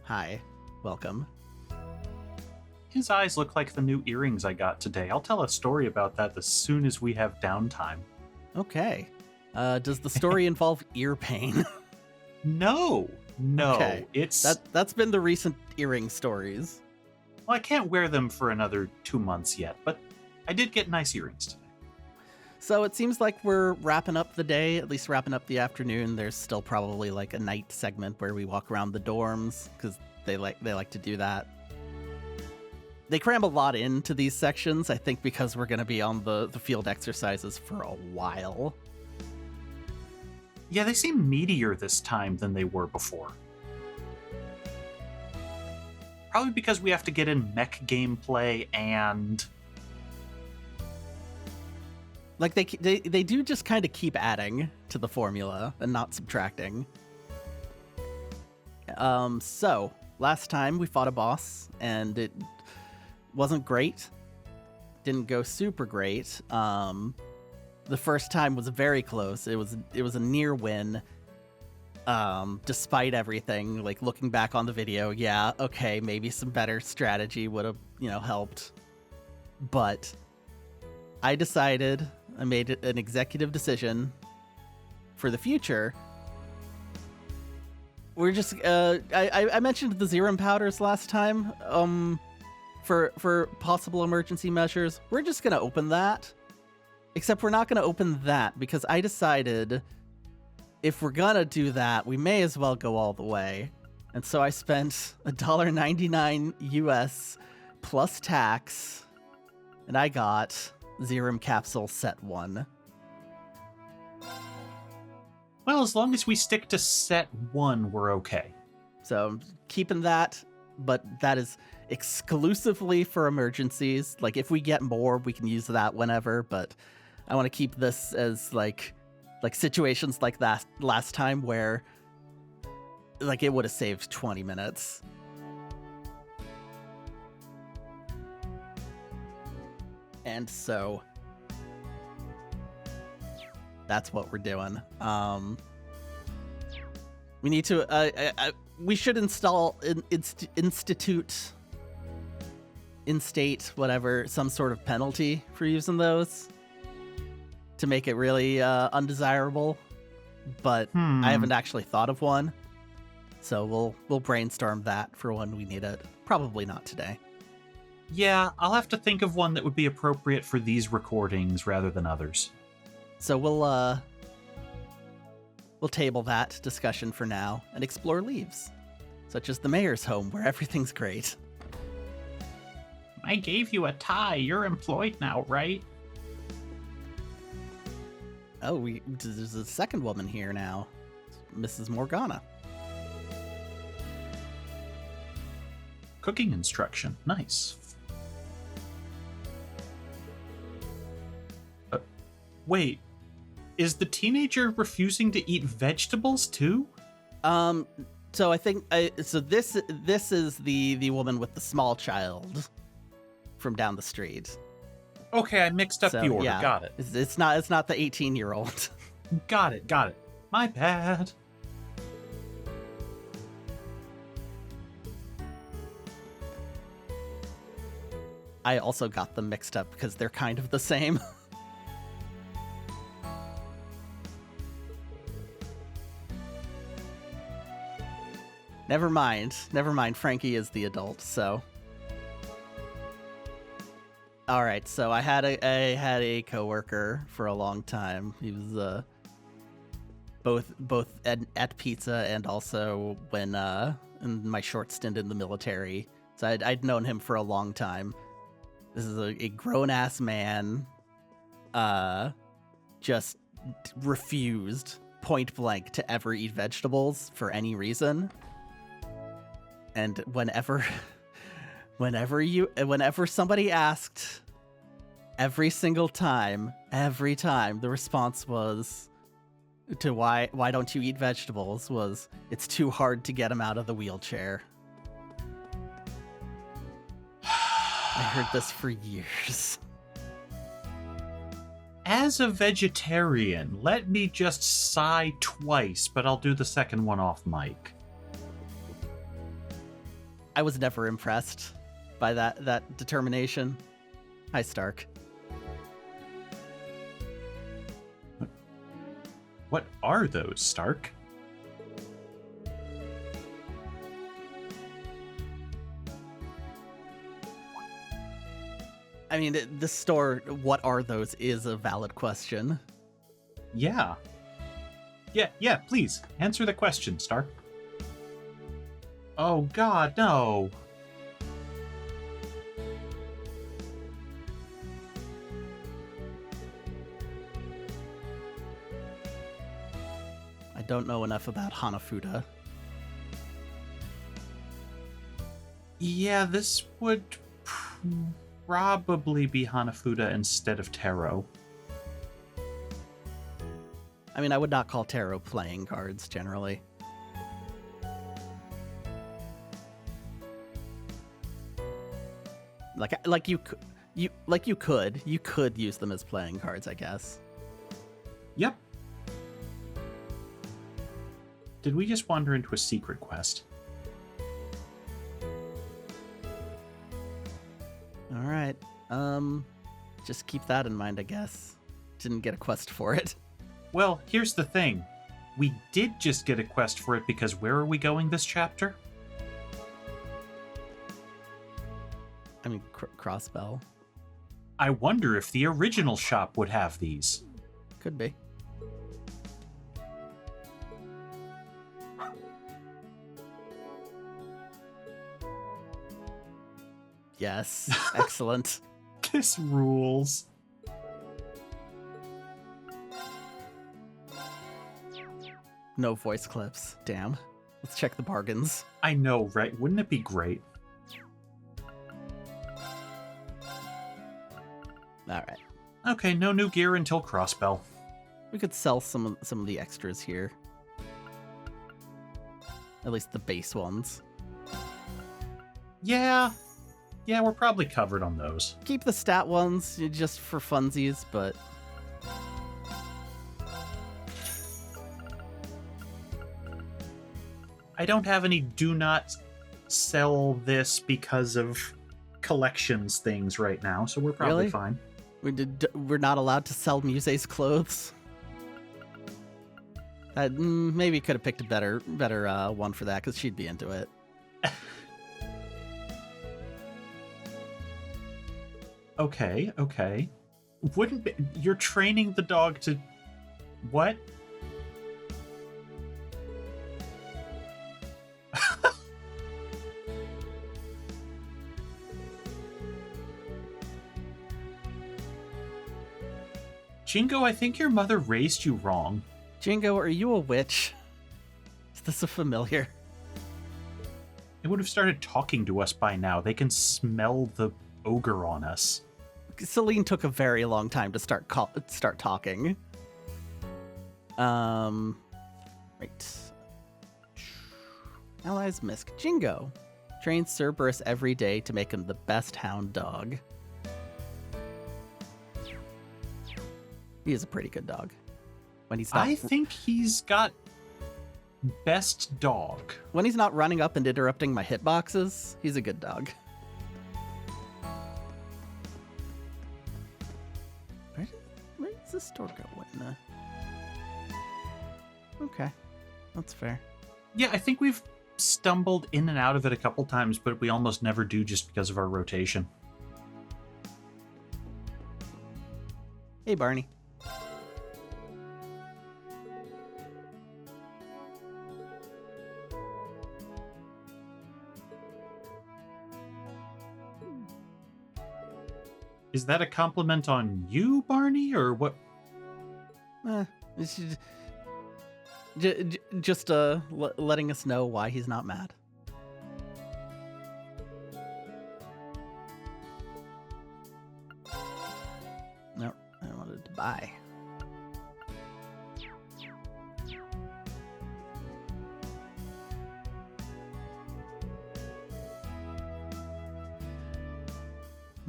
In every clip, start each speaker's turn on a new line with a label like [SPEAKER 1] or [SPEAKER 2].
[SPEAKER 1] Hi, welcome.
[SPEAKER 2] His eyes look like the new earrings I got today. I'll tell a story about that as soon as we have downtime.
[SPEAKER 1] Okay. Does the story involve ear pain?
[SPEAKER 2] No.
[SPEAKER 1] Okay.
[SPEAKER 2] It's...
[SPEAKER 1] That's been the recent earring stories.
[SPEAKER 2] Well, I can't wear them for another 2 months yet, but I did get nice earrings today.
[SPEAKER 1] So it seems like we're wrapping up the day, at least wrapping up the afternoon. There's still probably like a night segment where we walk around the dorms, because they like to do that. They cram a lot into these sections, I think, because we're going to be on the field exercises for a while.
[SPEAKER 2] Yeah, they seem meatier this time than they were before. Probably because we have to get in mech gameplay and...
[SPEAKER 1] Like, they do just kind of keep adding to the formula and not subtracting. So, last time we fought a boss, and it wasn't great. Didn't go super great. The first time was very close. It was a near win. Despite everything, like, looking back on the video, yeah, okay, maybe some better strategy would have, helped. But I made an executive decision for the future. We're just, I mentioned the Zerum powders last time, for possible emergency measures. We're just gonna open that. Except we're not gonna open that, because I decided if we're gonna do that, we may as well go all the way. And so I spent $1.99 US plus tax, and I got Zerum Capsule Set 1.
[SPEAKER 2] Well, as long as we stick to Set 1, we're okay.
[SPEAKER 1] So I'm keeping that, but that is exclusively for emergencies. Like, if we get more, we can use that whenever, but I want to keep this as, like situations like that last time where, like, it would have saved 20 minutes. And so that's what we're doing. We need to, we should instate whatever, some sort of penalty for using those to make it really undesirable. But I haven't actually thought of one. So we'll brainstorm that for when we need it. Probably not today.
[SPEAKER 2] Yeah, I'll have to think of one that would be appropriate for these recordings rather than others.
[SPEAKER 1] So we'll table that discussion for now and explore Leeves, such as the mayor's home where everything's great.
[SPEAKER 2] I gave you a tie. You're employed now, right?
[SPEAKER 1] Oh, there's a second woman here now, Mrs. Morgana.
[SPEAKER 2] Cooking instruction. Nice. Wait, is the teenager refusing to eat vegetables too?
[SPEAKER 1] So I think this is the woman with the small child from down the street.
[SPEAKER 2] Okay, I mixed up the order.
[SPEAKER 1] Yeah,
[SPEAKER 2] got it.
[SPEAKER 1] It's not the 18-year-old.
[SPEAKER 2] Got it. My bad.
[SPEAKER 1] I also got them mixed up because they're kind of the same. Never mind. Frankie is the adult, so. All right, so I had a coworker for a long time. He was both at pizza and also when in my short stint in the military. So I'd known him for a long time. This is a grown-ass man, just refused point blank to ever eat vegetables for any reason. And whenever somebody asked, every time, the response was to why don't you eat vegetables was, it's too hard to get him out of the wheelchair. I heard this for years.
[SPEAKER 2] As a vegetarian, let me just sigh twice, but I'll do the second one off mic.
[SPEAKER 1] I was never impressed by that determination. Hi, Stark.
[SPEAKER 2] What are those, Stark?
[SPEAKER 1] I mean, this store, what are those, is a valid question.
[SPEAKER 2] Yeah. Yeah, please, answer the question, Stark. Oh god, no.
[SPEAKER 1] I don't know enough about Hanafuda.
[SPEAKER 2] Yeah, this would probably be Hanafuda instead of Taro.
[SPEAKER 1] I mean, I would not call tarot playing cards generally. You could use them as playing cards, I guess.
[SPEAKER 2] Yep. Did we just wander into a secret quest?
[SPEAKER 1] All right. Just keep that in mind, I guess. Didn't get a quest for it.
[SPEAKER 2] Well, here's the thing. We did just get a quest for it because where are we going this chapter?
[SPEAKER 1] I mean, Crossbell.
[SPEAKER 2] I wonder if the original shop would have these.
[SPEAKER 1] Could be. Yes. Excellent.
[SPEAKER 2] This rules.
[SPEAKER 1] No voice clips. Damn. Let's check the bargains.
[SPEAKER 2] I know, right? Wouldn't it be great?
[SPEAKER 1] Alright.
[SPEAKER 2] Okay, no new gear until Crossbell.
[SPEAKER 1] We could sell some of the extras here. At least the base ones.
[SPEAKER 2] Yeah, we're probably covered on those.
[SPEAKER 1] Keep the stat ones just for funsies, but...
[SPEAKER 2] I don't have any do not sell this because of collections things right now, so we're probably
[SPEAKER 1] Really?
[SPEAKER 2] fine.
[SPEAKER 1] We're not allowed to sell Muse's clothes. Maybe could have picked a better one for that, because she'd be into it.
[SPEAKER 2] Okay. You're training the dog to... What? Jingo, I think your mother raised you wrong.
[SPEAKER 1] Jingo, are you a witch? Is this a familiar?
[SPEAKER 2] They would have started talking to us by now. They can smell the ogre on us.
[SPEAKER 1] Celine took a very long time to start talking. Right. Allies Misk. Jingo trains Cerberus every day to make him the best hound dog. He is a pretty good dog. When he's not,
[SPEAKER 2] I think he's got best dog.
[SPEAKER 1] When he's not running up and interrupting my hitboxes, he's a good dog. Where does this store go? Okay, that's fair.
[SPEAKER 2] Yeah, I think we've stumbled in and out of it a couple times, but we almost never do just because of our rotation.
[SPEAKER 1] Hey, Barney.
[SPEAKER 2] Is that a compliment on you, Barney, or what?
[SPEAKER 1] It's just letting us know why he's not mad. No, I wanted to buy.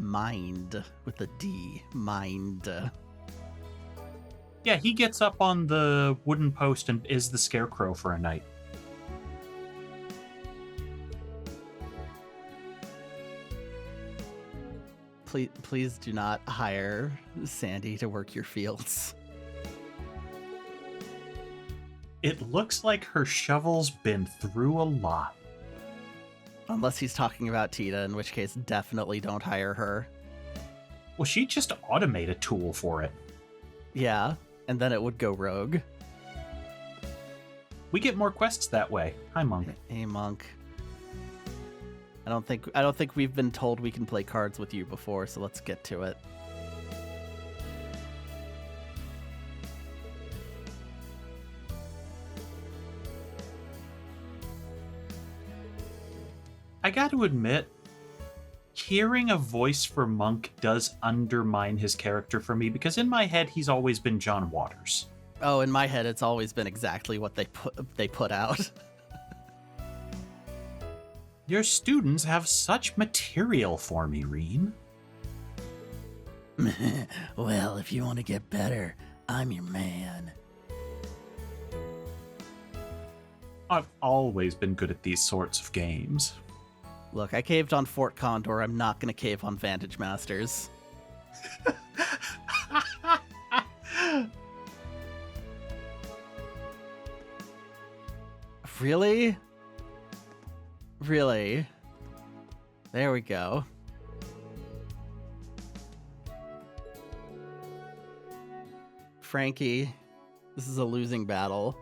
[SPEAKER 1] Mind with a D. Mind.
[SPEAKER 2] Yeah, he gets up on the wooden post and is the scarecrow for a night.
[SPEAKER 1] please do not hire Sandy to work your fields.
[SPEAKER 2] It looks like her shovel's been through a lot.
[SPEAKER 1] Unless he's talking about Tita, in which case definitely don't hire her.
[SPEAKER 2] Well, she'd just automate a tool for it.
[SPEAKER 1] Yeah, and then it would go rogue.
[SPEAKER 2] We get more quests that way. Hi, Monk.
[SPEAKER 1] Hey, Monk. I don't think we've been told we can play cards with you before, so let's get to it.
[SPEAKER 2] I got to admit, hearing a voice for Monk does undermine his character for me, because in my head he's always been John Waters.
[SPEAKER 1] Oh, in my head it's always been exactly what they put out.
[SPEAKER 2] Your students have such material for me, Reen.
[SPEAKER 1] Well, if you want to get better, I'm your man.
[SPEAKER 2] I've always been good at these sorts of games.
[SPEAKER 1] Look, I caved on Fort Condor. I'm not going to cave on Vantage Masters. Really? Really? There we go. Frankie, this is a losing battle.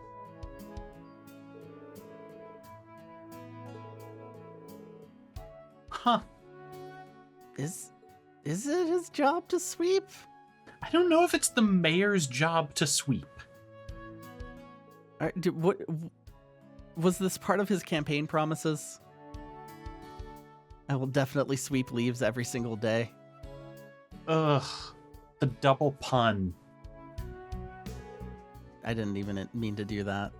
[SPEAKER 2] Huh.
[SPEAKER 1] Is it his job to sweep?
[SPEAKER 2] I don't know if it's the mayor's job to sweep.
[SPEAKER 1] What was this part of his campaign promises? I will definitely sweep Leeves every single day.
[SPEAKER 2] Ugh, the double pun.
[SPEAKER 1] I didn't even mean to do that.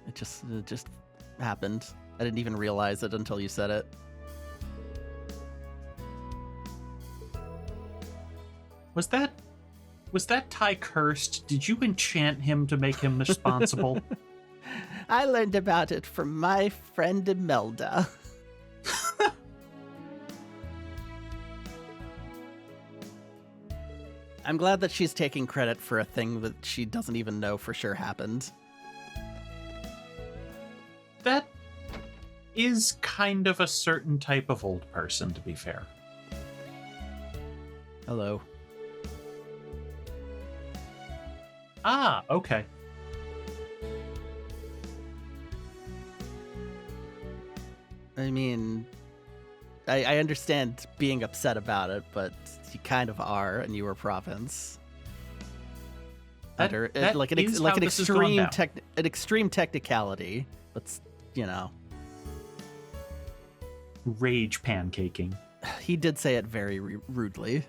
[SPEAKER 1] It just happened. I didn't even realize it until you said it.
[SPEAKER 2] Was that Ty cursed? Did you enchant him to make him responsible?
[SPEAKER 1] I learned about it from my friend Imelda. I'm glad that she's taking credit for a thing that she doesn't even know for sure happened.
[SPEAKER 2] That is kind of a certain type of old person, to be fair.
[SPEAKER 1] Hello.
[SPEAKER 2] Ah, okay.
[SPEAKER 1] I mean, I understand being upset about it, but you kind of are, and you were province.
[SPEAKER 2] That
[SPEAKER 1] Like an
[SPEAKER 2] is how this has gone down.
[SPEAKER 1] an extreme technicality. But
[SPEAKER 2] Rage pancaking.
[SPEAKER 1] he did say it very rudely.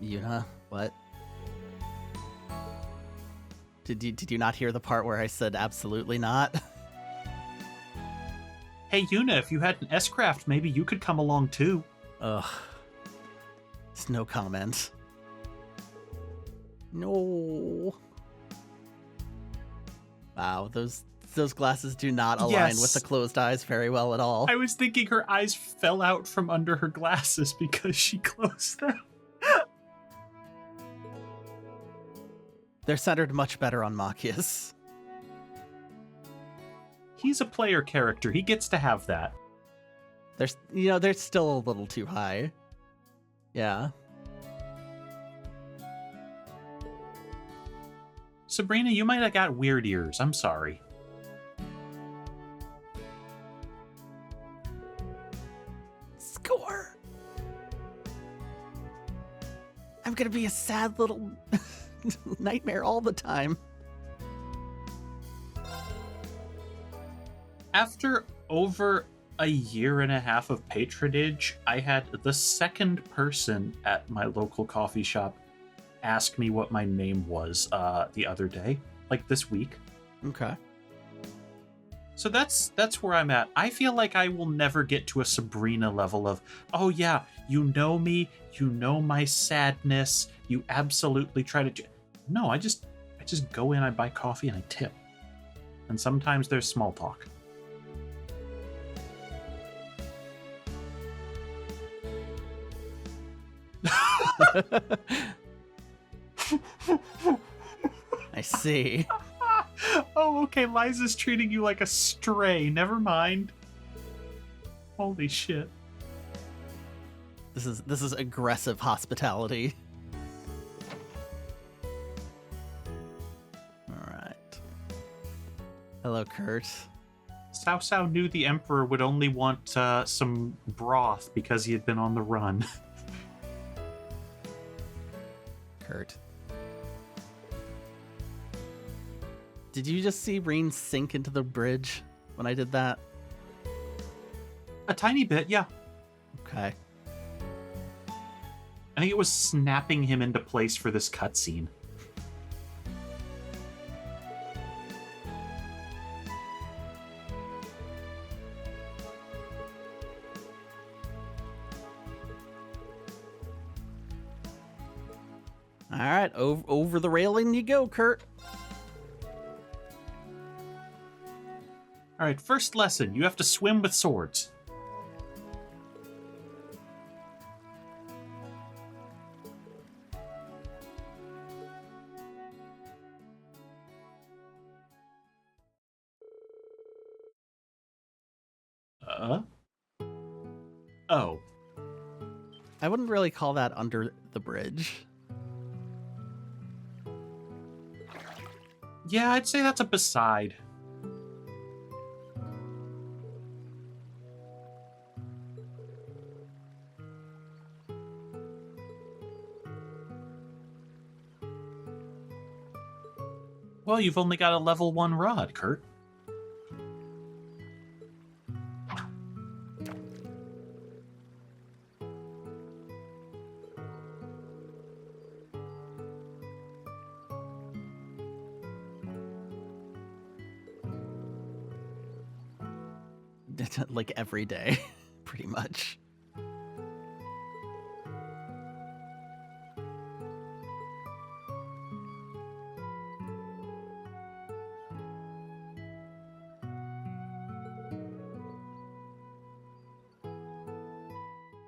[SPEAKER 1] Yuna, what? Did you not hear the part where I said absolutely not?
[SPEAKER 2] Hey, Yuna, if you had an S-Craft, maybe you could come along too.
[SPEAKER 1] Ugh. It's no comment. No. Wow, those glasses do not align with the closed eyes very well at all.
[SPEAKER 2] I was thinking her eyes fell out from under her glasses because she closed them.
[SPEAKER 1] They're centered much better on Machias.
[SPEAKER 2] He's a player character. He gets to have that.
[SPEAKER 1] They're still a little too high. Yeah.
[SPEAKER 2] Sabrina, you might have got weird ears. I'm sorry.
[SPEAKER 1] Score! I'm gonna be a sad little nightmare all the time.
[SPEAKER 2] After over a year and a half of patronage, I had the second person at my local coffee shop ask me what my name was the other day, like this week.
[SPEAKER 1] Okay.
[SPEAKER 2] So that's where I'm at. I feel like I will never get to a Sabrina level of, oh yeah, you know me, you know my sadness, you absolutely try to. No, I just go in, I buy coffee, and I tip. And sometimes there's small talk.
[SPEAKER 1] I see.
[SPEAKER 2] Oh, okay, Liza's treating you like a stray. Never mind. Holy shit.
[SPEAKER 1] This is aggressive hospitality. All right. Hello, Kurt.
[SPEAKER 2] Cao Cao knew the Emperor would only want some broth because he had been on the run.
[SPEAKER 1] Kurt. Did you just see Reen sink into the bridge when I did that?
[SPEAKER 2] A tiny bit, yeah.
[SPEAKER 1] Okay.
[SPEAKER 2] I think it was snapping him into place for this cutscene.
[SPEAKER 1] All right, over the railing you go, Kurt.
[SPEAKER 2] All right, first lesson. You have to swim with swords. Oh.
[SPEAKER 1] I wouldn't really call that under the bridge.
[SPEAKER 2] Yeah, I'd say that's a beside. Well, you've only got a level 1 rod, Kurt.
[SPEAKER 1] Like every day, pretty much.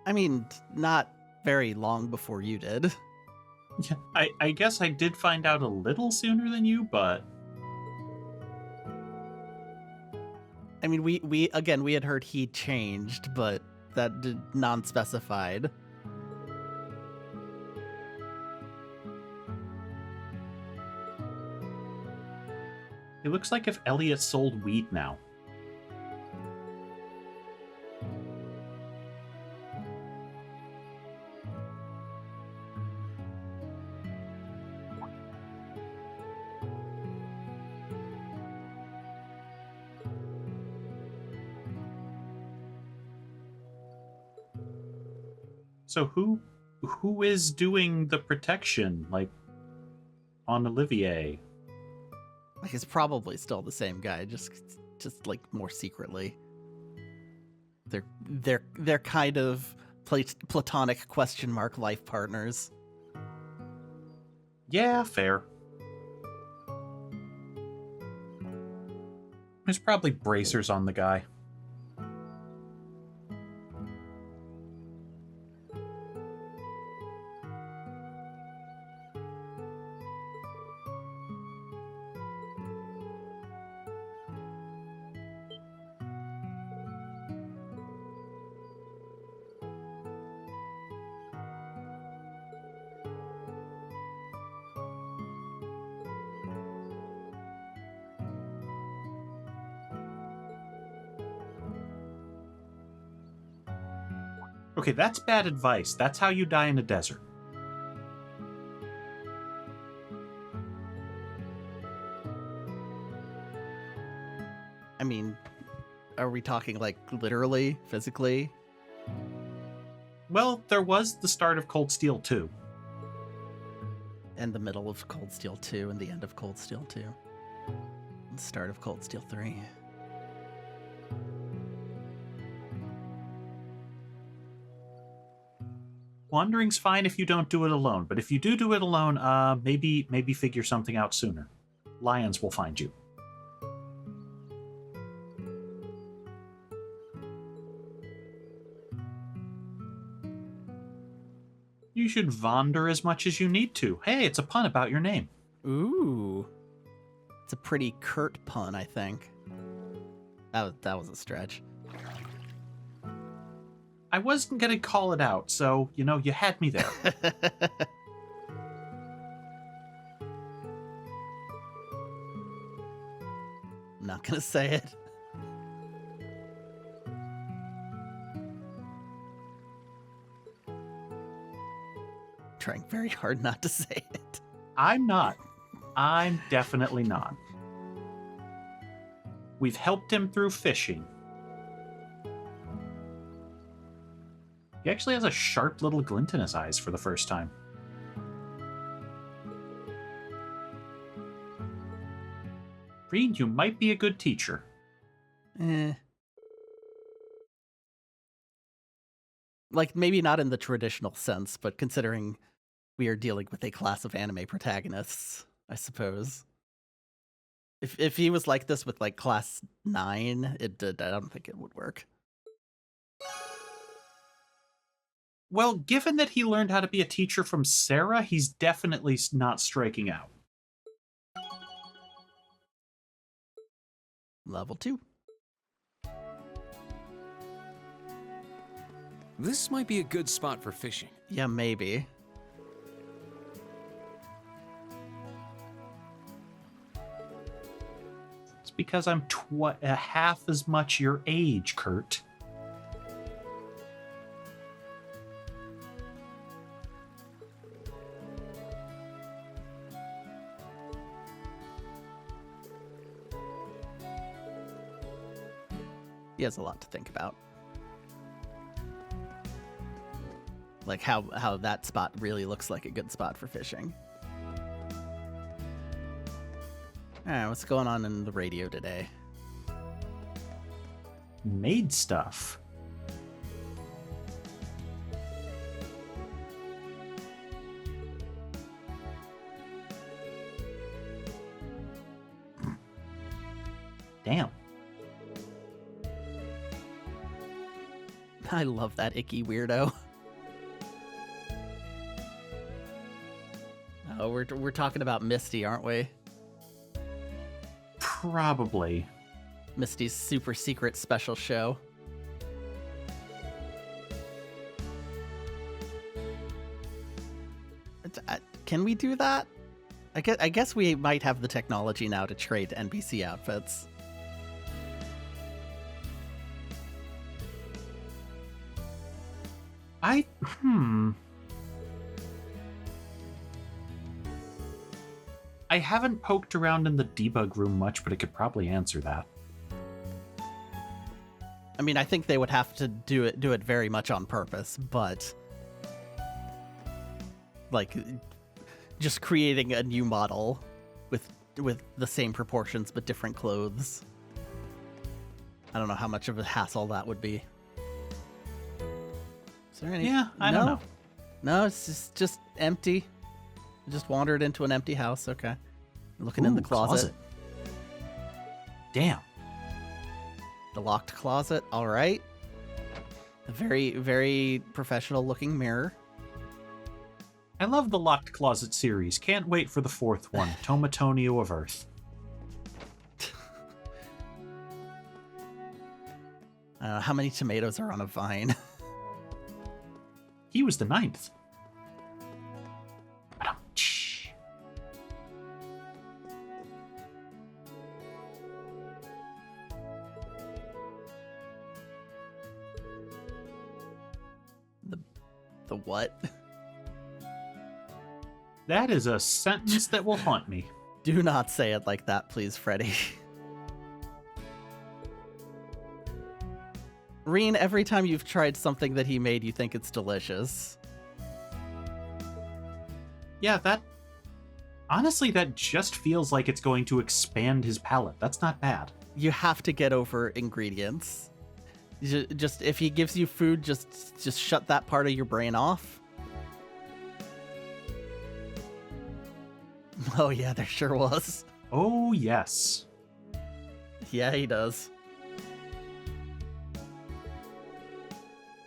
[SPEAKER 1] I mean, not very long before you did.
[SPEAKER 2] Yeah, I guess I did find out a little sooner than you, but...
[SPEAKER 1] I mean, we had heard he changed, but that did non-specified.
[SPEAKER 2] It looks like if Elliot sold weed now. So who is doing the protection, like, on Olivier?
[SPEAKER 1] Like, it's probably still the same guy, just like more secretly. They're kind of platonic question mark life partners.
[SPEAKER 2] Yeah, fair. There's probably bracers on the guy. Okay, that's bad advice. That's how you die in a desert.
[SPEAKER 1] I mean, are we talking like literally, physically?
[SPEAKER 2] Well, there was the start of Cold Steel 2.
[SPEAKER 1] And the middle of Cold Steel 2 and the end of Cold Steel 2. And the start of Cold Steel 3.
[SPEAKER 2] Wandering's fine if you don't do it alone, but if you do it alone, maybe figure something out sooner. Lions will find you. You should wander as much as you need to. Hey, it's a pun about your name.
[SPEAKER 1] Ooh. It's a pretty curt pun, I think. That was a stretch.
[SPEAKER 2] I wasn't going to call it out, so, you had me there.
[SPEAKER 1] I'm not going to say it. Trying very hard not to say it.
[SPEAKER 2] I'm not. I'm definitely not. We've helped him through fishing. He actually has a sharp little glint in his eyes for the first time. Breen, you might be a good teacher.
[SPEAKER 1] Like, maybe not in the traditional sense, but considering we are dealing with a class of anime protagonists, I suppose. If he was like this with, like, class 9, I don't think it would work.
[SPEAKER 2] Well, given that he learned how to be a teacher from Sarah, he's definitely not striking out.
[SPEAKER 1] Level 2.
[SPEAKER 3] This might be a good spot for fishing.
[SPEAKER 1] Yeah, maybe.
[SPEAKER 2] It's because I'm half as much your age, Kurt.
[SPEAKER 1] He has a lot to think about. Like how that spot really looks like a good spot for fishing. Alright, what's going on in the radio today?
[SPEAKER 2] Made stuff. Damn.
[SPEAKER 1] I love that icky weirdo. Oh, we're talking about Misty, aren't we?
[SPEAKER 2] Probably.
[SPEAKER 1] Misty's super secret special show. Can we do that? I guess we might have the technology now to trade NPC outfits.
[SPEAKER 2] I haven't poked around in the debug room much, but it could probably answer that.
[SPEAKER 1] I mean, I think they would have to do it very much on purpose, but like just creating a new model with the same proportions but different clothes. I don't know how much of a hassle that would be. Is there any?
[SPEAKER 2] Yeah, I don't know.
[SPEAKER 1] No, it's just empty. I just wandered into an empty house. Okay. Looking in the closet.
[SPEAKER 2] Damn.
[SPEAKER 1] The locked closet. All right. A very, very professional looking mirror.
[SPEAKER 2] I love the Locked Closet series. Can't wait for the 4th one, Tomatonio of Earth.
[SPEAKER 1] How many tomatoes are on a vine?
[SPEAKER 2] He was the 9th.
[SPEAKER 1] The what?
[SPEAKER 2] That is a sentence that will haunt me.
[SPEAKER 1] Do not say it like that, please, Freddy. Reen, every time you've tried something that he made, you think it's delicious.
[SPEAKER 2] Yeah, honestly, that just feels like it's going to expand his palate. That's not bad.
[SPEAKER 1] You have to get over ingredients. Just if he gives you food, just shut that part of your brain off. Oh yeah, there sure was.
[SPEAKER 2] Oh, yes.
[SPEAKER 1] Yeah, he does.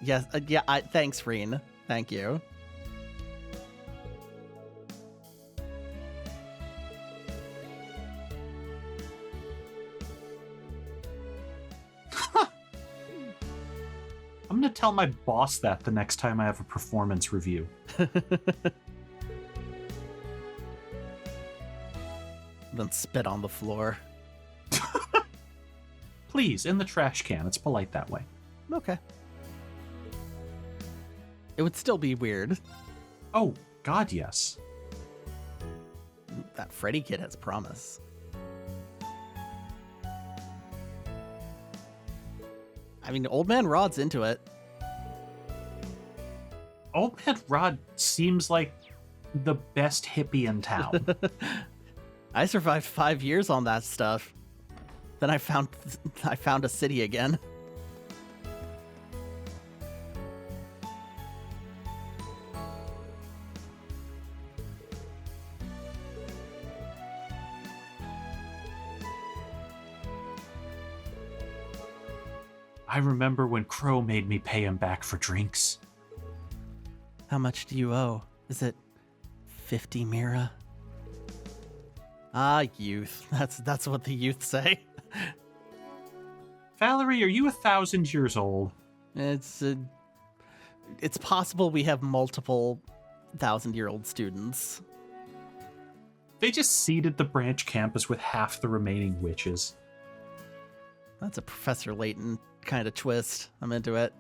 [SPEAKER 1] Yes, yeah, thanks, Reen. Thank you.
[SPEAKER 2] I'm going to tell my boss that the next time I have a performance review.
[SPEAKER 1] Then spit on the floor.
[SPEAKER 2] Please, in the trash can. It's polite that way.
[SPEAKER 1] Okay. It would still be weird.
[SPEAKER 2] Oh, God, yes.
[SPEAKER 1] That Freddy kid has promise. I mean, Old Man Rod's into it.
[SPEAKER 2] Old Man Rod seems like the best hippie in town.
[SPEAKER 1] I survived 5 years on that stuff. Then I found a city again.
[SPEAKER 2] I remember when Crow made me pay him back for drinks.
[SPEAKER 1] How much do you owe? Is it 50 Mira? Ah, youth. That's what the youth say.
[SPEAKER 2] Valerie, are you 1,000 years old?
[SPEAKER 1] It's possible we have multiple 1,000-year-old students.
[SPEAKER 2] They just seeded the branch campus with half the remaining witches.
[SPEAKER 1] That's a Professor Layton kind of twist. I'm into it.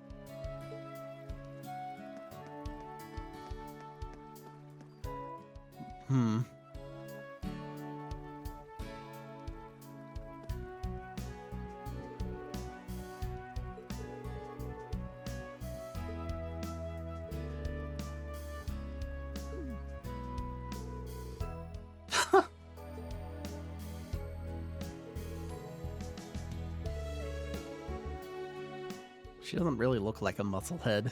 [SPEAKER 1] She doesn't really look like a musclehead.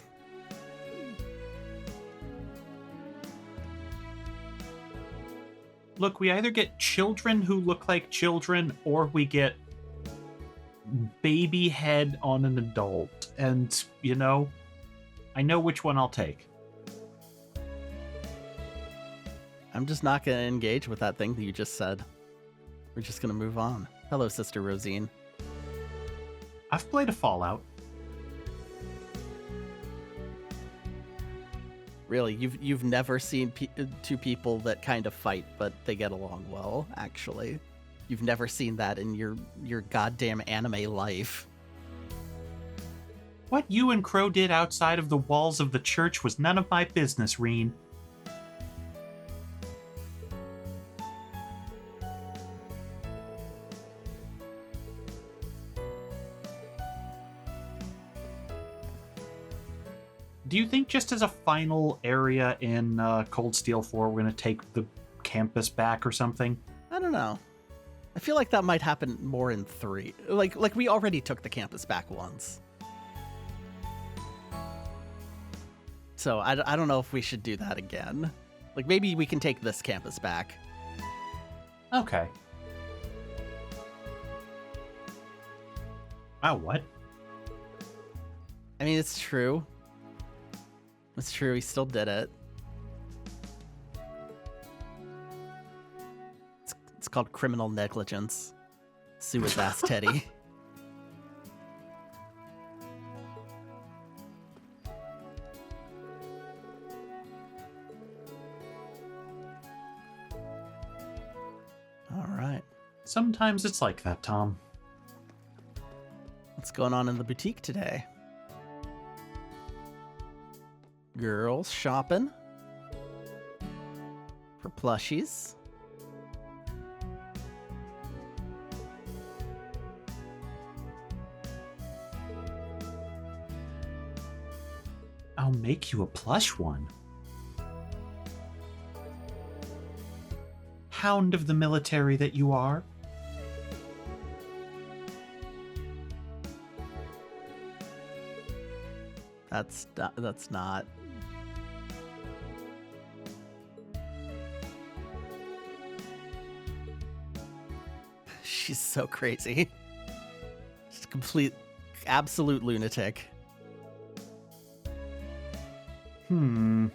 [SPEAKER 2] Look, we either get children who look like children, or we get baby head on an adult. And, you know, I know which one I'll take.
[SPEAKER 1] I'm just not going to engage with that thing that you just said. We're just going to move on. Hello, Sister Rosine.
[SPEAKER 2] I've played a Fallout.
[SPEAKER 1] Really, you've never seen two people that kind of fight, but they get along well, actually. You've never seen that in your goddamn anime life.
[SPEAKER 2] What you and Crow did outside of the walls of the church was none of my business, Reen. Do you think just as a final area in Cold Steel 4, we're going to take the campus back or something?
[SPEAKER 1] I don't know. I feel like that might happen more in 3. Like we already took the campus back once. So I don't know if we should do that again. Like, maybe we can take this campus back.
[SPEAKER 2] Okay. Wow, what?
[SPEAKER 1] I mean, it's true. It's true, he still did it. It's called criminal negligence. Sue his ass, Teddy. All right.
[SPEAKER 2] Sometimes it's like that, Tom.
[SPEAKER 1] What's going on in the boutique today? Girls shopping for plushies.
[SPEAKER 2] I'll make you a plush one. Hound of the military that you are.
[SPEAKER 1] That's not. She's so crazy. She's a complete, absolute lunatic.
[SPEAKER 2] Hmm.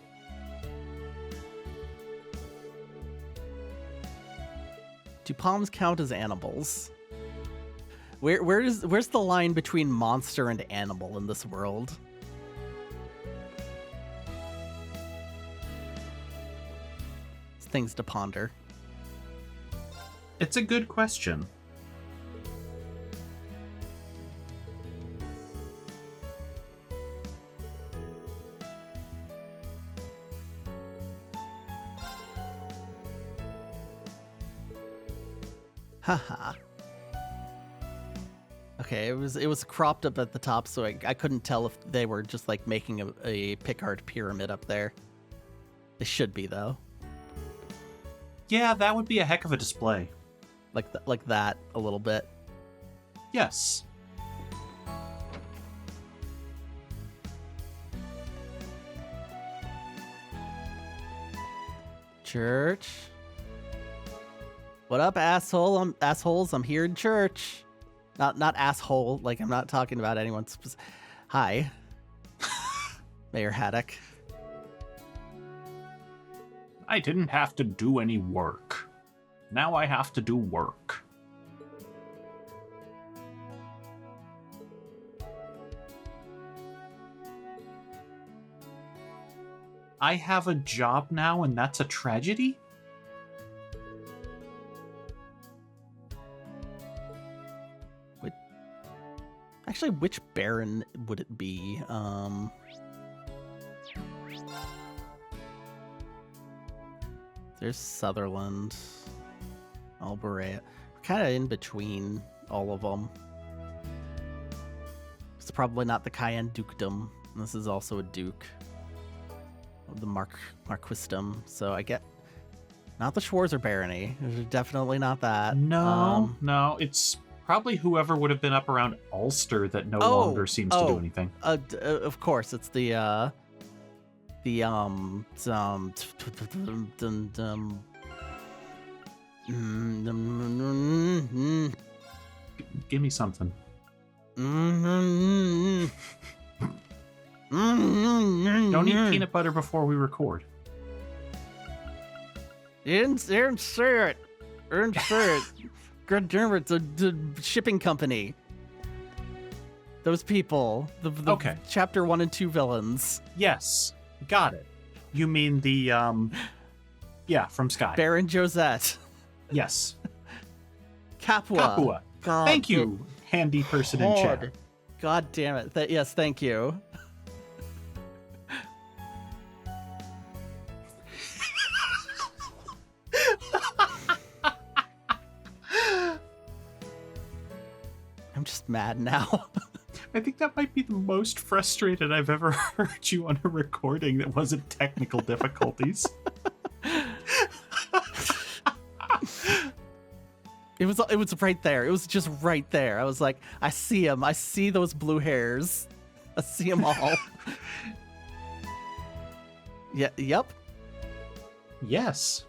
[SPEAKER 1] Do palms count as animals? Where's the line between monster and animal in this world? It's things to ponder.
[SPEAKER 2] It's a good question.
[SPEAKER 1] Haha. Okay, it was cropped up at the top, so I couldn't tell if they were just like making a Picard pyramid up there. They should be though,
[SPEAKER 2] Yeah, that would be a heck of a display.
[SPEAKER 1] like that a little bit.
[SPEAKER 2] Yes.
[SPEAKER 1] Church. What up, asshole? Assholes. I'm here in church. Not asshole. Like I'm not talking about anyone. Hi, Mayor Haddock.
[SPEAKER 2] I didn't have to do any work. Now I have to do work. I have a job now, and that's a tragedy?
[SPEAKER 1] Actually, which Baron would it be? There's Sutherland, Alberea. We're kind of in between all of them. It's probably not the Cayenne Dukedom. This is also a Duke. The Marquisdom. So I get not the Schwarzer Barony. Definitely not that.
[SPEAKER 2] No, it's probably whoever would have been up around Ulster that no longer seems to do anything.
[SPEAKER 1] Of course, it's the
[SPEAKER 2] Give me something. Don't eat peanut butter before we record.
[SPEAKER 1] You didn't say it. God damn it, the shipping company. Those people. The
[SPEAKER 2] Okay.
[SPEAKER 1] Chapter 1 and 2 villains.
[SPEAKER 2] Yes, got it. You mean the, yeah, from Sky.
[SPEAKER 1] Baron Josette.
[SPEAKER 2] Yes.
[SPEAKER 1] Capua. God,
[SPEAKER 2] Thank you, handy person in chat.
[SPEAKER 1] God damn it. Yes, thank you. I'm just mad now.
[SPEAKER 2] I think that might be the most frustrated I've ever heard you on a recording that wasn't technical difficulties.
[SPEAKER 1] It was right there. It was just right there. I was like, I see him. I see those blue hairs. I see them all. Yeah. Yep.
[SPEAKER 2] Yes.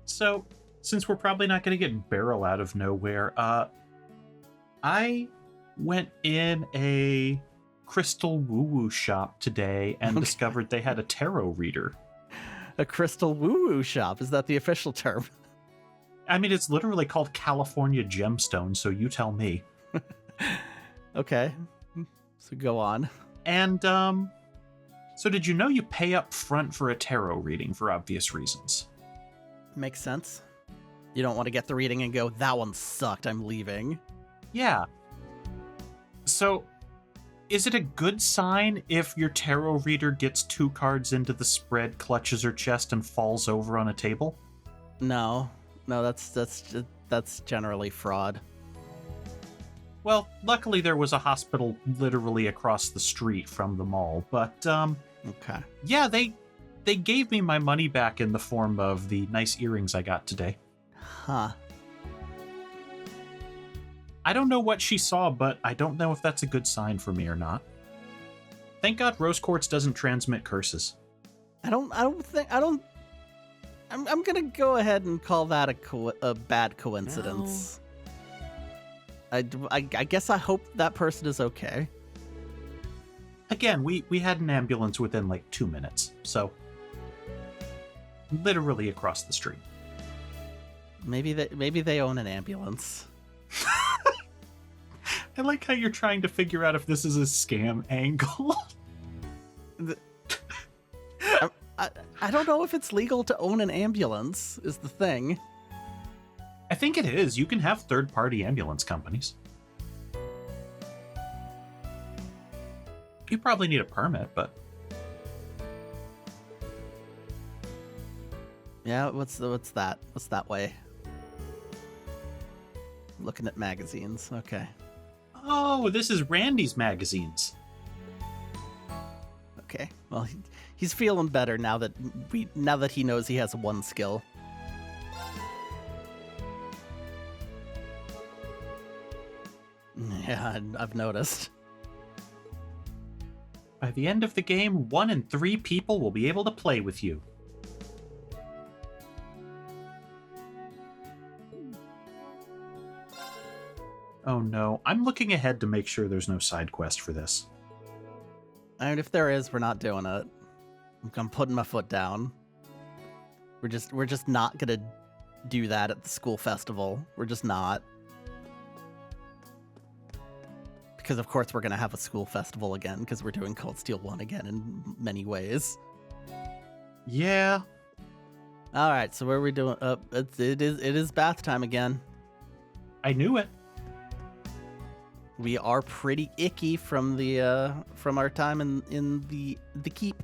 [SPEAKER 2] So, since we're probably not going to get Beryl out of nowhere, I went in a crystal woo-woo shop today and discovered they had a tarot reader.
[SPEAKER 1] A crystal woo-woo shop. Is that the official term?
[SPEAKER 2] I mean, it's literally called California Gemstone, so you tell me.
[SPEAKER 1] Okay. So go on.
[SPEAKER 2] And, so did you know you pay up front for a tarot reading for obvious reasons?
[SPEAKER 1] Makes sense. You don't want to get the reading and go, that one sucked, I'm leaving.
[SPEAKER 2] Yeah. So, is it a good sign if your tarot reader gets 2 cards into the spread, clutches her chest, and falls over on a table?
[SPEAKER 1] No, that's generally fraud.
[SPEAKER 2] Well, luckily there was a hospital literally across the street from the mall, but,
[SPEAKER 1] Okay.
[SPEAKER 2] yeah, they gave me my money back in the form of the nice earrings I got today.
[SPEAKER 1] Huh.
[SPEAKER 2] I don't know what she saw, but I don't know if that's a good sign for me or not. Thank God Rose Quartz doesn't transmit curses.
[SPEAKER 1] I'm gonna go ahead and call that a bad coincidence. I guess I hope that person is okay.
[SPEAKER 2] Again, we had an ambulance within like 2 minutes, so literally across the street.
[SPEAKER 1] Maybe they own an ambulance.
[SPEAKER 2] I like how you're trying to figure out if this is a scam angle.
[SPEAKER 1] I don't know if it's legal to own an ambulance, is the thing.
[SPEAKER 2] I think it is. You can have third-party ambulance companies. You probably need a permit, but...
[SPEAKER 1] Yeah, what's that? What's that way? Looking at magazines. Okay.
[SPEAKER 2] Oh, this is Randy's magazines.
[SPEAKER 1] Okay. Well, he's feeling better now that he knows he has one skill. Yeah, I've noticed.
[SPEAKER 2] By the end of the game, 1 in 3 people will be able to play with you. Oh no, I'm looking ahead to make sure there's no side quest for this.
[SPEAKER 1] I mean, if there is, we're not doing it. I'm putting my foot down. We're just not gonna do that at the school festival. We're just not. Because of course we're gonna have a school festival again, because we're doing Cold Steel 1 again in many ways.
[SPEAKER 2] Yeah.
[SPEAKER 1] Alright, so what are we doing? It is bath time again.
[SPEAKER 2] I knew it.
[SPEAKER 1] We are pretty icky from our time in the keep.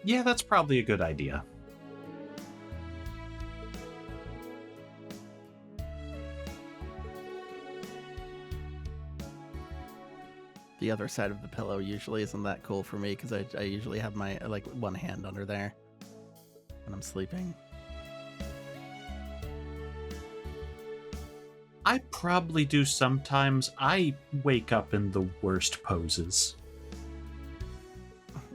[SPEAKER 2] Yeah, that's probably a good idea.
[SPEAKER 1] The other side of the pillow usually isn't that cool for me because I usually have my one hand under there when I'm sleeping.
[SPEAKER 2] I probably do sometimes. I wake up in the worst poses.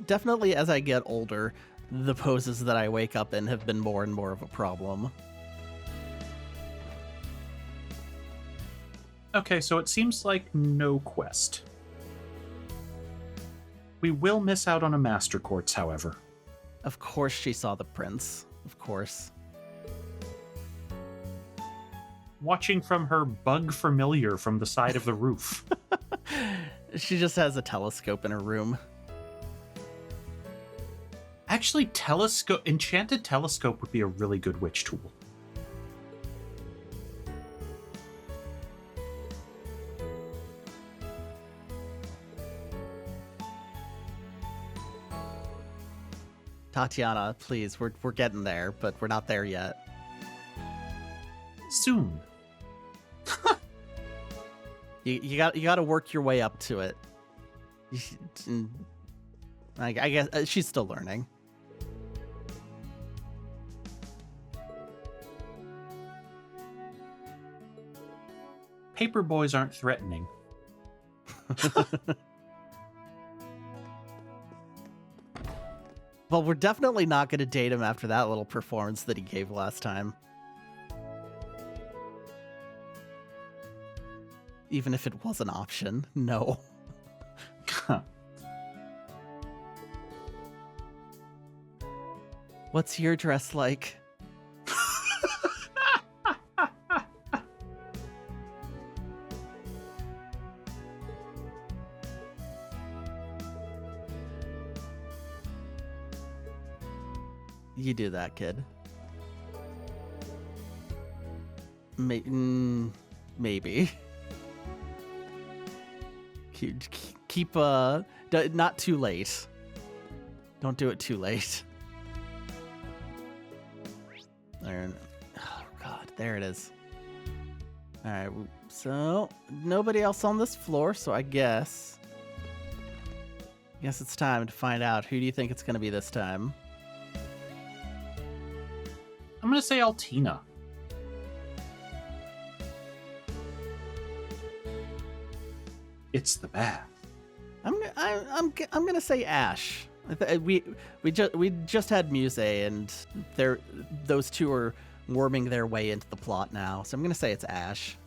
[SPEAKER 1] Definitely as I get older, the poses that I wake up in have been more and more of a problem.
[SPEAKER 2] Okay, so it seems like no quest. We will miss out on a Master Quartz, however.
[SPEAKER 1] Of course she saw the prince. Of course.
[SPEAKER 2] Watching from her bug familiar from the side of the roof.
[SPEAKER 1] She just has a telescope in her room.
[SPEAKER 2] Actually, enchanted telescope would be a really good witch tool.
[SPEAKER 1] Tatiana, please, we're getting there, but we're not there yet.
[SPEAKER 2] Soon.
[SPEAKER 1] You got to work your way up to it. I guess she's still learning.
[SPEAKER 2] Paper boys aren't threatening.
[SPEAKER 1] Well, we're definitely not going to date him after that little performance that he gave last time. Even if it was an option, no. What's your dress like? You do that, kid. Maybe. Keep not too late. Don't do it too late. There. Oh God, there it is. All right. So nobody else on this floor. So I guess it's time to find out. Who do you think it's going to be this time?
[SPEAKER 2] I'm going to say Altina. It's the bath.
[SPEAKER 1] I'm gonna say Ash. We just had Muse, and those two are worming their way into the plot now. So I'm gonna say it's Ash.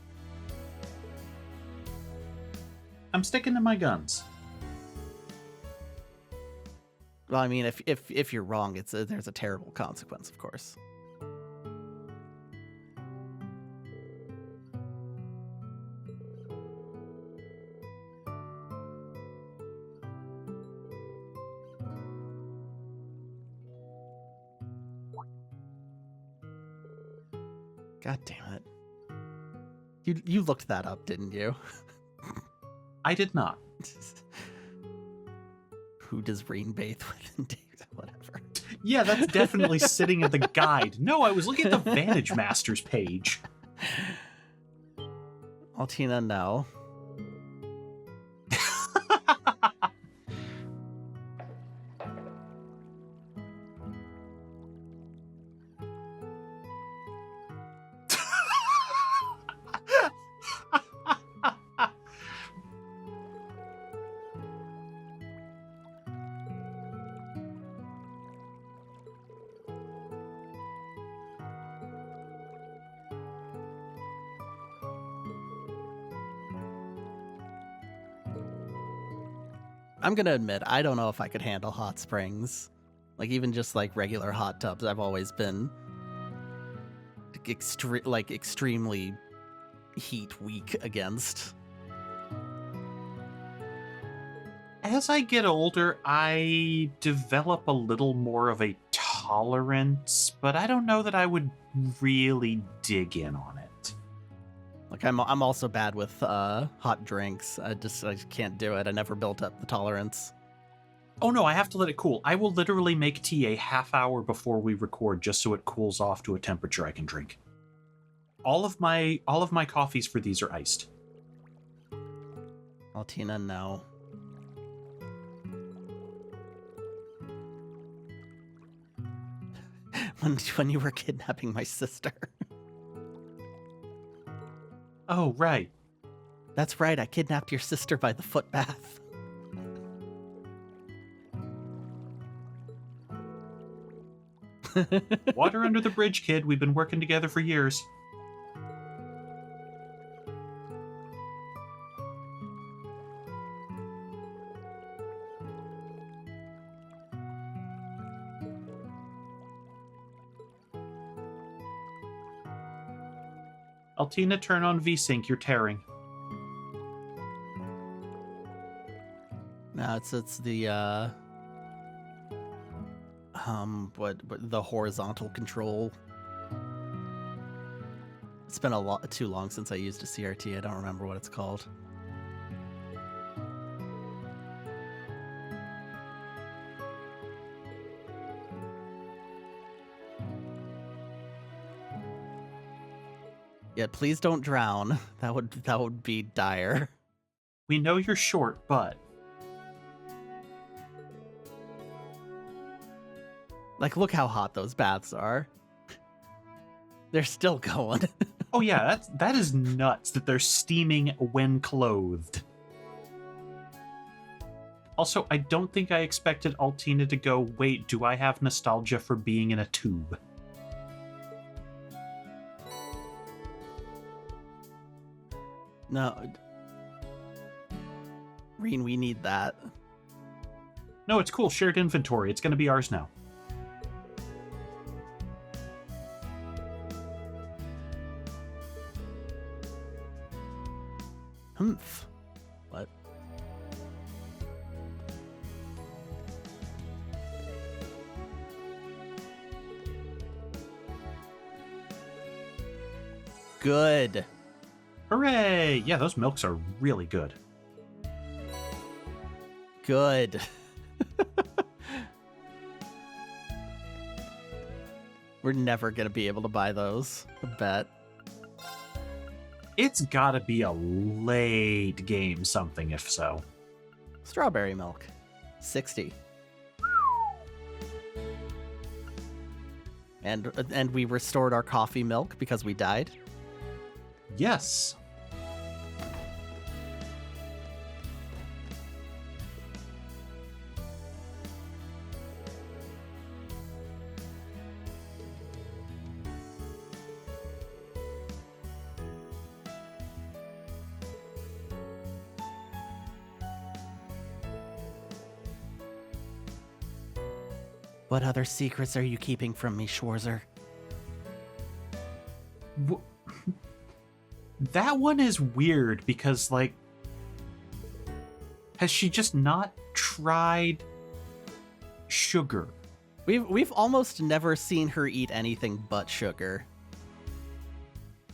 [SPEAKER 2] I'm sticking to my guns.
[SPEAKER 1] Well, I mean, if you're wrong, there's a terrible consequence, of course. God damn it. You looked that up, didn't you?
[SPEAKER 2] I did not.
[SPEAKER 1] Who does rain bathe within days? Whatever.
[SPEAKER 2] Yeah, that's definitely sitting in the guide. No, I was looking at the Vantage Masters page.
[SPEAKER 1] Altina, no. I'm gonna admit, I don't know if I could handle hot springs. Like, even just like regular hot tubs, I've always been extremely heat weak against.
[SPEAKER 2] As I get older, I develop a little more of a tolerance, but I don't know that I would really dig in on it.
[SPEAKER 1] Like, I'm also bad with hot drinks. I just can't do it. I never built up the tolerance.
[SPEAKER 2] Oh no, I have to let it cool. I will literally make tea a half hour before we record just so it cools off to a temperature I can drink. All of my coffees for these are iced.
[SPEAKER 1] Altina, no. When you were kidnapping my sister.
[SPEAKER 2] Oh, right.
[SPEAKER 1] That's right, I kidnapped your sister by the foot bath.
[SPEAKER 2] Water under the bridge, kid. We've been working together for years. Altina, turn on VSync. You're tearing.
[SPEAKER 1] No, it's the what the horizontal control. It's been too long since I used a CRT. I don't remember what it's called. Yeah, please don't drown. That would be dire.
[SPEAKER 2] We know you're short, but...
[SPEAKER 1] Like, look how hot those baths are. They're still going.
[SPEAKER 2] Oh yeah, that is nuts that they're steaming when clothed. Also, I don't think I expected Altina to go, wait, do I have nostalgia for being in a tube?
[SPEAKER 1] No. Reen, we need that.
[SPEAKER 2] No, it's cool. Shared inventory. It's going to be ours now.
[SPEAKER 1] Humph. What? Good.
[SPEAKER 2] Hooray! Yeah, those milks are really good.
[SPEAKER 1] Good. We're never going to be able to buy those, I bet.
[SPEAKER 2] It's gotta be a late game something, if so.
[SPEAKER 1] Strawberry milk. 60. And we restored our coffee milk because we died.
[SPEAKER 2] Yes.
[SPEAKER 1] What other secrets are you keeping from me, Schwarzer?
[SPEAKER 2] That one is weird because, like, has she just not tried sugar?
[SPEAKER 1] We've almost never seen her eat anything but sugar.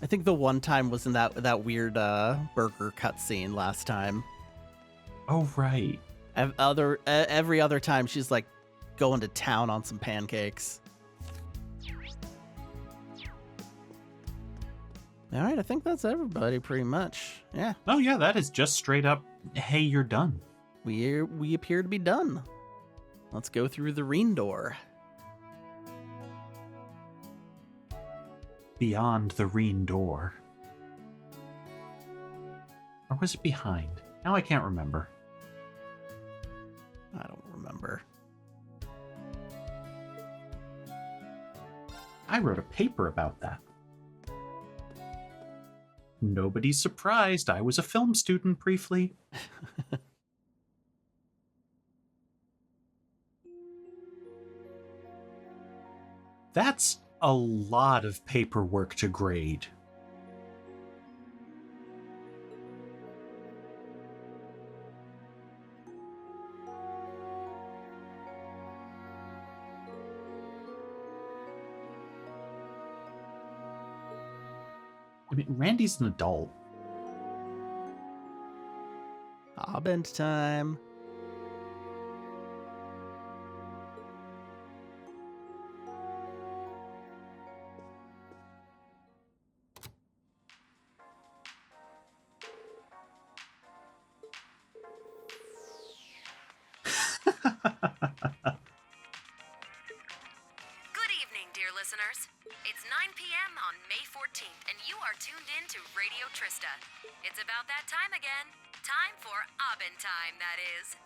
[SPEAKER 1] I think the one time was in that weird burger cutscene last time.
[SPEAKER 2] Oh, right.
[SPEAKER 1] Every other time she's like going to town on some pancakes. All right, I think that's everybody pretty much. Yeah.
[SPEAKER 2] Oh yeah, that is just straight up, hey, you're done.
[SPEAKER 1] We appear to be done. Let's go through the Reen door.
[SPEAKER 2] Beyond the Reen door. Or was it behind? Now I can't remember.
[SPEAKER 1] I don't remember.
[SPEAKER 2] I wrote a paper about that. Nobody's surprised. I was a film student briefly. That's a lot of paperwork to grade. I mean, Randy's an adult.
[SPEAKER 1] Abend time.
[SPEAKER 4] Good evening, dear listeners. It's 9 p.m. on May 14th, and you are tuned in to Radio Trista. It's about that time again. Time for Abend time, that is.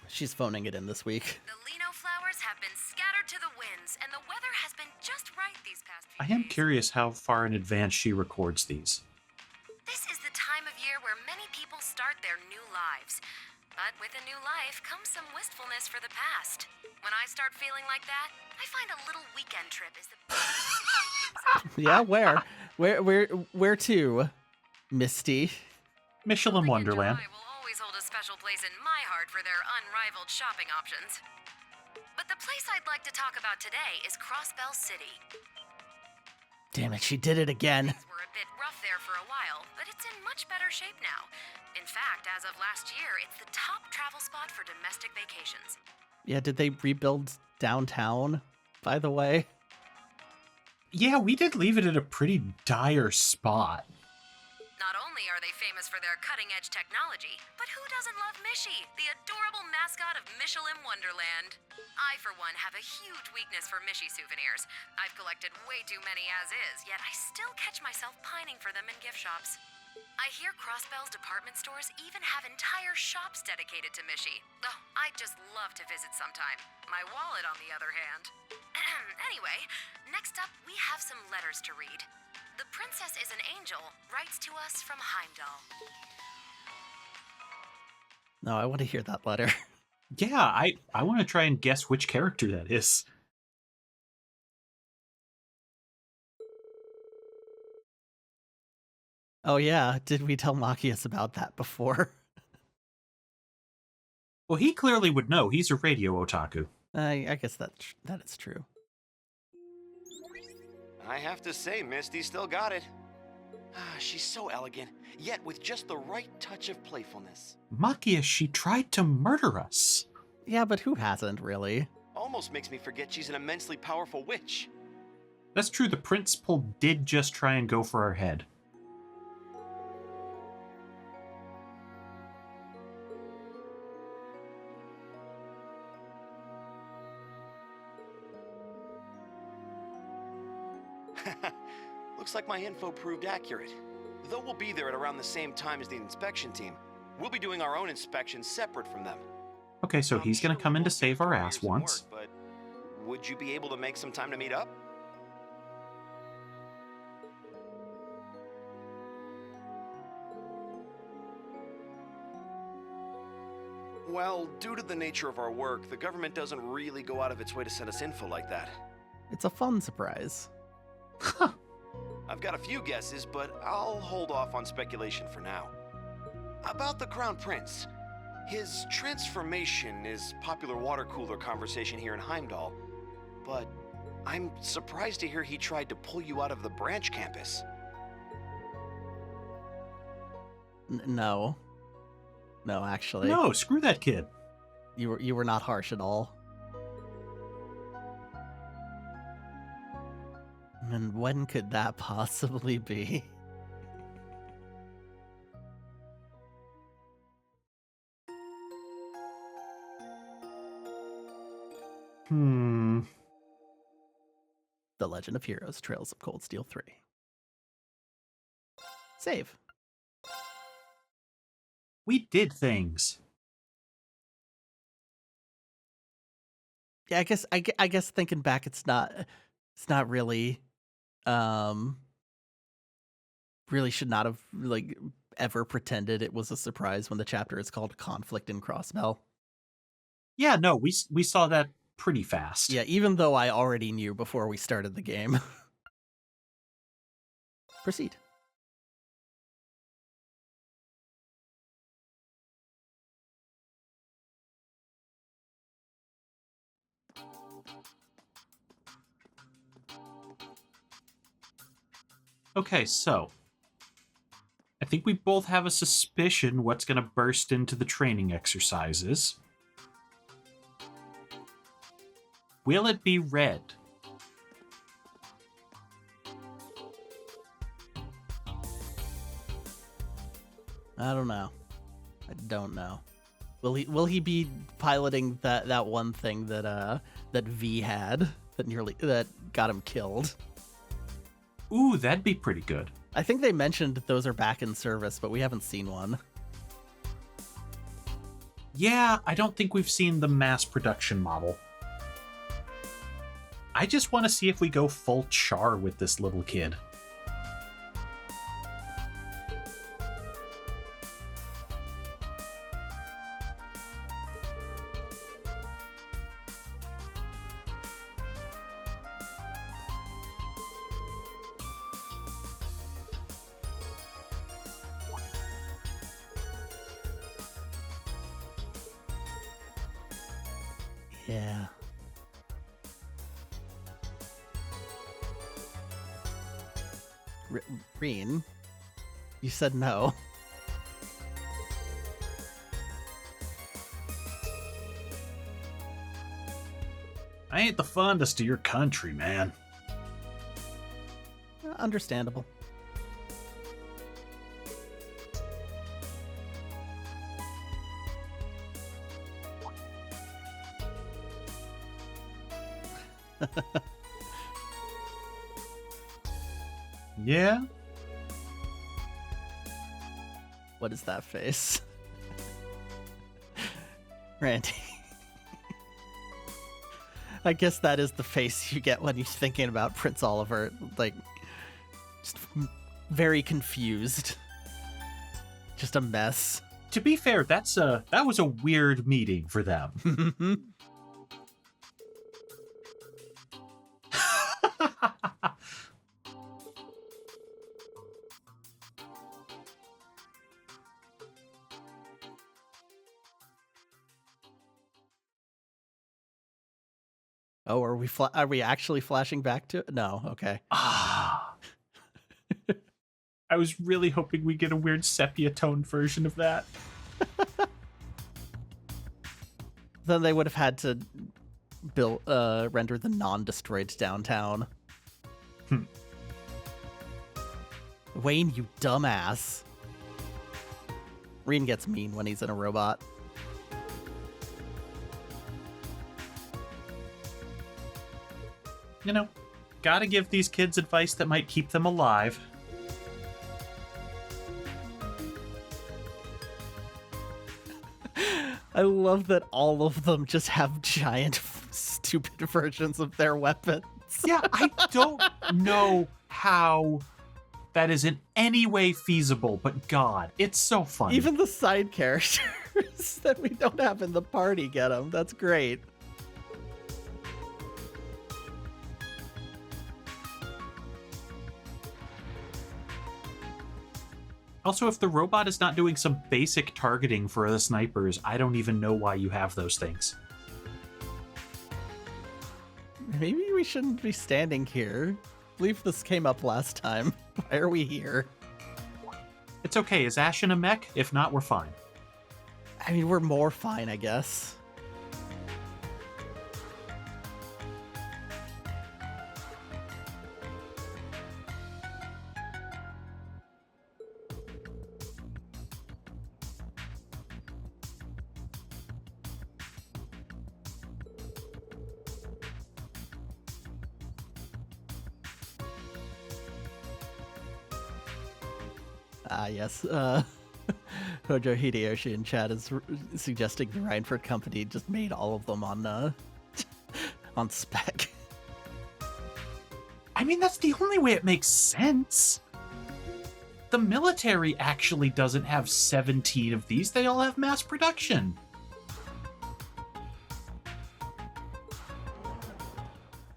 [SPEAKER 1] She's phoning it in this week.
[SPEAKER 4] The lino flowers have been scattered to the winds, and the weather has been just right these past few
[SPEAKER 2] I am
[SPEAKER 4] days.
[SPEAKER 2] curious how far in advance she records these.
[SPEAKER 4] This is the time of year where many people start their new lives. But with a new life comes some wistfulness for the past. When I start feeling like that, I find a little weekend trip is the
[SPEAKER 1] Yeah, where? Where to, Misty?
[SPEAKER 2] Michelin
[SPEAKER 4] Weekend
[SPEAKER 2] Wonderland.
[SPEAKER 4] July will always hold a special place in my heart for their unrivaled shopping options. But the place I'd like to talk about today is Crossbell City.
[SPEAKER 1] Damn it, she did it again.
[SPEAKER 4] Things were a bit rough there for a while, but it's in much better shape now. In fact, as of last year, it's the top travel spot for domestic vacations.
[SPEAKER 1] Yeah, did they rebuild downtown, by the way?
[SPEAKER 2] Yeah, we did leave it at a pretty dire spot.
[SPEAKER 4] Not only are they famous for their cutting-edge technology, but who doesn't love Mishy, the adorable mascot of Michelin Wonderland? I, for one, have a huge weakness for Mishy souvenirs. I've collected way too many as is, yet I still catch myself pining for them in gift shops. I hear Crossbell's department stores even have entire shops dedicated to Mishy. Oh, I'd just love to visit sometime. My wallet, on the other hand. Anyway, next up, we have some letters to read. The Princess is an Angel writes to us from Heimdall.
[SPEAKER 1] No, I want to hear that letter.
[SPEAKER 2] Yeah, I want to try and guess which character that is.
[SPEAKER 1] Oh yeah, did we tell Machias about that before?
[SPEAKER 2] Well, he clearly would know. He's a radio otaku.
[SPEAKER 1] I guess that is true.
[SPEAKER 5] I have to say, Misty still got it. She's so elegant, yet with just the right touch of playfulness.
[SPEAKER 2] Machias, she tried to murder us.
[SPEAKER 1] Yeah, but who hasn't, really?
[SPEAKER 5] Almost makes me forget she's an immensely powerful witch.
[SPEAKER 2] That's true, the principal did just try and go for our head.
[SPEAKER 5] Looks like my info proved accurate. Though we'll be there at around the same time as the inspection team, we'll be doing our own inspections separate from them.
[SPEAKER 2] Okay, so he's going
[SPEAKER 5] Sure
[SPEAKER 2] to come
[SPEAKER 5] we
[SPEAKER 2] in to
[SPEAKER 5] both
[SPEAKER 2] save
[SPEAKER 5] get
[SPEAKER 2] our
[SPEAKER 5] 4
[SPEAKER 2] ass
[SPEAKER 5] years in
[SPEAKER 2] once.
[SPEAKER 5] work, but would you be able to make some time to meet up? Well, due to the nature of our work, the government doesn't really go out of its way to send us info like that.
[SPEAKER 1] It's a fun surprise.
[SPEAKER 5] I've got a few guesses, but I'll hold off on speculation for now. About the Crown Prince. His transformation is popular water cooler conversation here in Heimdall, but I'm surprised to hear he tried to pull you out of the branch campus.
[SPEAKER 1] No. No, actually.
[SPEAKER 2] No, screw that kid.
[SPEAKER 1] You were not harsh at all. And when could that possibly be? The Legend of Heroes: Trails of Cold Steel 3. Save.
[SPEAKER 2] We did things.
[SPEAKER 1] Yeah, I guess thinking back, it's not really, really should not have like ever pretended it was a surprise when the chapter is called Conflict in Crossbell.
[SPEAKER 2] Yeah, no, we saw that pretty fast.
[SPEAKER 1] Yeah, even though I already knew before we started the game. Proceed.
[SPEAKER 2] Okay, so I think we both have a suspicion what's going to burst into the training exercises. Will it be red?
[SPEAKER 1] I don't know. I don't know. Will he be piloting that one thing that V had that got him killed?
[SPEAKER 2] Ooh, that'd be pretty good.
[SPEAKER 1] I think they mentioned those are back in service, but we haven't seen one.
[SPEAKER 2] Yeah, I don't think we've seen the mass production model. I just want to see if we go full char with this little kid.
[SPEAKER 1] Yeah. Reen, you said no.
[SPEAKER 2] I ain't the fondest of your country, man.
[SPEAKER 1] Understandable.
[SPEAKER 2] Yeah?
[SPEAKER 1] What is that face? Randy. I guess that is the face you get when you're thinking about Prince Oliver. Like, just very confused. Just a mess.
[SPEAKER 2] To be fair, that was a weird meeting for them.
[SPEAKER 1] Oh, are we actually flashing back to it? No, okay.
[SPEAKER 2] Ah. I was really hoping we get a weird sepia toned version of that.
[SPEAKER 1] Then they would have had to render the non-destroyed downtown. Wayne, you dumbass. Reen gets mean when he's in a robot.
[SPEAKER 2] You know, Gotta give these kids advice that might keep them alive.
[SPEAKER 1] I love that all of them just have giant, stupid versions of their weapons.
[SPEAKER 2] Yeah, I don't know how that is in any way feasible, but God, it's so funny.
[SPEAKER 1] Even the side characters that we don't have in the party get them. That's great.
[SPEAKER 2] Also, if the robot is not doing some basic targeting for the snipers, I don't even know why you have those things.
[SPEAKER 1] Maybe we shouldn't be standing here. I believe this came up last time. Why are we here?
[SPEAKER 2] It's okay. Is Ash in a mech? If not, we're fine.
[SPEAKER 1] I mean, we're more fine, I guess. Yes. Hojo Hideyoshi in chat is suggesting the Reinford Company just made all of them on on spec.
[SPEAKER 2] I mean, that's the only way it makes sense. The military actually doesn't have 17 of these. They all have mass production.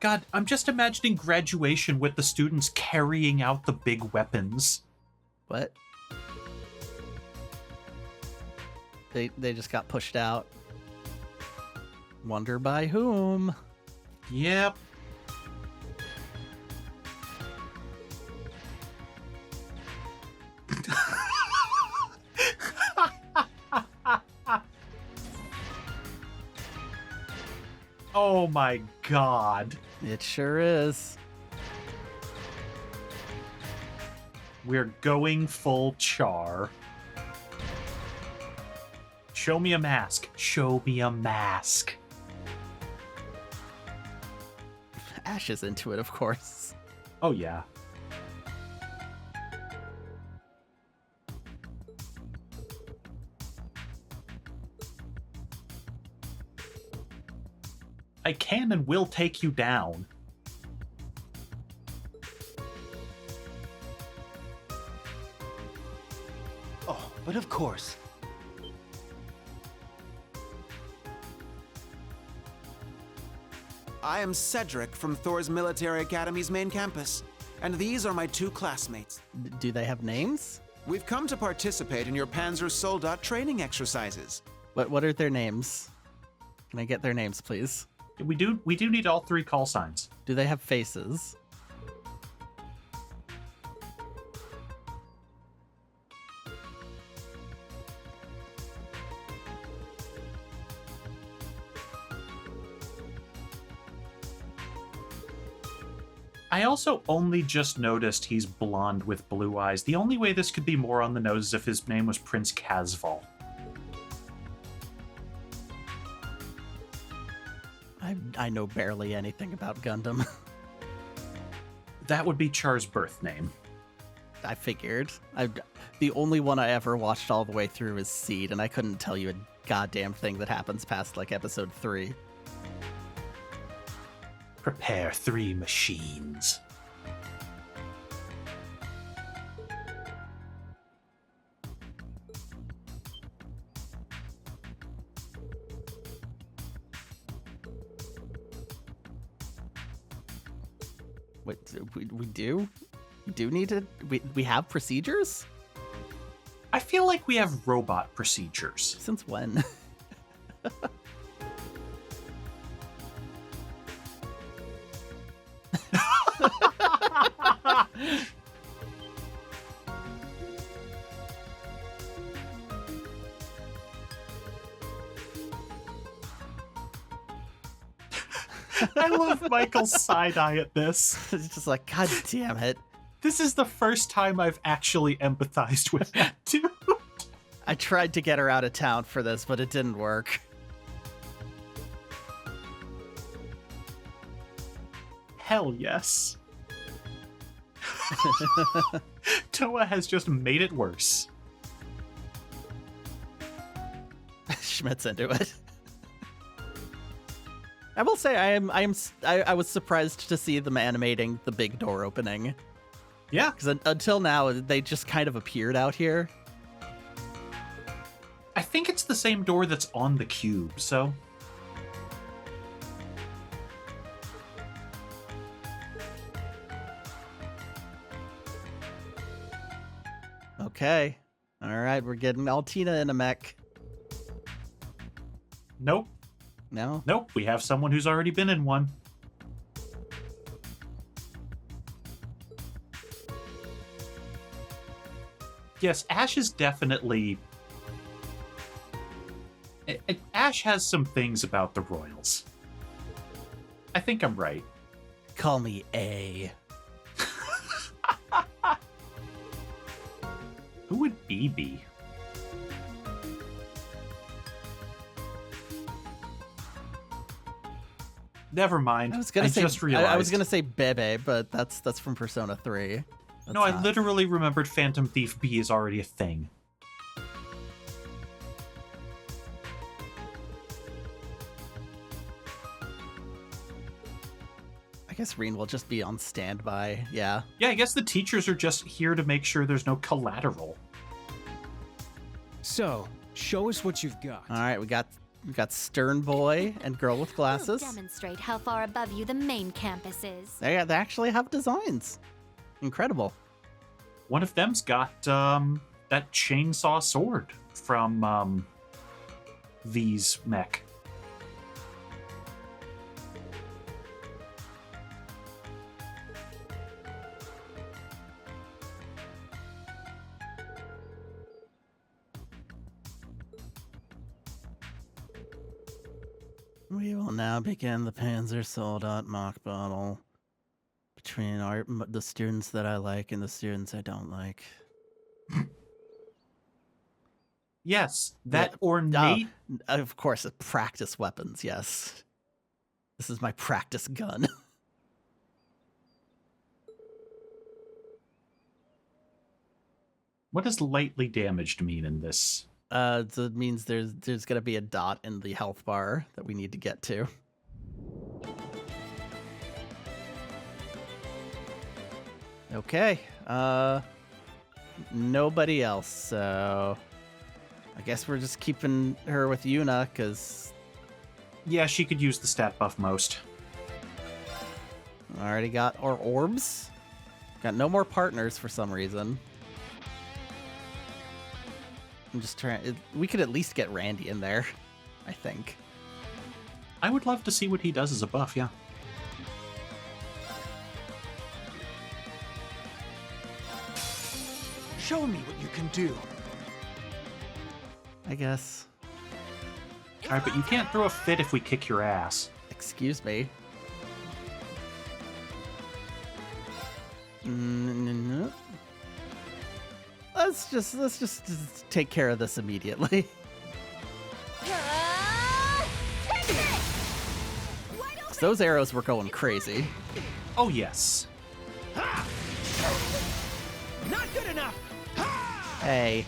[SPEAKER 2] God, I'm just imagining graduation with the students carrying out the big weapons.
[SPEAKER 1] What? They just got pushed out. Wonder by whom?
[SPEAKER 2] Yep. Oh my God.
[SPEAKER 1] It sure is.
[SPEAKER 2] We're going full char. Show me a mask. Show me a mask.
[SPEAKER 1] Ash is into it, of course.
[SPEAKER 2] Oh, yeah. I can and will take you down.
[SPEAKER 5] Oh, but of course.
[SPEAKER 6] I am Cedric from Thor's Military Academy's main campus, and these are my two classmates.
[SPEAKER 1] Do they have names?
[SPEAKER 6] We've come to participate in your Panzer Soldat training exercises.
[SPEAKER 1] What are their names? Can I get their names, please?
[SPEAKER 2] We do need all three call signs.
[SPEAKER 1] Do they have faces?
[SPEAKER 2] I also only just noticed he's blonde with blue eyes. The only way this could be more on the nose is if his name was Prince Casval.
[SPEAKER 1] I know barely anything about Gundam.
[SPEAKER 2] That would be Char's birth name.
[SPEAKER 1] I figured. The only one I ever watched all the way through is Seed, and I couldn't tell you a goddamn thing that happens past, like, episode 3.
[SPEAKER 2] Prepare 3 machines.
[SPEAKER 1] Wait, we do? We do need to... We have procedures?
[SPEAKER 2] I feel like we have robot procedures.
[SPEAKER 1] Since when?
[SPEAKER 2] I love Michael's side-eye at this.
[SPEAKER 1] It's just like, God damn it.
[SPEAKER 2] This is the first time I've actually empathized with that dude.
[SPEAKER 1] I tried to get her out of town for this, but it didn't work.
[SPEAKER 2] Hell yes. Toa has just made it worse.
[SPEAKER 1] Schmidt's into it. I will say I was surprised to see them animating the big door opening.
[SPEAKER 2] Yeah.
[SPEAKER 1] Because until now, they just kind of appeared out here.
[SPEAKER 2] I think it's the same door that's on the cube, so...
[SPEAKER 1] Okay. All right, we're getting Altina in a mech.
[SPEAKER 2] Nope.
[SPEAKER 1] No?
[SPEAKER 2] Nope, we have someone who's already been in one. Yes, Ash is definitely... Ash has some things about the Royals. I think I'm right.
[SPEAKER 1] Call me A.
[SPEAKER 2] Who would B be? Never mind.
[SPEAKER 1] I was gonna say
[SPEAKER 2] just realized.
[SPEAKER 1] I was gonna say Bebe, but that's from Persona 3.
[SPEAKER 2] No, I literally remembered Phantom Thief B is already a thing.
[SPEAKER 1] I guess Reen will just be on standby. Yeah.
[SPEAKER 2] Yeah, I guess the teachers are just here to make sure there's no collateral.
[SPEAKER 3] So, show us what you've got.
[SPEAKER 1] All right, we got Stern Boy and Girl with Glasses.
[SPEAKER 7] We'll demonstrate how far above you the main campus is.
[SPEAKER 1] They actually have designs. Incredible.
[SPEAKER 2] One of them's got that chainsaw sword from V's mech.
[SPEAKER 1] We will now begin the Panzer Soldat mock battle between the students that I like and the students I don't like.
[SPEAKER 2] Yes, that ornate...
[SPEAKER 1] of course, practice weapons, yes. This is my practice gun.
[SPEAKER 2] What does lightly damaged mean in this?
[SPEAKER 1] So it means there's going to be a dot in the health bar that we need to get to. Okay. Nobody else, so I guess we're just keeping her with Yuna, because...
[SPEAKER 2] Yeah, she could use the stat buff most.
[SPEAKER 1] Already got our orbs. Got no more partners for some reason. I'm just trying... We could at least get Randy in there, I think.
[SPEAKER 2] I would love to see what he does as a buff, yeah.
[SPEAKER 6] Show me what you can do.
[SPEAKER 1] I guess.
[SPEAKER 2] Alright, but you can't throw a fit if we kick your ass.
[SPEAKER 1] Excuse me. Let's just take care of this immediately. Those arrows were going crazy.
[SPEAKER 2] Oh, yes.
[SPEAKER 6] Not good enough.
[SPEAKER 1] Hey.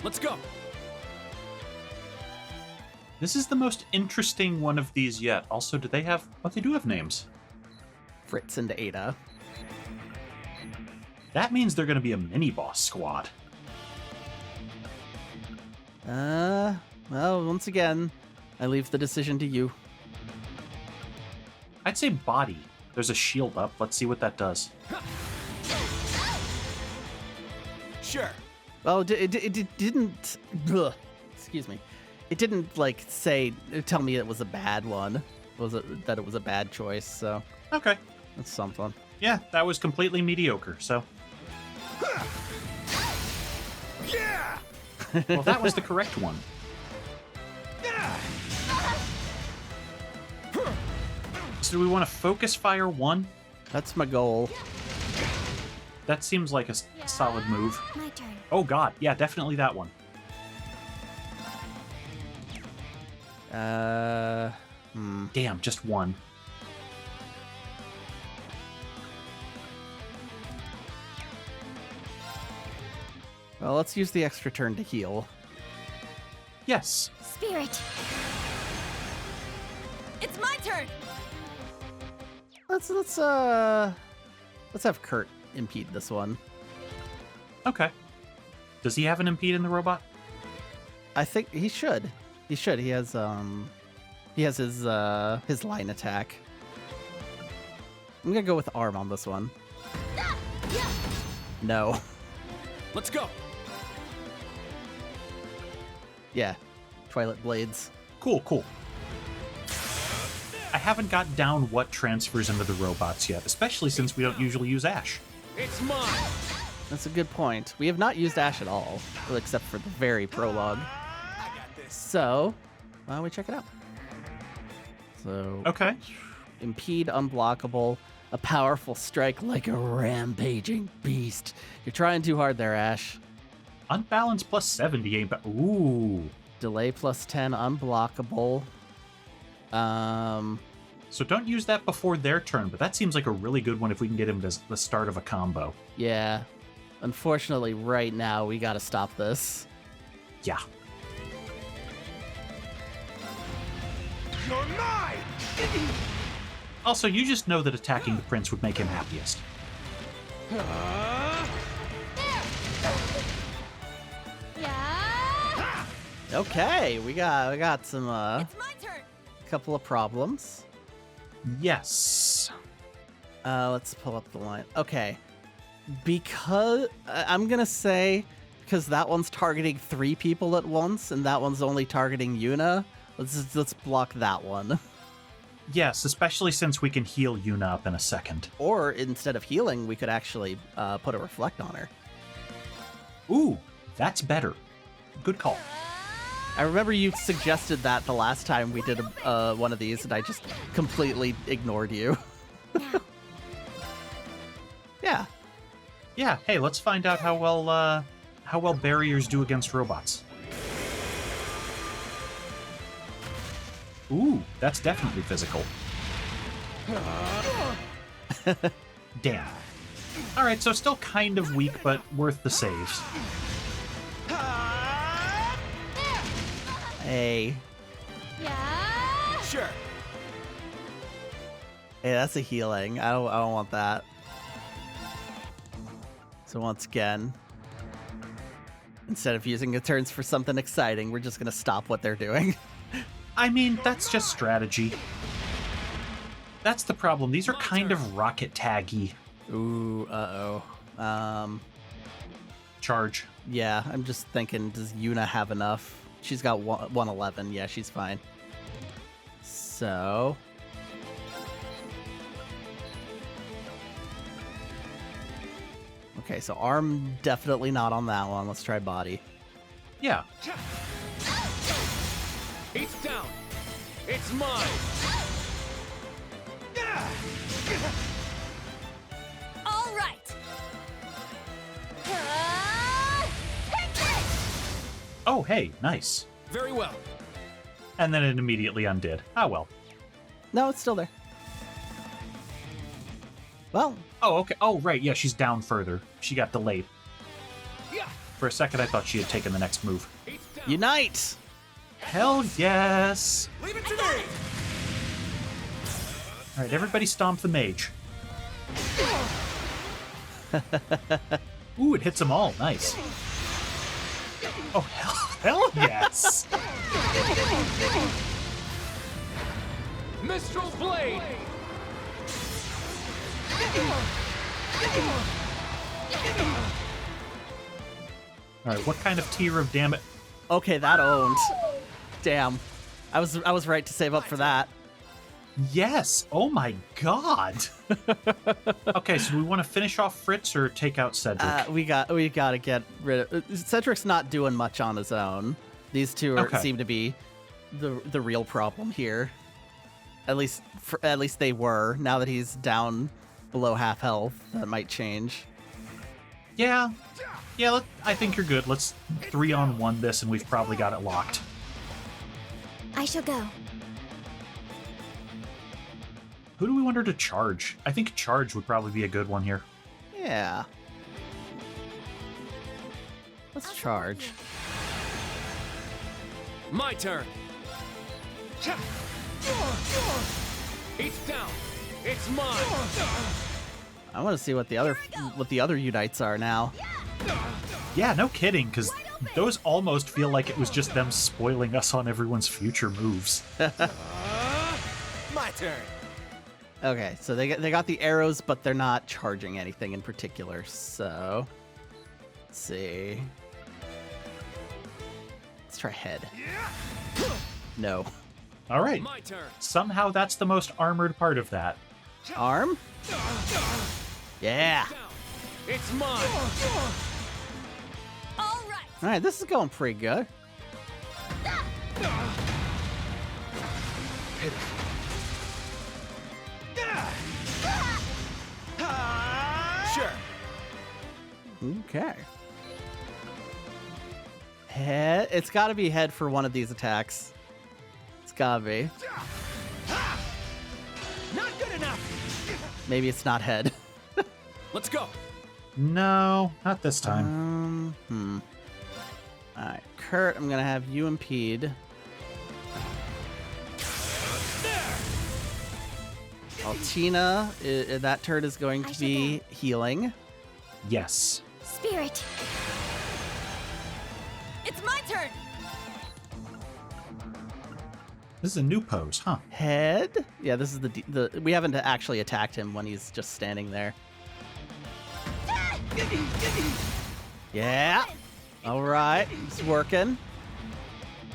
[SPEAKER 3] Let's go.
[SPEAKER 2] This is the most interesting one of these yet. Also, do they have... Oh, they do have names.
[SPEAKER 1] Fritz and Ada.
[SPEAKER 2] That means they're going to be a mini-boss squad.
[SPEAKER 1] Well, once again, I leave the decision to you.
[SPEAKER 2] I'd say body. There's a shield up. Let's see what that does.
[SPEAKER 6] Sure.
[SPEAKER 1] Well, it didn't... Ugh, excuse me. It didn't, like, tell me it was a bad one. That it was a bad choice, so...
[SPEAKER 2] Okay.
[SPEAKER 1] That's something.
[SPEAKER 2] Yeah, that was completely mediocre, so...
[SPEAKER 6] Yeah.
[SPEAKER 2] Well, that was the correct one. So do we want to focus fire one?
[SPEAKER 1] That's my goal.
[SPEAKER 2] That seems like a solid move.
[SPEAKER 7] My turn.
[SPEAKER 2] Oh god, yeah, definitely that one. Damn, just one.
[SPEAKER 1] Well, let's use the extra turn to heal.
[SPEAKER 2] Yes.
[SPEAKER 7] Spirit.
[SPEAKER 4] It's my turn!
[SPEAKER 1] Let's have Kurt impede this one.
[SPEAKER 2] Okay. Does he have an impede in the robot?
[SPEAKER 1] I think he should. He should. He has his line attack. I'm gonna go with arm on this one. No.
[SPEAKER 3] Let's go.
[SPEAKER 1] Yeah. Twilight Blades.
[SPEAKER 2] Cool. I haven't got down what transfers into the robots yet, especially since we don't usually use Ash.
[SPEAKER 3] It's mine.
[SPEAKER 1] That's a good point. We have not used Ash at all, well, except for the very prologue. So, why don't we check it out? So,
[SPEAKER 2] Okay.
[SPEAKER 1] impede unblockable, a powerful strike like a rampaging beast. You're trying too hard there, Ash.
[SPEAKER 2] Unbalanced plus 70 ain't bad. Ooh.
[SPEAKER 1] Delay plus 10, unblockable.
[SPEAKER 2] So don't use that before their turn, but that seems like a really good one if we can get him to the start of a combo.
[SPEAKER 1] Yeah. Unfortunately, right now, we gotta stop this.
[SPEAKER 2] Yeah.
[SPEAKER 3] You're mine.
[SPEAKER 2] Also, you just know that attacking the prince would make him happiest.
[SPEAKER 7] Yeah.
[SPEAKER 1] Okay, we got some
[SPEAKER 4] It's my turn!
[SPEAKER 1] couple of problems.
[SPEAKER 2] Yes.
[SPEAKER 1] Let's pull up the line. Okay. Because I'm gonna say because that one's targeting 3 people at once and that one's only targeting Yuna. Let's block that one.
[SPEAKER 2] Yes, especially since we can heal Yuna up in a second.
[SPEAKER 1] Or instead of healing, we could actually put a reflect on her.
[SPEAKER 2] Ooh, that's better. Good call.
[SPEAKER 1] I remember you suggested that the last time we did one of these, and I just completely ignored you. Yeah.
[SPEAKER 2] Yeah, hey, let's find out how well barriers do against robots. Ooh, that's definitely physical. Damn. All right, so still kind of weak, but worth the saves.
[SPEAKER 1] Hey.
[SPEAKER 7] Yeah.
[SPEAKER 3] Sure.
[SPEAKER 1] Hey, that's a healing. I don't want that. So once again, instead of using the turns for something exciting, we're just gonna stop what they're doing.
[SPEAKER 2] I mean, that's just strategy. That's the problem. These are kind of rocket taggy.
[SPEAKER 1] Ooh,
[SPEAKER 2] Charge.
[SPEAKER 1] yeah, I'm just thinking, does Yuna have enough? She's got 111. Yeah, she's fine. So... Okay, so arm definitely not on that one. Let's try body.
[SPEAKER 2] Yeah.
[SPEAKER 3] It's down. It's mine.
[SPEAKER 4] All right!
[SPEAKER 2] Oh, hey, nice.
[SPEAKER 3] Very well.
[SPEAKER 2] And then it immediately undid. Ah, well.
[SPEAKER 1] No, it's still there. Well,
[SPEAKER 2] Oh, okay. Oh, right. Yeah, she's down further. She got delayed.
[SPEAKER 3] Yeah.
[SPEAKER 2] For a second, I thought she had taken the next move.
[SPEAKER 3] It's down.
[SPEAKER 1] unite!
[SPEAKER 2] Hell yes!
[SPEAKER 3] Leave it to me.
[SPEAKER 2] All right, everybody stomp the mage. Ooh, it hits them all. Nice. Oh, hell yes!
[SPEAKER 3] Mistral's blade.
[SPEAKER 2] All right, what kind of tier of damage?
[SPEAKER 1] Okay, that owned. Damn. I was right to save up for that.
[SPEAKER 2] Yes! Oh my god! Okay, so do we want to finish off Fritz or take out Cedric?
[SPEAKER 1] We gotta get rid of... Cedric's not doing much on his own. These two seem to be the real problem here. At least they were. Now that he's down below half health, that might change.
[SPEAKER 2] Yeah, I think you're good. Let's 3-on-1 this, and we've probably got it locked.
[SPEAKER 7] I shall go.
[SPEAKER 2] Who do we want her to charge? I think charge would probably be a good one here.
[SPEAKER 1] Yeah. Let's charge.
[SPEAKER 3] My turn. It's down. It's mine.
[SPEAKER 1] I want to see what the other unites are now.
[SPEAKER 2] Yeah, no kidding, because those almost feel like it was just them spoiling us on everyone's future moves.
[SPEAKER 3] My turn.
[SPEAKER 1] Okay, so they got the arrows, but they're not charging anything in particular. So, let's see. Let's try head. No.
[SPEAKER 2] All right.
[SPEAKER 3] My turn.
[SPEAKER 2] Somehow that's the most armored part of that.
[SPEAKER 1] Arm? Yeah.
[SPEAKER 3] Down. It's mine.
[SPEAKER 7] All right.
[SPEAKER 1] All right, this is going pretty good.
[SPEAKER 3] Sure.
[SPEAKER 1] Okay. Head. It's got to be head for one of these attacks. It's got to be.
[SPEAKER 3] Not good enough.
[SPEAKER 1] Maybe it's not head.
[SPEAKER 3] Let's go.
[SPEAKER 2] No, not this time.
[SPEAKER 1] All right, Kurt, I'm gonna have you impede. Altina, that turret is going to be healing.
[SPEAKER 2] Yes.
[SPEAKER 7] Spirit. It's my turn.
[SPEAKER 2] This is a new pose, huh?
[SPEAKER 1] Head. Yeah, this is the we haven't actually attacked him when he's just standing there. Yeah. All right, it's working.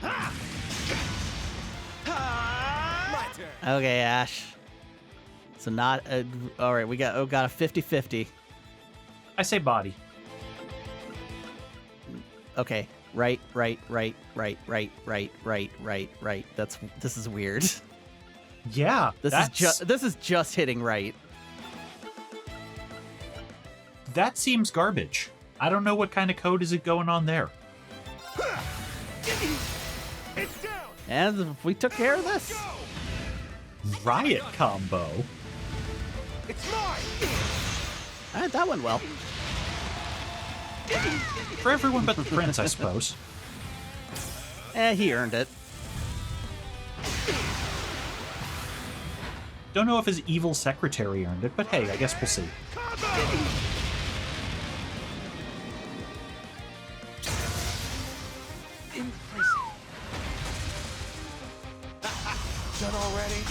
[SPEAKER 3] My turn.
[SPEAKER 1] Okay, Ash. So not all right. We got a 50-50.
[SPEAKER 2] I say body.
[SPEAKER 1] Okay, right. This is weird.
[SPEAKER 2] Yeah,
[SPEAKER 1] This is just hitting right.
[SPEAKER 2] That seems garbage. I don't know what kind of code is it going on there.
[SPEAKER 3] It's down.
[SPEAKER 1] And we took care of this.
[SPEAKER 2] Riot combo.
[SPEAKER 3] It's mine.
[SPEAKER 1] All right, that went well.
[SPEAKER 2] For everyone but the prince, I suppose.
[SPEAKER 1] He earned it.
[SPEAKER 2] Don't know if his evil secretary earned it, but hey, I guess we'll see.
[SPEAKER 3] Done already?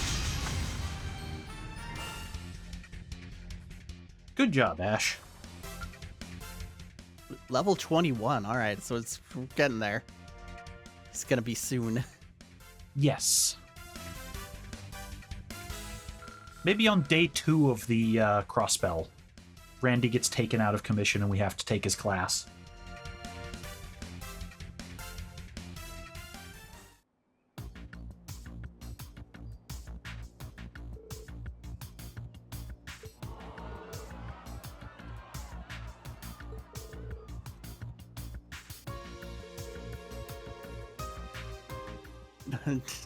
[SPEAKER 2] Good job, Ash.
[SPEAKER 1] Level 21. All right, so it's we're getting there. It's gonna be soon.
[SPEAKER 2] Yes. Maybe on day 2 of the Crossbell, Randy gets taken out of commission and we have to take his class.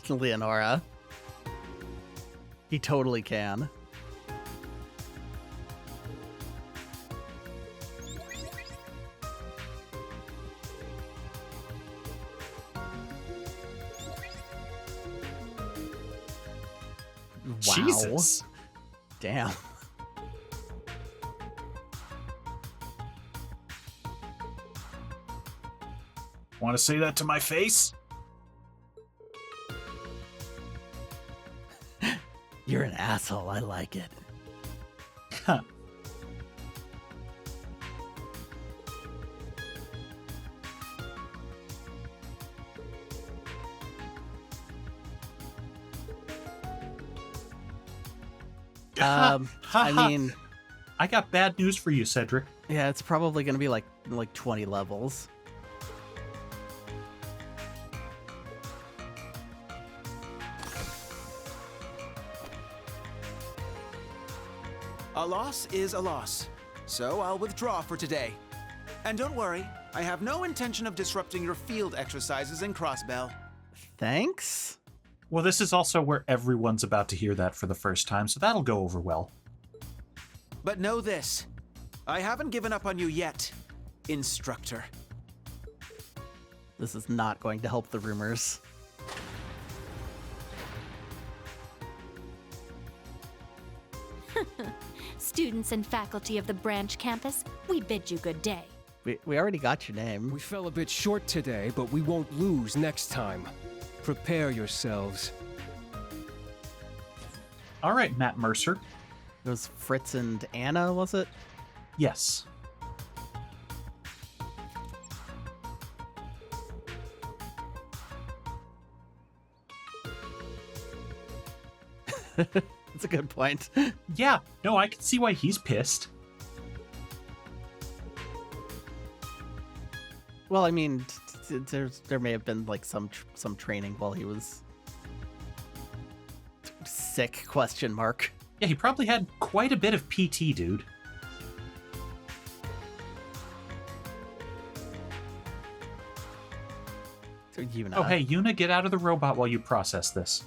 [SPEAKER 1] Leonora. He totally can. Wow.
[SPEAKER 2] Jesus.
[SPEAKER 1] Damn.
[SPEAKER 2] Want to say that to my face?
[SPEAKER 1] You're an asshole. I like it.
[SPEAKER 2] Huh.
[SPEAKER 1] I mean,
[SPEAKER 2] I got bad news for you, Cedric.
[SPEAKER 1] yeah, it's probably going to be like 20 levels.
[SPEAKER 6] A loss is a loss, so I'll withdraw for today. And don't worry, I have no intention of disrupting your field exercises in Crossbell.
[SPEAKER 1] Thanks.
[SPEAKER 2] Well, this is also where everyone's about to hear that for the first time, so that'll go over well.
[SPEAKER 6] But know this. I haven't given up on you yet, instructor.
[SPEAKER 1] This is not going to help the rumors.
[SPEAKER 7] Students and faculty of the branch campus, we bid you good day.
[SPEAKER 1] We already got your name.
[SPEAKER 8] We fell a bit short today, but we won't lose next time. Prepare yourselves.
[SPEAKER 2] All right, Matt Mercer.
[SPEAKER 1] It was Fritz and Anna, was it?
[SPEAKER 2] Yes.
[SPEAKER 1] That's a good point.
[SPEAKER 2] Yeah, no, I can see why he's pissed.
[SPEAKER 1] Well, I mean, there may have been like some training while he was sick? Question mark.
[SPEAKER 2] Yeah, he probably had quite a bit of PT, dude.
[SPEAKER 1] So Yuna.
[SPEAKER 2] Oh, hey, Yuna, get out of the robot while you process this.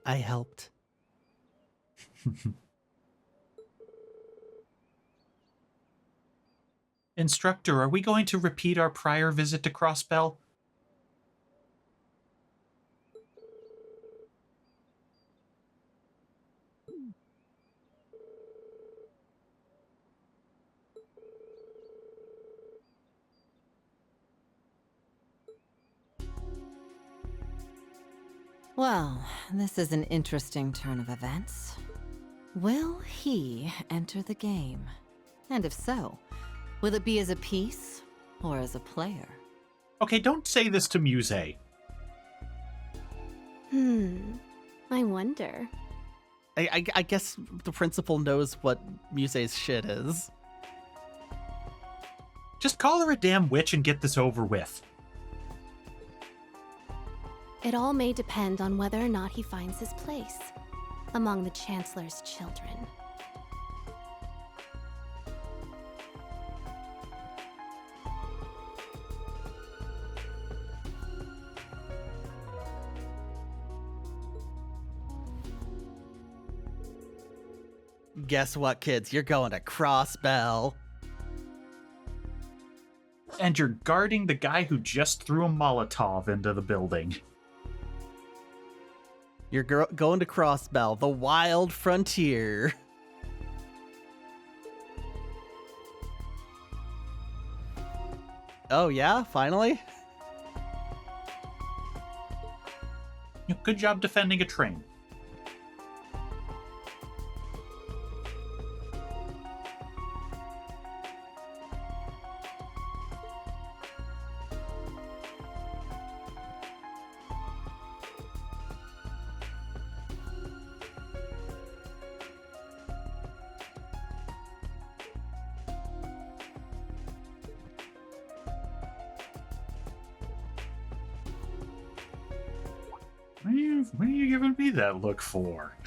[SPEAKER 1] I helped.
[SPEAKER 2] Instructor, are we going to repeat our prior visit to Crossbell?
[SPEAKER 9] Well, this is an interesting turn of events. Will he enter the game? And if so, will it be as a piece or as a player?
[SPEAKER 2] Okay, don't say this to Muse.
[SPEAKER 7] I wonder.
[SPEAKER 1] I guess the principal knows what Muse's shit is.
[SPEAKER 2] Just call her a damn witch and get this over with.
[SPEAKER 7] It all may depend on whether or not he finds his place among the Chancellor's children.
[SPEAKER 1] Guess what, kids? You're going to Crossbell.
[SPEAKER 2] And you're guarding the guy who just threw a Molotov into the building.
[SPEAKER 1] You're going to Crossbell, the wild frontier. Oh yeah, finally?
[SPEAKER 2] Good job defending a train. What are you giving me that look for?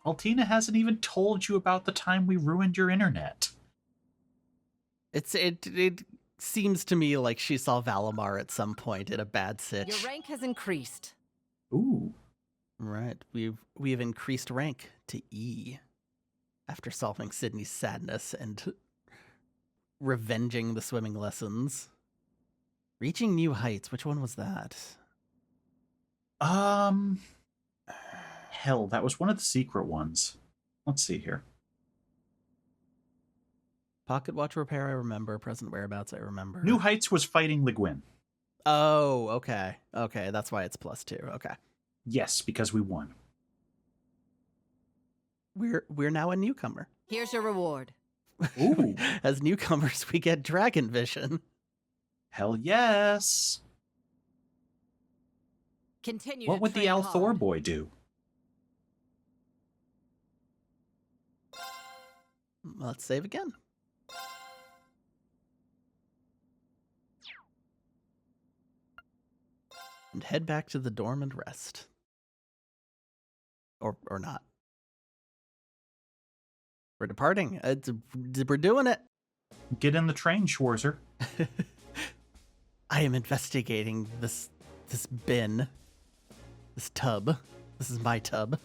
[SPEAKER 2] Altina hasn't even told you about the time we ruined your internet.
[SPEAKER 1] It seems to me like she saw Valimar at some point in a bad sitch.
[SPEAKER 9] Your rank has increased.
[SPEAKER 2] Ooh.
[SPEAKER 1] Right, we've increased rank to E after solving Sydney's sadness and revenging the swimming lessons. Reaching new heights. Which one was that?
[SPEAKER 2] Hell, that was one of the secret ones. Let's see here.
[SPEAKER 1] Pocket watch repair, I remember. Present whereabouts, I remember.
[SPEAKER 2] New Heights was fighting Le Guin.
[SPEAKER 1] Oh, okay. Okay, that's why it's +2. Okay.
[SPEAKER 2] Yes, because we won.
[SPEAKER 1] We're now a newcomer.
[SPEAKER 9] Here's your reward.
[SPEAKER 2] Ooh.
[SPEAKER 1] As newcomers, we get dragon vision.
[SPEAKER 2] Hell yes.
[SPEAKER 9] Continue.
[SPEAKER 2] What
[SPEAKER 9] to
[SPEAKER 2] would the
[SPEAKER 9] train
[SPEAKER 2] Al
[SPEAKER 9] hard.
[SPEAKER 2] Thor boy do?
[SPEAKER 1] Let's save again. And head back to the dorm and rest. Or not. We're departing. We're doing it.
[SPEAKER 2] Get in the train, Schwarzer.
[SPEAKER 1] I am investigating this bin. This tub. This is my tub.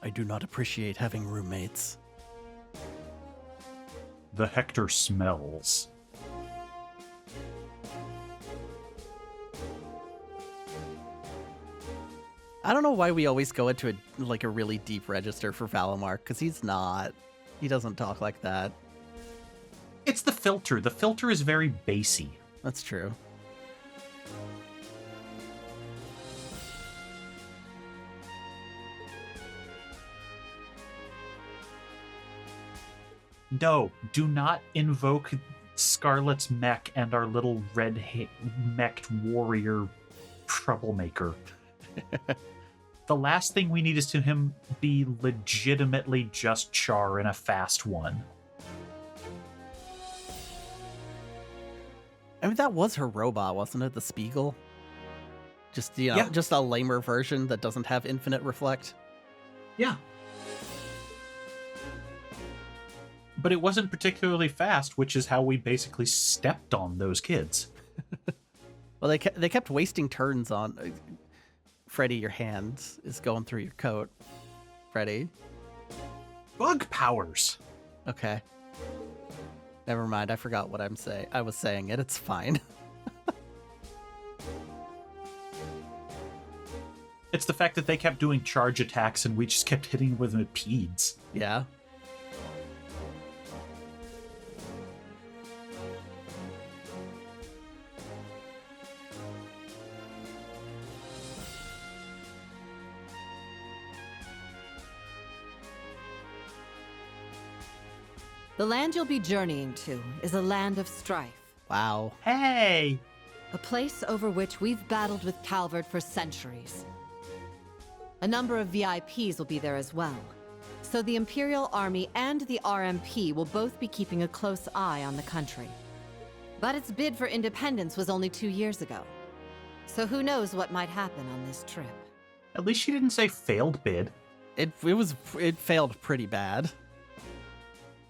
[SPEAKER 1] I do not appreciate having roommates.
[SPEAKER 2] The Hector smells.
[SPEAKER 1] I don't know why we always go into a really deep register for Valimar, because he's not. He doesn't talk like that.
[SPEAKER 2] It's the filter. The filter is very bassy.
[SPEAKER 1] That's true.
[SPEAKER 2] No, do not invoke Scarlet's mech and our little red-meched warrior troublemaker. The last thing we need is to him be legitimately just Char in a fast one.
[SPEAKER 1] I mean, that was her robot, wasn't it? The Spiegel? Just, just a lamer version that doesn't have infinite reflect.
[SPEAKER 2] Yeah. But it wasn't particularly fast, which is how we basically stepped on those kids.
[SPEAKER 1] Well, they kept wasting turns on... Freddy, your hand is going through your coat. Freddy.
[SPEAKER 2] Bug powers.
[SPEAKER 1] Okay. Never mind, I forgot what I'm saying. I was saying it, it's fine.
[SPEAKER 2] It's the fact that they kept doing charge attacks and we just kept hitting with them with peds.
[SPEAKER 1] Yeah.
[SPEAKER 9] The land you'll be journeying to is a land of strife.
[SPEAKER 1] Wow.
[SPEAKER 2] Hey!
[SPEAKER 9] A place over which we've battled with Calvert for centuries. A number of VIPs will be there as well. So the Imperial Army and the RMP will both be keeping a close eye on the country. But its bid for independence was only 2 years ago. So who knows what might happen on this trip.
[SPEAKER 2] At least she didn't say failed bid.
[SPEAKER 1] It failed pretty bad.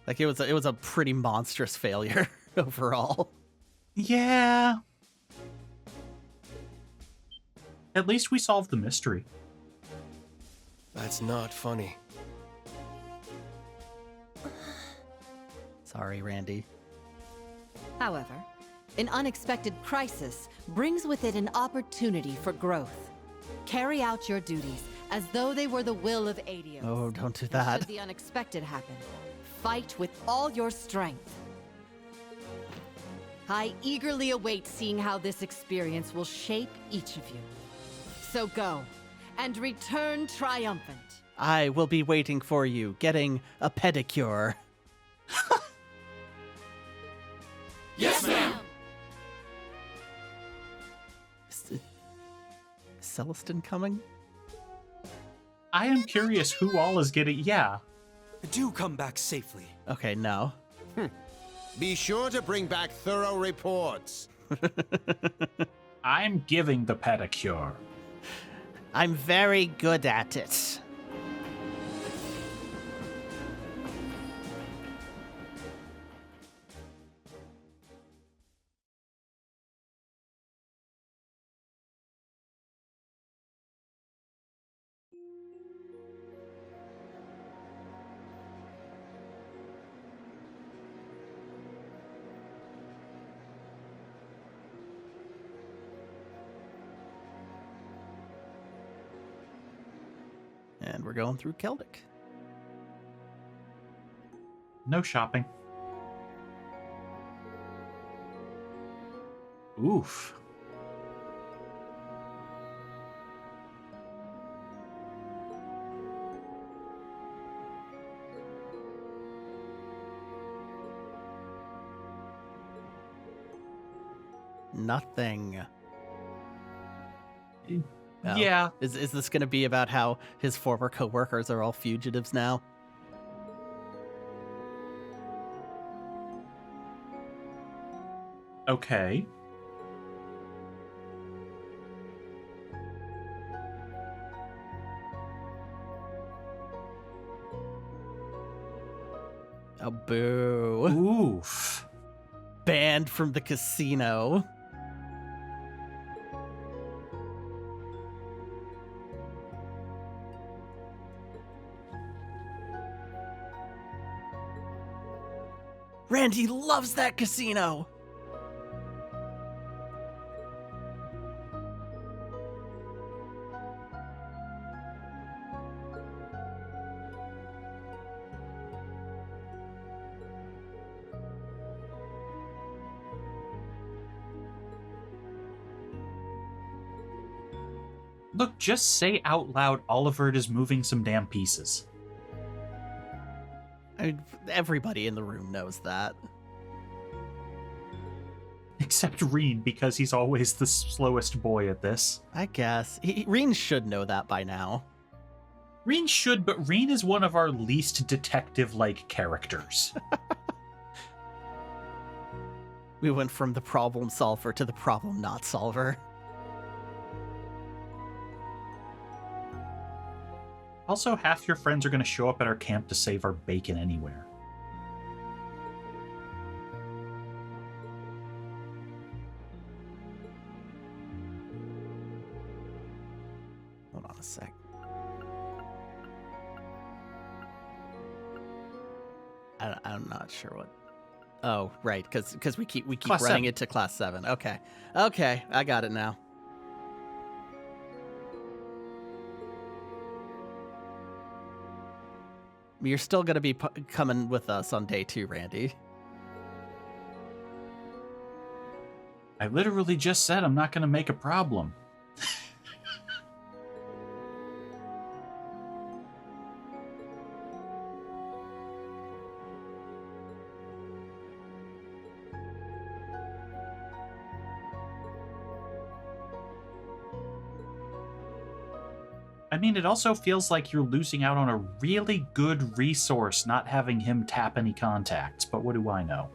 [SPEAKER 1] Like it was a pretty monstrous failure overall.
[SPEAKER 2] Yeah. At least we solved the mystery.
[SPEAKER 8] That's not funny.
[SPEAKER 1] Sorry, Randy.
[SPEAKER 9] However, an unexpected crisis brings with it an opportunity for growth. Carry out your duties as though they were the will of Adios.
[SPEAKER 1] Oh, don't do
[SPEAKER 9] And
[SPEAKER 1] that.
[SPEAKER 9] should the unexpected happen, fight with all your strength. I eagerly await seeing how this experience will shape each of you. So go, and return triumphant.
[SPEAKER 1] I will be waiting for you, getting a pedicure.
[SPEAKER 3] Yes, ma'am!
[SPEAKER 1] Is Celestin coming?
[SPEAKER 2] I am curious who all is getting... Yeah.
[SPEAKER 6] Do come back safely.
[SPEAKER 1] Okay, no.
[SPEAKER 3] Be sure to bring back thorough reports.
[SPEAKER 2] I'm giving the pedicure.
[SPEAKER 1] I'm very good at it. And we're going through Celtic.
[SPEAKER 2] No shopping. Oof.
[SPEAKER 1] Nothing. Oh.
[SPEAKER 2] Yeah.
[SPEAKER 1] Is this going to be about how his former coworkers are all fugitives now?
[SPEAKER 2] Okay.
[SPEAKER 1] Oh, boo.
[SPEAKER 2] Oof.
[SPEAKER 1] Banned from the casino. Randy loves that casino.
[SPEAKER 2] Look, just say out loud Oliver is moving some damn pieces.
[SPEAKER 1] I mean, everybody in the room knows that.
[SPEAKER 2] Except Reen, because he's always the slowest boy at this.
[SPEAKER 1] I guess. Reen should know that by now.
[SPEAKER 2] Reen should, but Reen is one of our least detective-like characters.
[SPEAKER 1] We went from the problem solver to the problem not solver.
[SPEAKER 2] Also, half your friends are going to show up at our camp to save our bacon anywhere.
[SPEAKER 1] Hold on a sec. I'm not sure what. Oh, right, because we keep
[SPEAKER 2] Class
[SPEAKER 1] running
[SPEAKER 2] 7.
[SPEAKER 1] it to class 7. Okay, I got it now. You're still going to be coming with us on day 2, Randy.
[SPEAKER 2] I literally just said I'm not going to make a problem. I mean, it also feels like you're losing out on a really good resource not having him tap any contacts, but what do I know?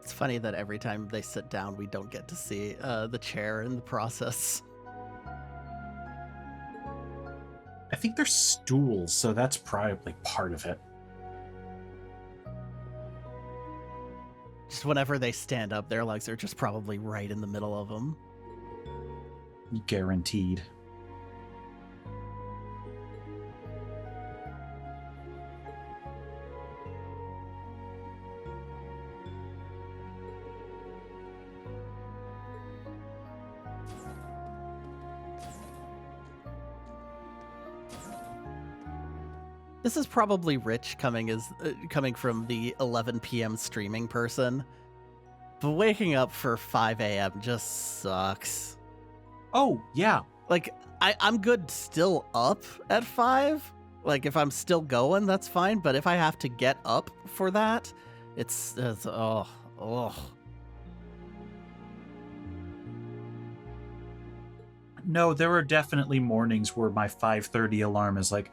[SPEAKER 1] It's funny that every time they sit down, we don't get to see the chair in the process.
[SPEAKER 2] I think they're stools, so that's probably part of it.
[SPEAKER 1] Just whenever they stand up, their legs are just probably right in the middle of them.
[SPEAKER 2] Guaranteed.
[SPEAKER 1] This is probably rich coming from the 11 p.m. streaming person, but waking up for 5 a.m. just sucks.
[SPEAKER 2] Oh, yeah.
[SPEAKER 1] Like, I'm good still up at 5. Like, if I'm still going, that's fine, but if I have to get up for that, it's oh.
[SPEAKER 2] No, there are definitely mornings where my 5:30 alarm is like,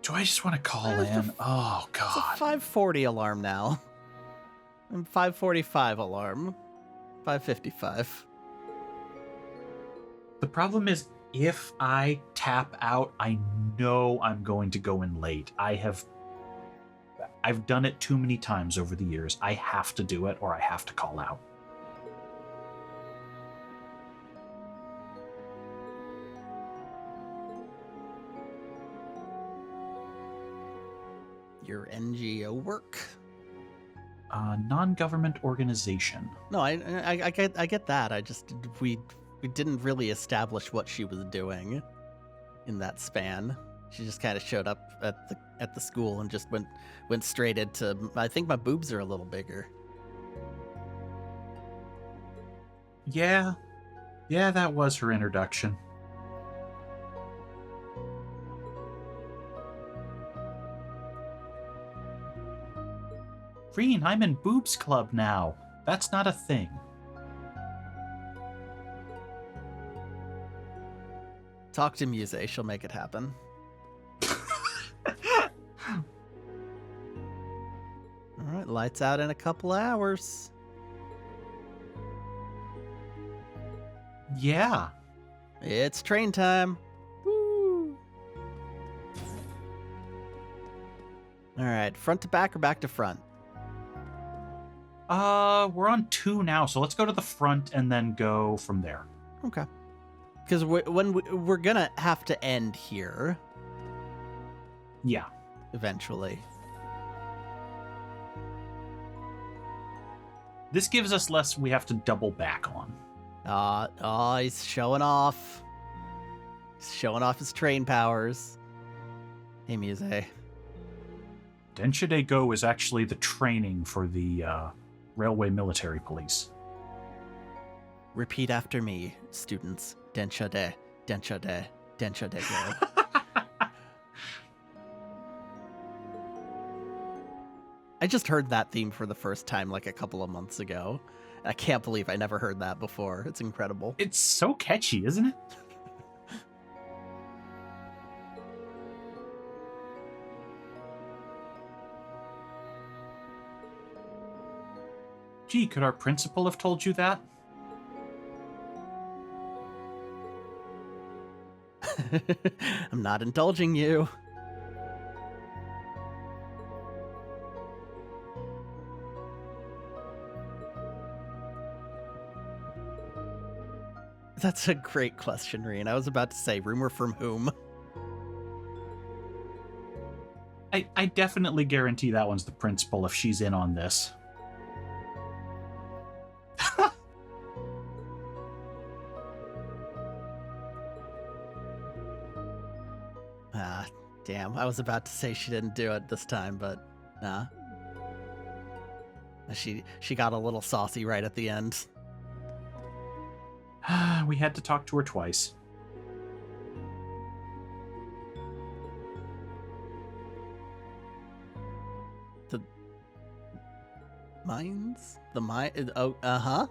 [SPEAKER 2] do I just want to call in? Oh, God.
[SPEAKER 1] It's a 5:40 alarm now. And 5:45 alarm. 5:55.
[SPEAKER 2] The problem is, if I tap out, I know I'm going to go in late. I've done it too many times over the years. I have to do it or I have to call out.
[SPEAKER 1] Your NGO work?
[SPEAKER 2] Non-government organization.
[SPEAKER 1] No, I get that. I just we didn't really establish what she was doing in that span. She just kind of showed up at the school and just went straight into. I think my boobs are a little bigger.
[SPEAKER 2] Yeah, that was her introduction. Reen, I'm in boobs club now. That's not a thing.
[SPEAKER 1] Talk to Muse, she'll make it happen. All right, lights out in a couple hours.
[SPEAKER 2] Yeah.
[SPEAKER 1] It's train time. Woo. All right, front to back or back to front?
[SPEAKER 2] We're on 2 now, so let's go to the front and then go from there.
[SPEAKER 1] Okay. Because we're gonna have to end here
[SPEAKER 2] Yeah.
[SPEAKER 1] eventually.
[SPEAKER 2] This gives us less we have to double back on.
[SPEAKER 1] He's showing off. He's showing off his train powers. Hey, Muse.
[SPEAKER 2] Denshide Go is actually the training for the Railway Military Police.
[SPEAKER 1] Repeat after me, students. Denshide, Denshide, Denshide Go. I just heard that theme for the first time like a couple of months ago. I can't believe I never heard that before. It's incredible.
[SPEAKER 2] It's so catchy, isn't it? Gee, could our principal have told you that?
[SPEAKER 1] I'm not indulging you. That's a great question, Reen. I was about to say, rumor from whom?
[SPEAKER 2] I definitely guarantee that one's the principal if she's in on this.
[SPEAKER 1] Damn. I was about to say she didn't do it this time, but nah. She got a little saucy right at the end.
[SPEAKER 2] We had to talk to her twice.
[SPEAKER 1] The mines? The mine? Oh, uh-huh.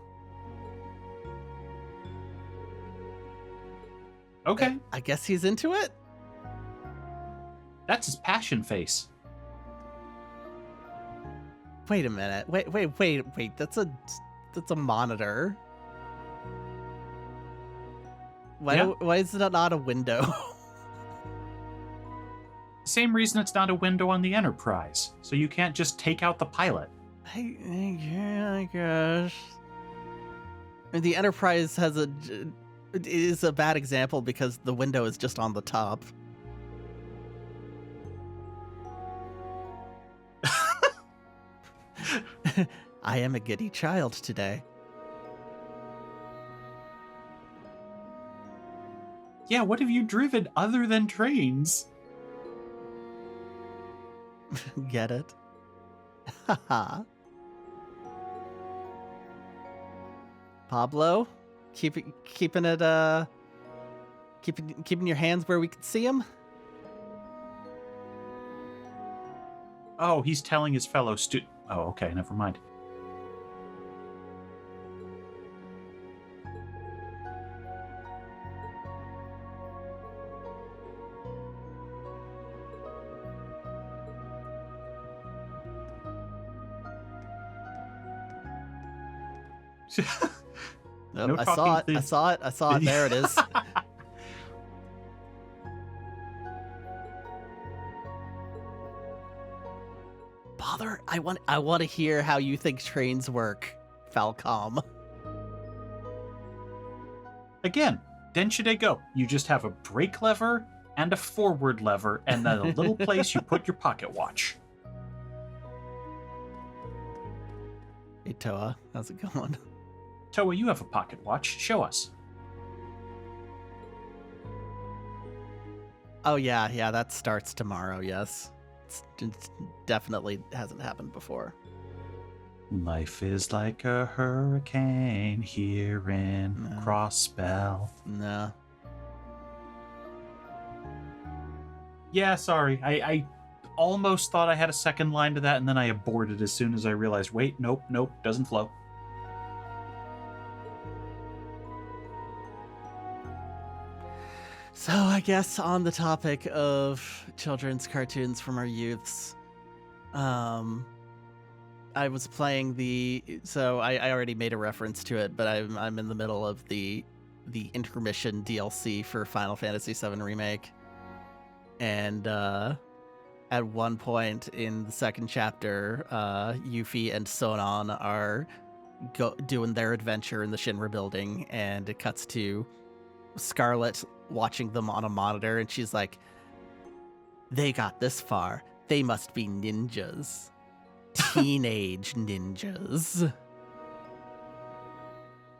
[SPEAKER 2] Okay.
[SPEAKER 1] I guess he's into it?
[SPEAKER 2] That's his passion face.
[SPEAKER 1] Wait a minute. Wait. That's a monitor. Why is it not a window?
[SPEAKER 2] Same reason it's not a window on the Enterprise. So you can't just take out the pilot.
[SPEAKER 1] Yeah, I guess. And the Enterprise is a bad example because the window is just on the top. I am a giddy child today.
[SPEAKER 2] Yeah, what have you driven other than trains?
[SPEAKER 1] Get it? Haha. Pablo, keeping your hands where we can see them.
[SPEAKER 2] Oh, he's telling his fellow student. Oh, okay, never mind.
[SPEAKER 1] Nope,
[SPEAKER 2] No
[SPEAKER 1] I saw it. I saw it. There it is. Bother, I want to hear how you think trains work, Falcom.
[SPEAKER 2] Again, Denshide Go. You just have a brake lever and a forward lever, and then a little place you put your pocket watch.
[SPEAKER 1] Hey Toa, how's it going?
[SPEAKER 2] Toa, you have a pocket watch. Show us.
[SPEAKER 1] Oh yeah, that starts tomorrow. Yes, it definitely hasn't happened before.
[SPEAKER 2] Life is like a hurricane here in Crossbell.
[SPEAKER 1] No.
[SPEAKER 2] Yeah, sorry. I almost thought I had a second line to that, and then I aborted as soon as I realized, wait, nope, doesn't flow.
[SPEAKER 1] So I guess on the topic of children's cartoons from our youths, I was playing I already made a reference to it, but I'm in the middle of the the intermission DLC for Final Fantasy VII Remake. And at one point in the second chapter, Yuffie and Sonon are doing their adventure in the Shinra building, and it cuts to Scarlet watching them on a monitor, and she's like, "They got this far. They must be ninjas. Teenage ninjas."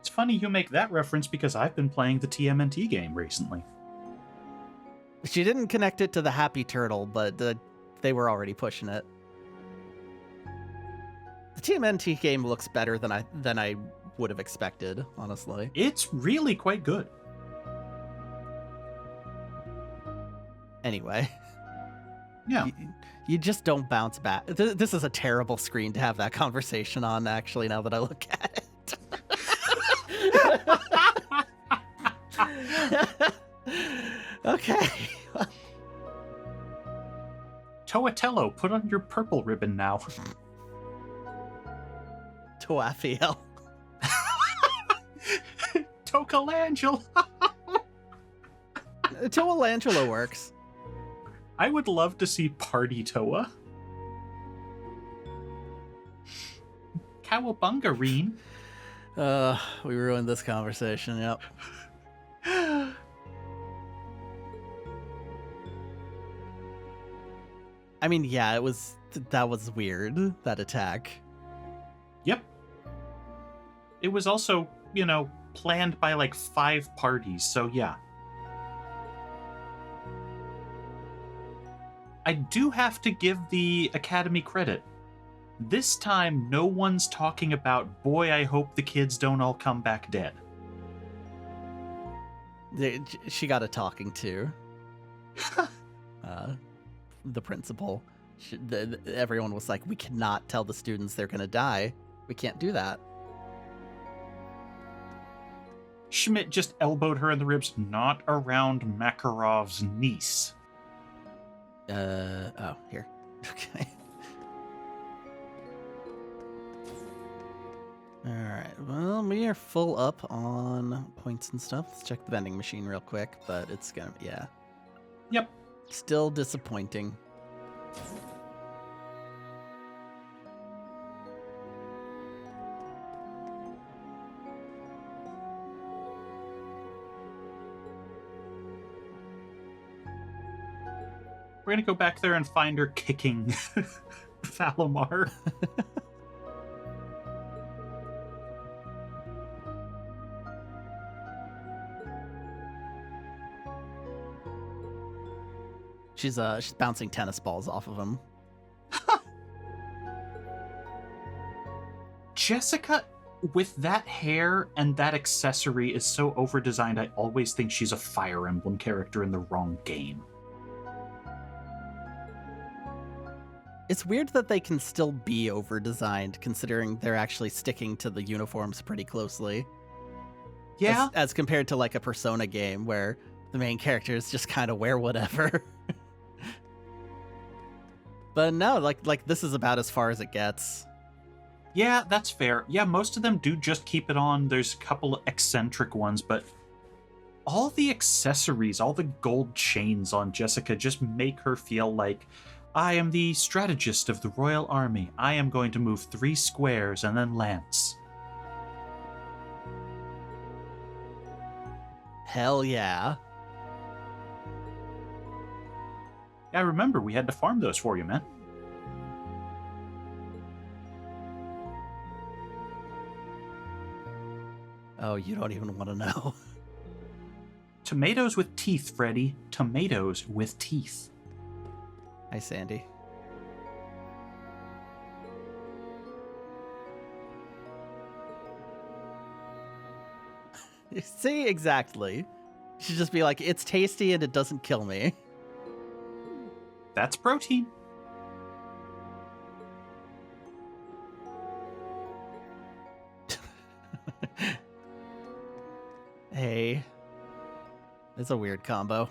[SPEAKER 2] It's funny you make that reference because I've been playing the TMNT game recently.
[SPEAKER 1] She didn't connect it to the Happy Turtle, but they were already pushing it. The TMNT game looks better than I would have expected, honestly.
[SPEAKER 2] It's really quite good.
[SPEAKER 1] Anyway.
[SPEAKER 2] Yeah.
[SPEAKER 1] You just don't bounce back. This is a terrible screen to have that conversation on, actually, now that I look at it. Okay.
[SPEAKER 2] Toatello, put on your purple ribbon now.
[SPEAKER 1] Toafiel.
[SPEAKER 2] Tokalangelo.
[SPEAKER 1] Toalangelo works.
[SPEAKER 2] I would love to see Party Toa. Cowabungarine.
[SPEAKER 1] We ruined this conversation, yep. I mean, yeah, that was weird, that attack.
[SPEAKER 2] Yep. It was also, planned by like 5 parties, so yeah. I do have to give the Academy credit. This time, no one's talking about, boy, I hope the kids don't all come back dead.
[SPEAKER 1] She got a talking to. The principal. Everyone was like, we cannot tell the students they're going to die. We can't do that.
[SPEAKER 2] Schmidt just elbowed her in the ribs, not around Makarov's niece.
[SPEAKER 1] Oh, here. Okay. Alright, well, we are full up on points and stuff. Let's check the vending machine real quick, but it's gonna, yeah.
[SPEAKER 2] Yep.
[SPEAKER 1] Still disappointing.
[SPEAKER 2] We're gonna go back there and find her kicking Valimar.
[SPEAKER 1] She's bouncing tennis balls off of him.
[SPEAKER 2] Jessica, with that hair and that accessory, is so over-designed. I always think she's a Fire Emblem character in the wrong game.
[SPEAKER 1] It's weird that they can still be over-designed, considering they're actually sticking to the uniforms pretty closely.
[SPEAKER 2] Yeah.
[SPEAKER 1] As compared to like a Persona game where the main characters just kind of wear whatever. But no, like this is about as far as it gets.
[SPEAKER 2] Yeah, that's fair. Yeah, most of them do just keep it on. There's a couple eccentric ones, but all the accessories, all the gold chains on Jessica just make her feel like, I am the strategist of the Royal Army. I am going to move 3 squares and then lance.
[SPEAKER 1] Hell yeah.
[SPEAKER 2] Yeah, remember, we had to farm those for you, man.
[SPEAKER 1] Oh, you don't even want to know.
[SPEAKER 2] Tomatoes with teeth, Freddy. Tomatoes with teeth.
[SPEAKER 1] Hi, Sandy. See, exactly. You should just be like, it's tasty and it doesn't kill me.
[SPEAKER 2] That's protein.
[SPEAKER 1] Hey. It's a weird combo.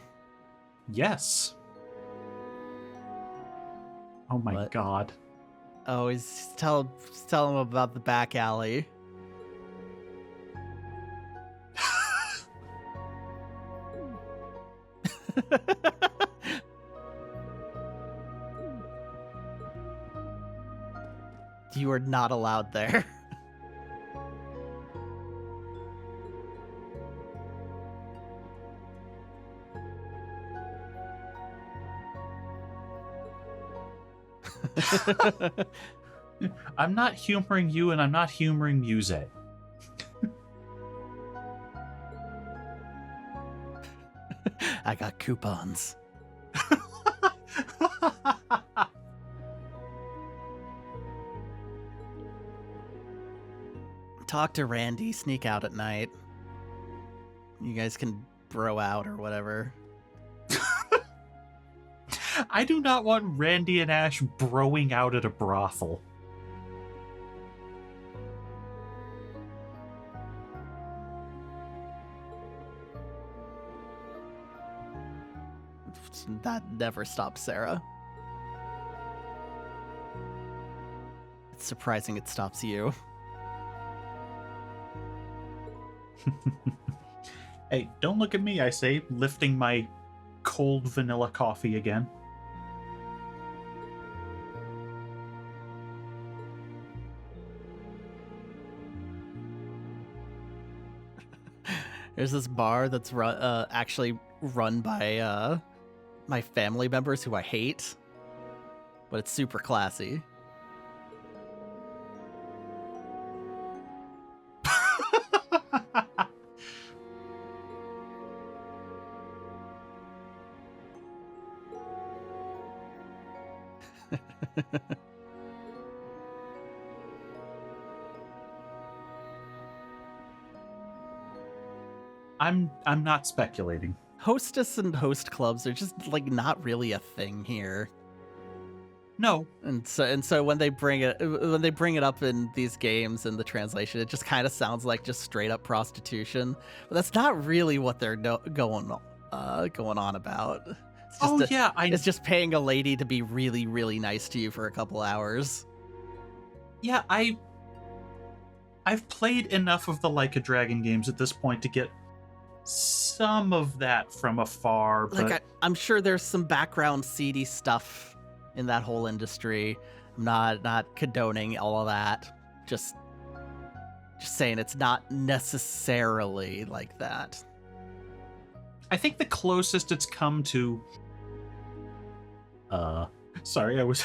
[SPEAKER 2] Yes. Oh my
[SPEAKER 1] What?
[SPEAKER 2] god.
[SPEAKER 1] Oh, he's tell him about the back alley. You are not allowed there.
[SPEAKER 2] I'm not humoring you, and I'm not humoring Muse.
[SPEAKER 1] I got coupons. Talk to Randy, sneak out at night. You guys can bro out or whatever.
[SPEAKER 2] I do not want Randy and Ash broing out at a brothel.
[SPEAKER 1] That never stops Sarah. It's surprising it stops you.
[SPEAKER 2] Hey, don't look at me, I say, lifting my cold vanilla coffee again.
[SPEAKER 1] There's this bar that's actually run by my family members who I hate, but it's super classy.
[SPEAKER 2] I'm not speculating.
[SPEAKER 1] Hostess and host clubs are just like not really a thing here.
[SPEAKER 2] No.
[SPEAKER 1] And so when they bring it up in these games in the translation, it just kind of sounds like just straight up prostitution. But that's not really what they're going on about. It's just it's just paying a lady to be really, really nice to you for a couple hours.
[SPEAKER 2] Yeah, I've played enough of the Like a Dragon games at this point to get some of that from afar. But...
[SPEAKER 1] Like I'm sure there's some background seedy stuff in that whole industry. I'm not condoning all of that. Just saying it's not necessarily like that.
[SPEAKER 2] I think the closest it's come to sorry, I was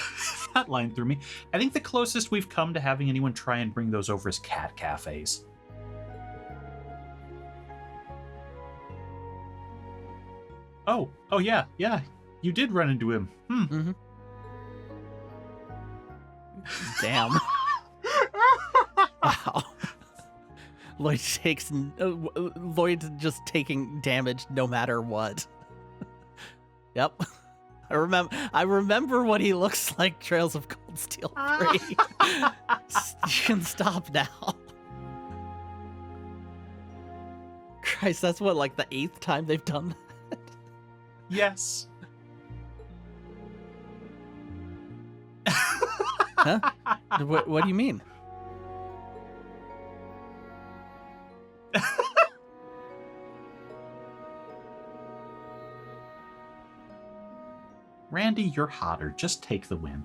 [SPEAKER 2] that line through me. I think the closest we've come to having anyone try and bring those over is cat cafes. Oh yeah, you did run into him.
[SPEAKER 1] Mm-hmm. Damn. Wow. Lloyd just taking damage no matter what. Yep. I remember what he looks like, Trails of Cold Steel 3. You can stop now. Christ, that's what, like the 8th time they've done that?
[SPEAKER 2] Yes.
[SPEAKER 1] Huh? What do you mean?
[SPEAKER 2] Randy, you're hotter. Just take the win.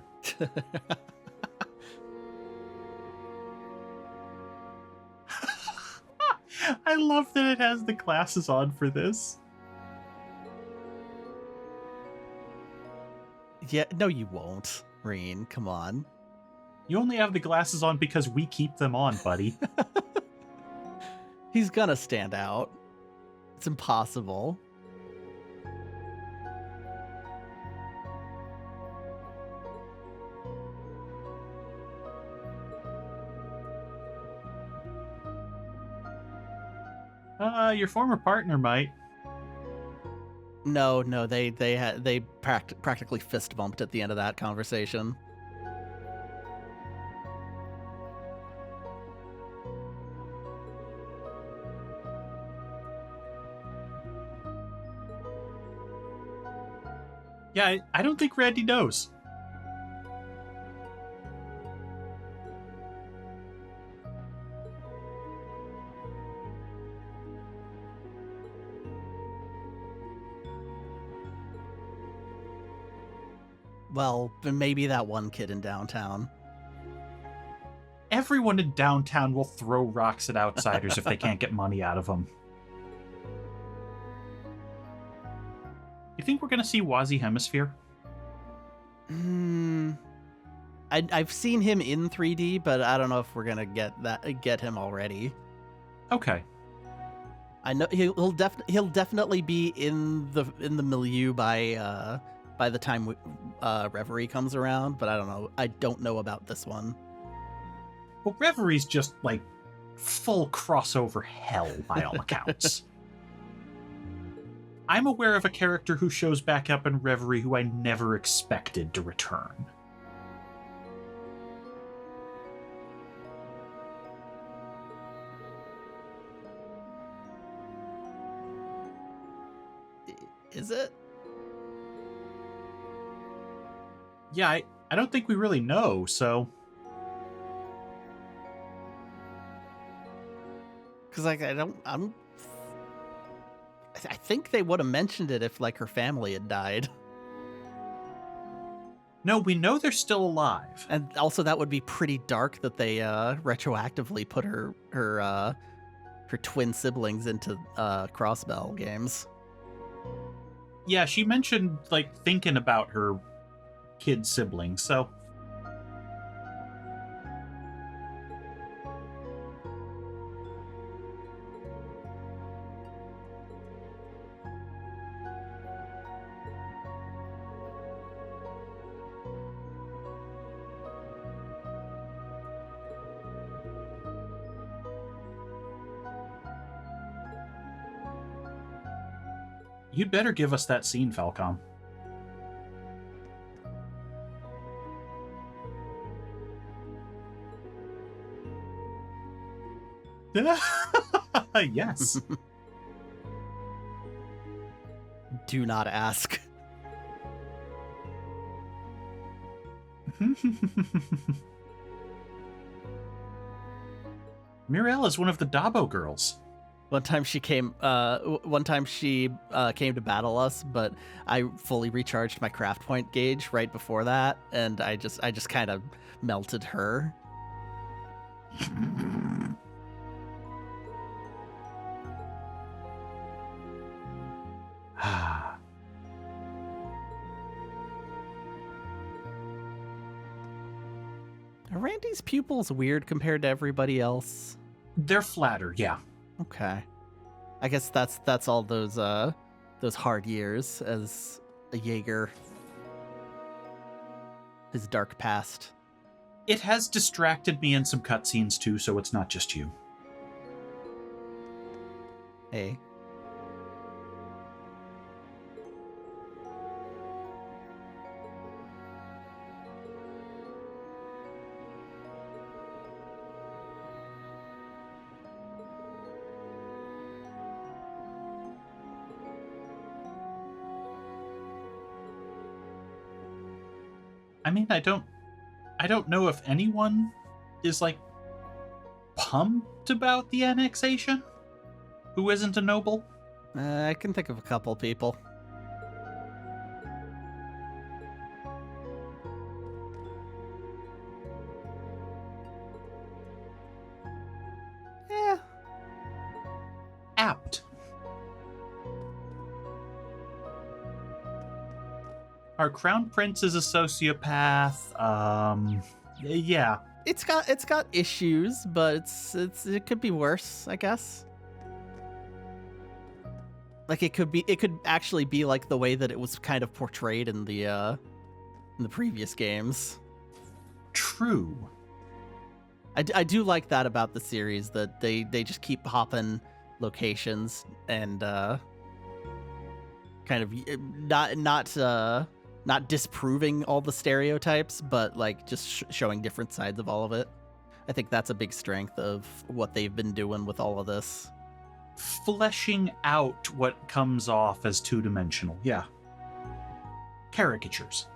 [SPEAKER 2] I love that it has the glasses on for this.
[SPEAKER 1] Yeah, no you won't, Reen. Come on.
[SPEAKER 2] You only have the glasses on because we keep them on, buddy.
[SPEAKER 1] He's gonna stand out. It's impossible.
[SPEAKER 2] Your former partner might.
[SPEAKER 1] No, they practically fist bumped at the end of that conversation.
[SPEAKER 2] Yeah, I don't think Randy knows.
[SPEAKER 1] Well, maybe that one kid in downtown.
[SPEAKER 2] Everyone in downtown will throw rocks at outsiders if they can't get money out of them. You think we're going to see Wazi Hemisphere?
[SPEAKER 1] I've seen him in 3D, but I don't know if we're gonna get him already.
[SPEAKER 2] Okay.
[SPEAKER 1] I know he'll definitely be in the milieu by the time Reverie comes around, but I don't know about this one.
[SPEAKER 2] Well, Reverie's just like full crossover hell by all accounts. I'm aware of a character who shows back up in Reverie who I never expected to return.
[SPEAKER 1] Is it?
[SPEAKER 2] Yeah, I don't think we really know, so...
[SPEAKER 1] Because, like, I think they would have mentioned it if, like, her family had died.
[SPEAKER 2] No, we know they're still alive.
[SPEAKER 1] And also that would be pretty dark that they retroactively put her twin siblings into Crossbell games.
[SPEAKER 2] Yeah, she mentioned, like, thinking about her kid siblings, so... You'd better give us that scene, Falcom. Yes.
[SPEAKER 1] Do not ask.
[SPEAKER 2] Mirelle is one of the Dabo girls.
[SPEAKER 1] One time she came to battle us, but I fully recharged my craft point gauge right before that, and I just kind of melted her. Are Randy's pupils weird compared to everybody else?
[SPEAKER 2] They're flatter, yeah.
[SPEAKER 1] Okay. I guess that's all those hard years as a Jaeger. His dark past.
[SPEAKER 2] It has distracted me in some cutscenes too, so it's not just you.
[SPEAKER 1] Hey.
[SPEAKER 2] I mean, I don't know if anyone is, like, pumped about the annexation who isn't a noble.
[SPEAKER 1] I can think of a couple people. Yeah.
[SPEAKER 2] Apt. Our crown prince is a sociopath. Yeah.
[SPEAKER 1] It's got issues, but it could be worse, I guess. Like it could actually be like the way that it was kind of portrayed in the previous games.
[SPEAKER 2] True.
[SPEAKER 1] I do like that about the series, that they just keep hopping locations and kind of not disproving all the stereotypes, but like just showing different sides of all of it. I think that's a big strength of what they've been doing with all of this.
[SPEAKER 2] Fleshing out what comes off as two-dimensional. Yeah. Caricatures.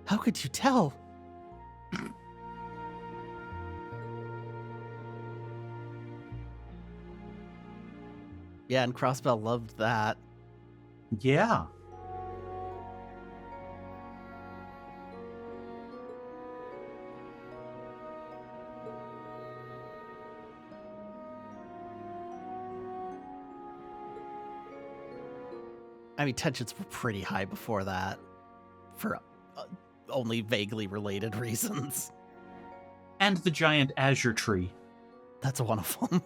[SPEAKER 1] How could you tell? Yeah, and Crossbell loved that.
[SPEAKER 2] Yeah.
[SPEAKER 1] I mean, tensions were pretty high before that, for only vaguely related reasons.
[SPEAKER 2] And the giant azure tree.
[SPEAKER 1] That's one of them.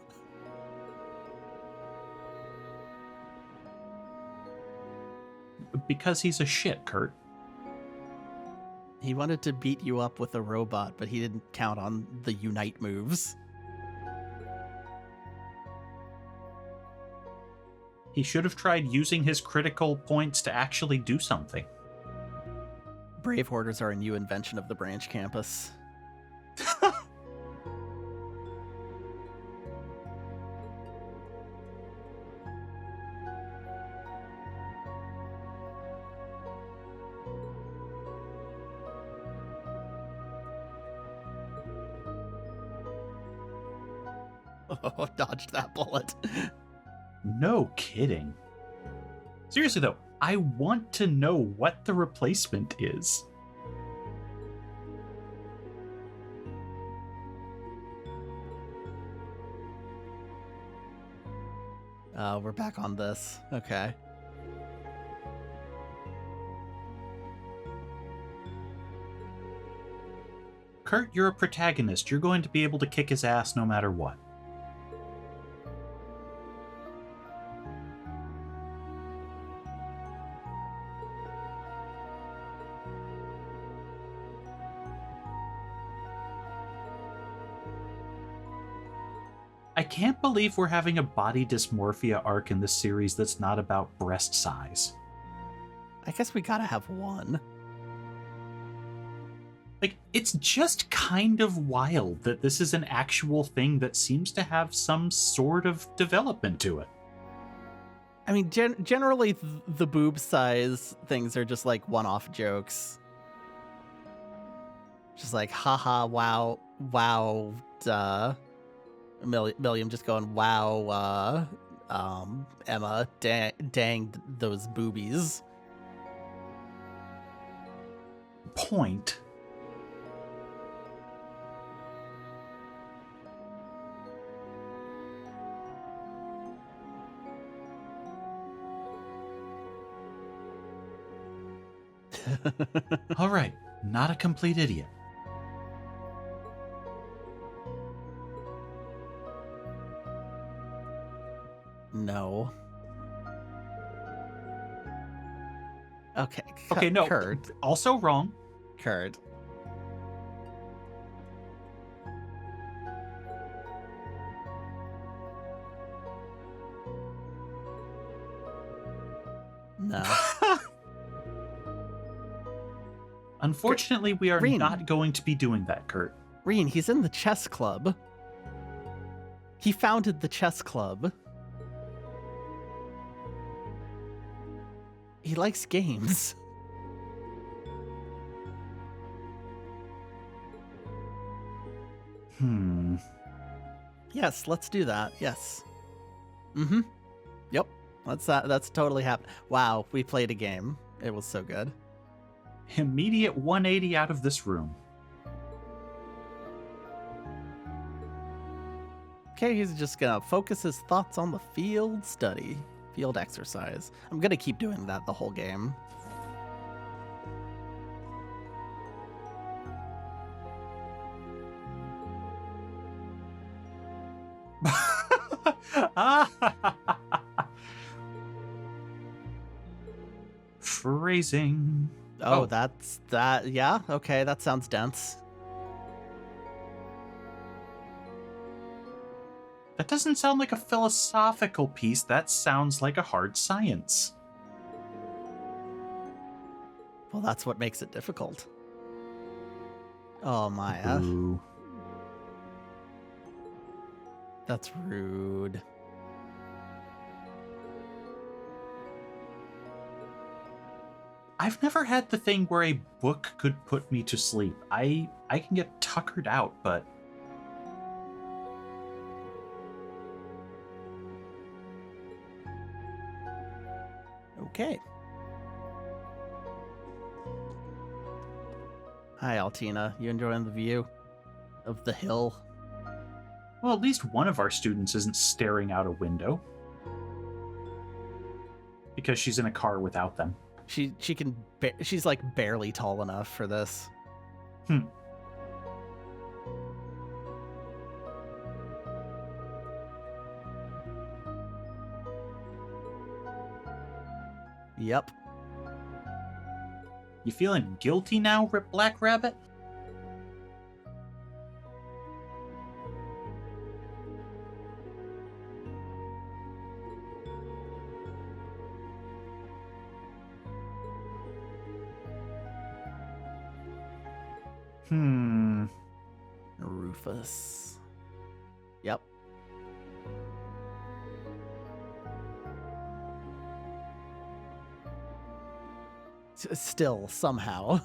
[SPEAKER 2] Because he's a shit, Kurt.
[SPEAKER 1] He wanted to beat you up with a robot, but he didn't count on the unite moves.
[SPEAKER 2] He should have tried using his critical points to actually do something.
[SPEAKER 1] Brave Hoarders are a new invention of the branch campus. Oh, dodged that bullet.
[SPEAKER 2] No kidding. Seriously, though, I want to know what the replacement is.
[SPEAKER 1] We're back on this. Okay.
[SPEAKER 2] Kurt, you're a protagonist. You're going to be able to kick his ass no matter what. I can't believe we're having a body dysmorphia arc in this series that's not about breast size.
[SPEAKER 1] I guess we gotta have one.
[SPEAKER 2] Like, it's just kind of wild that this is an actual thing that seems to have some sort of development to it.
[SPEAKER 1] I mean, generally the boob size things are just like one-off jokes. Just like, haha, wow, duh. Milliam just going, wow, Emma, dang those boobies.
[SPEAKER 2] Point. All right, not a complete idiot.
[SPEAKER 1] No. Okay.
[SPEAKER 2] Okay, no.
[SPEAKER 1] Kurt.
[SPEAKER 2] Also wrong.
[SPEAKER 1] Kurt. No.
[SPEAKER 2] Unfortunately, we are
[SPEAKER 1] Reen.
[SPEAKER 2] not going to be doing that, Kurt.
[SPEAKER 1] Reen, he's in the chess club. He founded the chess club. He likes games. Yes, let's do that. Yes. Mm-hmm. Yep. That's totally happened. Wow, we played a game. It was so good.
[SPEAKER 2] Immediate 180 out of this room.
[SPEAKER 1] Okay, he's just gonna focus his thoughts on the field study. Field exercise. I'm gonna keep doing that the whole game.
[SPEAKER 2] Phrasing.
[SPEAKER 1] Oh, that's that. Yeah, okay, that sounds dense.
[SPEAKER 2] That doesn't sound like a philosophical piece. That sounds like a hard science.
[SPEAKER 1] Well, that's what makes it difficult. Oh, Maya.
[SPEAKER 2] Ooh.
[SPEAKER 1] That's rude.
[SPEAKER 2] I've never had the thing where a book could put me to sleep. I can get tuckered out, but...
[SPEAKER 1] Okay. Hi, Altina. You enjoying the view of the hill?
[SPEAKER 2] Well, at least one of our students isn't staring out a window. Because she's in a car without them.
[SPEAKER 1] She's like barely tall enough for this. Yep.
[SPEAKER 2] You feeling guilty now, Black Rabbit?
[SPEAKER 1] Rufus. Yep. Still, somehow.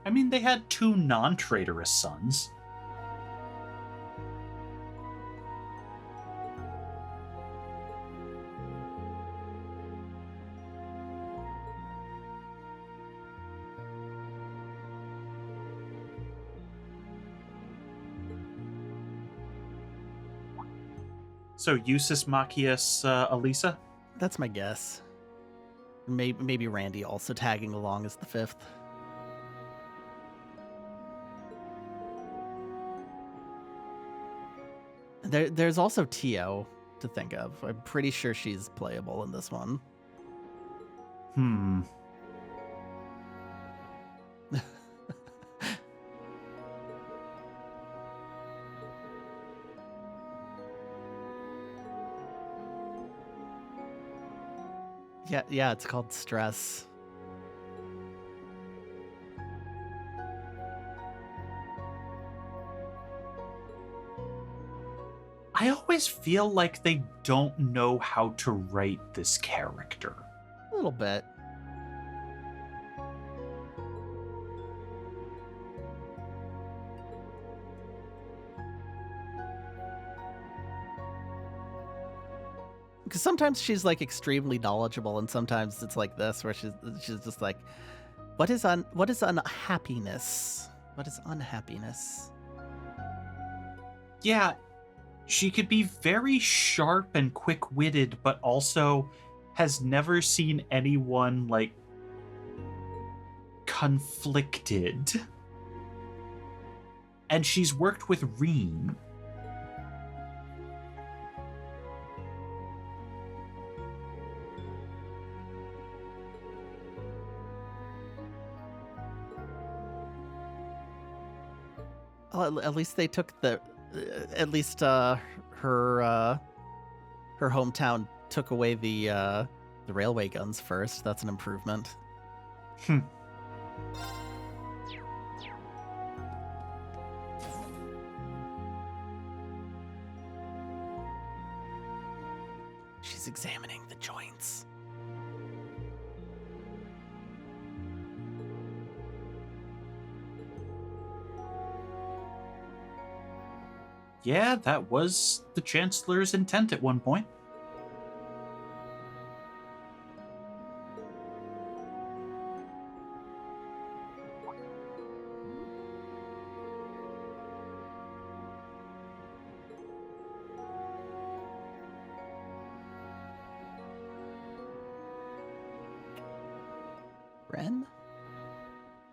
[SPEAKER 2] I mean, they had 2 non-traitorous sons. So, Eustace, Machias, Elisa?
[SPEAKER 1] That's my guess. Maybe Randy also tagging along as the 5th. There's also Tio to think of. I'm pretty sure she's playable in this one. Yeah, it's called Stress.
[SPEAKER 2] I always feel like they don't know how to write this character.
[SPEAKER 1] A little bit. Because sometimes she's like extremely knowledgeable, and sometimes it's like this, where she's just like, what is unhappiness? What is unhappiness?
[SPEAKER 2] Yeah, she could be very sharp and quick-witted, but also has never seen anyone, like, conflicted. And she's worked with Reen.
[SPEAKER 1] Well, at least they took her hometown took away the railway guns first. That's an improvement. She's examining the joints.
[SPEAKER 2] Yeah, that was the Chancellor's intent at one point.
[SPEAKER 1] Ren?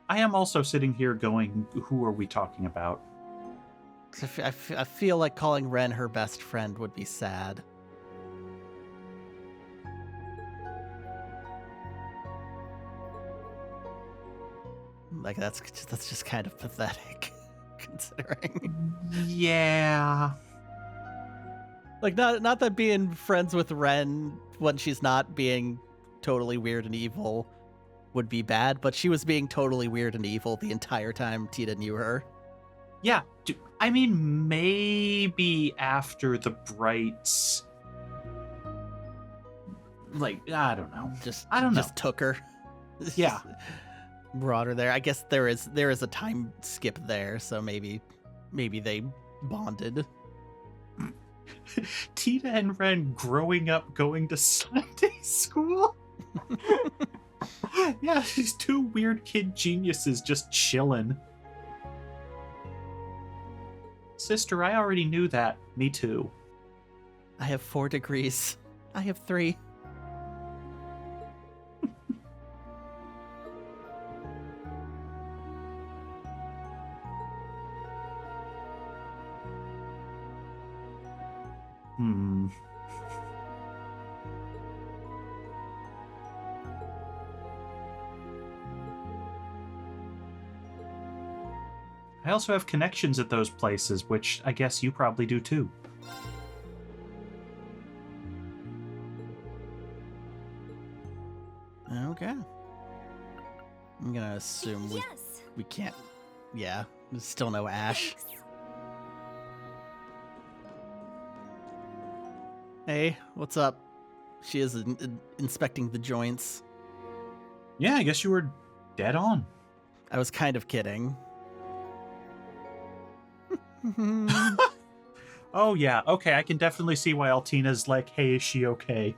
[SPEAKER 2] I am also sitting here going, who are we talking about?
[SPEAKER 1] I feel like calling Ren her best friend would be sad. Like that's just kind of pathetic, considering.
[SPEAKER 2] Yeah.
[SPEAKER 1] Like not that being friends with Ren when she's not being totally weird and evil would be bad, but she was being totally weird and evil the entire time Tita knew her.
[SPEAKER 2] Yeah, I mean, maybe after the Brights, like, I don't know.
[SPEAKER 1] Just took her.
[SPEAKER 2] Yeah.
[SPEAKER 1] Brought her there. I guess there is a time skip there, so maybe they bonded.
[SPEAKER 2] Tita and Ren growing up going to Sunday school? Yeah, these 2 weird kid geniuses just chilling. Sister, I already knew that. Me too.
[SPEAKER 1] I have 4 degrees. I have 3.
[SPEAKER 2] I also have connections at those places, which I guess you probably do too.
[SPEAKER 1] Okay. I'm gonna assume
[SPEAKER 4] Yes.
[SPEAKER 1] we can't. Yeah, there's still no Ash.
[SPEAKER 4] Thanks.
[SPEAKER 1] Hey, what's up? She is inspecting the joints.
[SPEAKER 2] Yeah, I guess you were dead on.
[SPEAKER 1] I was kind of kidding.
[SPEAKER 2] Oh yeah, okay, I can definitely see why Altina's like, hey, is she okay?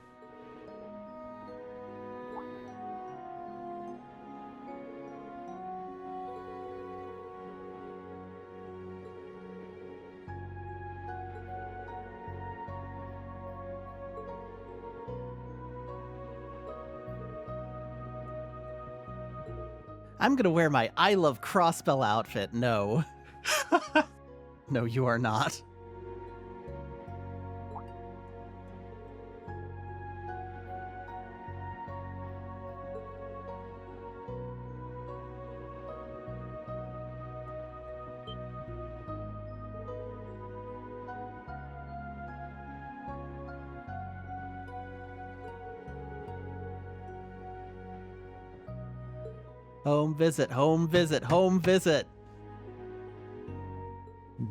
[SPEAKER 1] I'm gonna wear my I Love Crossbell outfit. No. No, you are not. Home visit, home visit, home visit.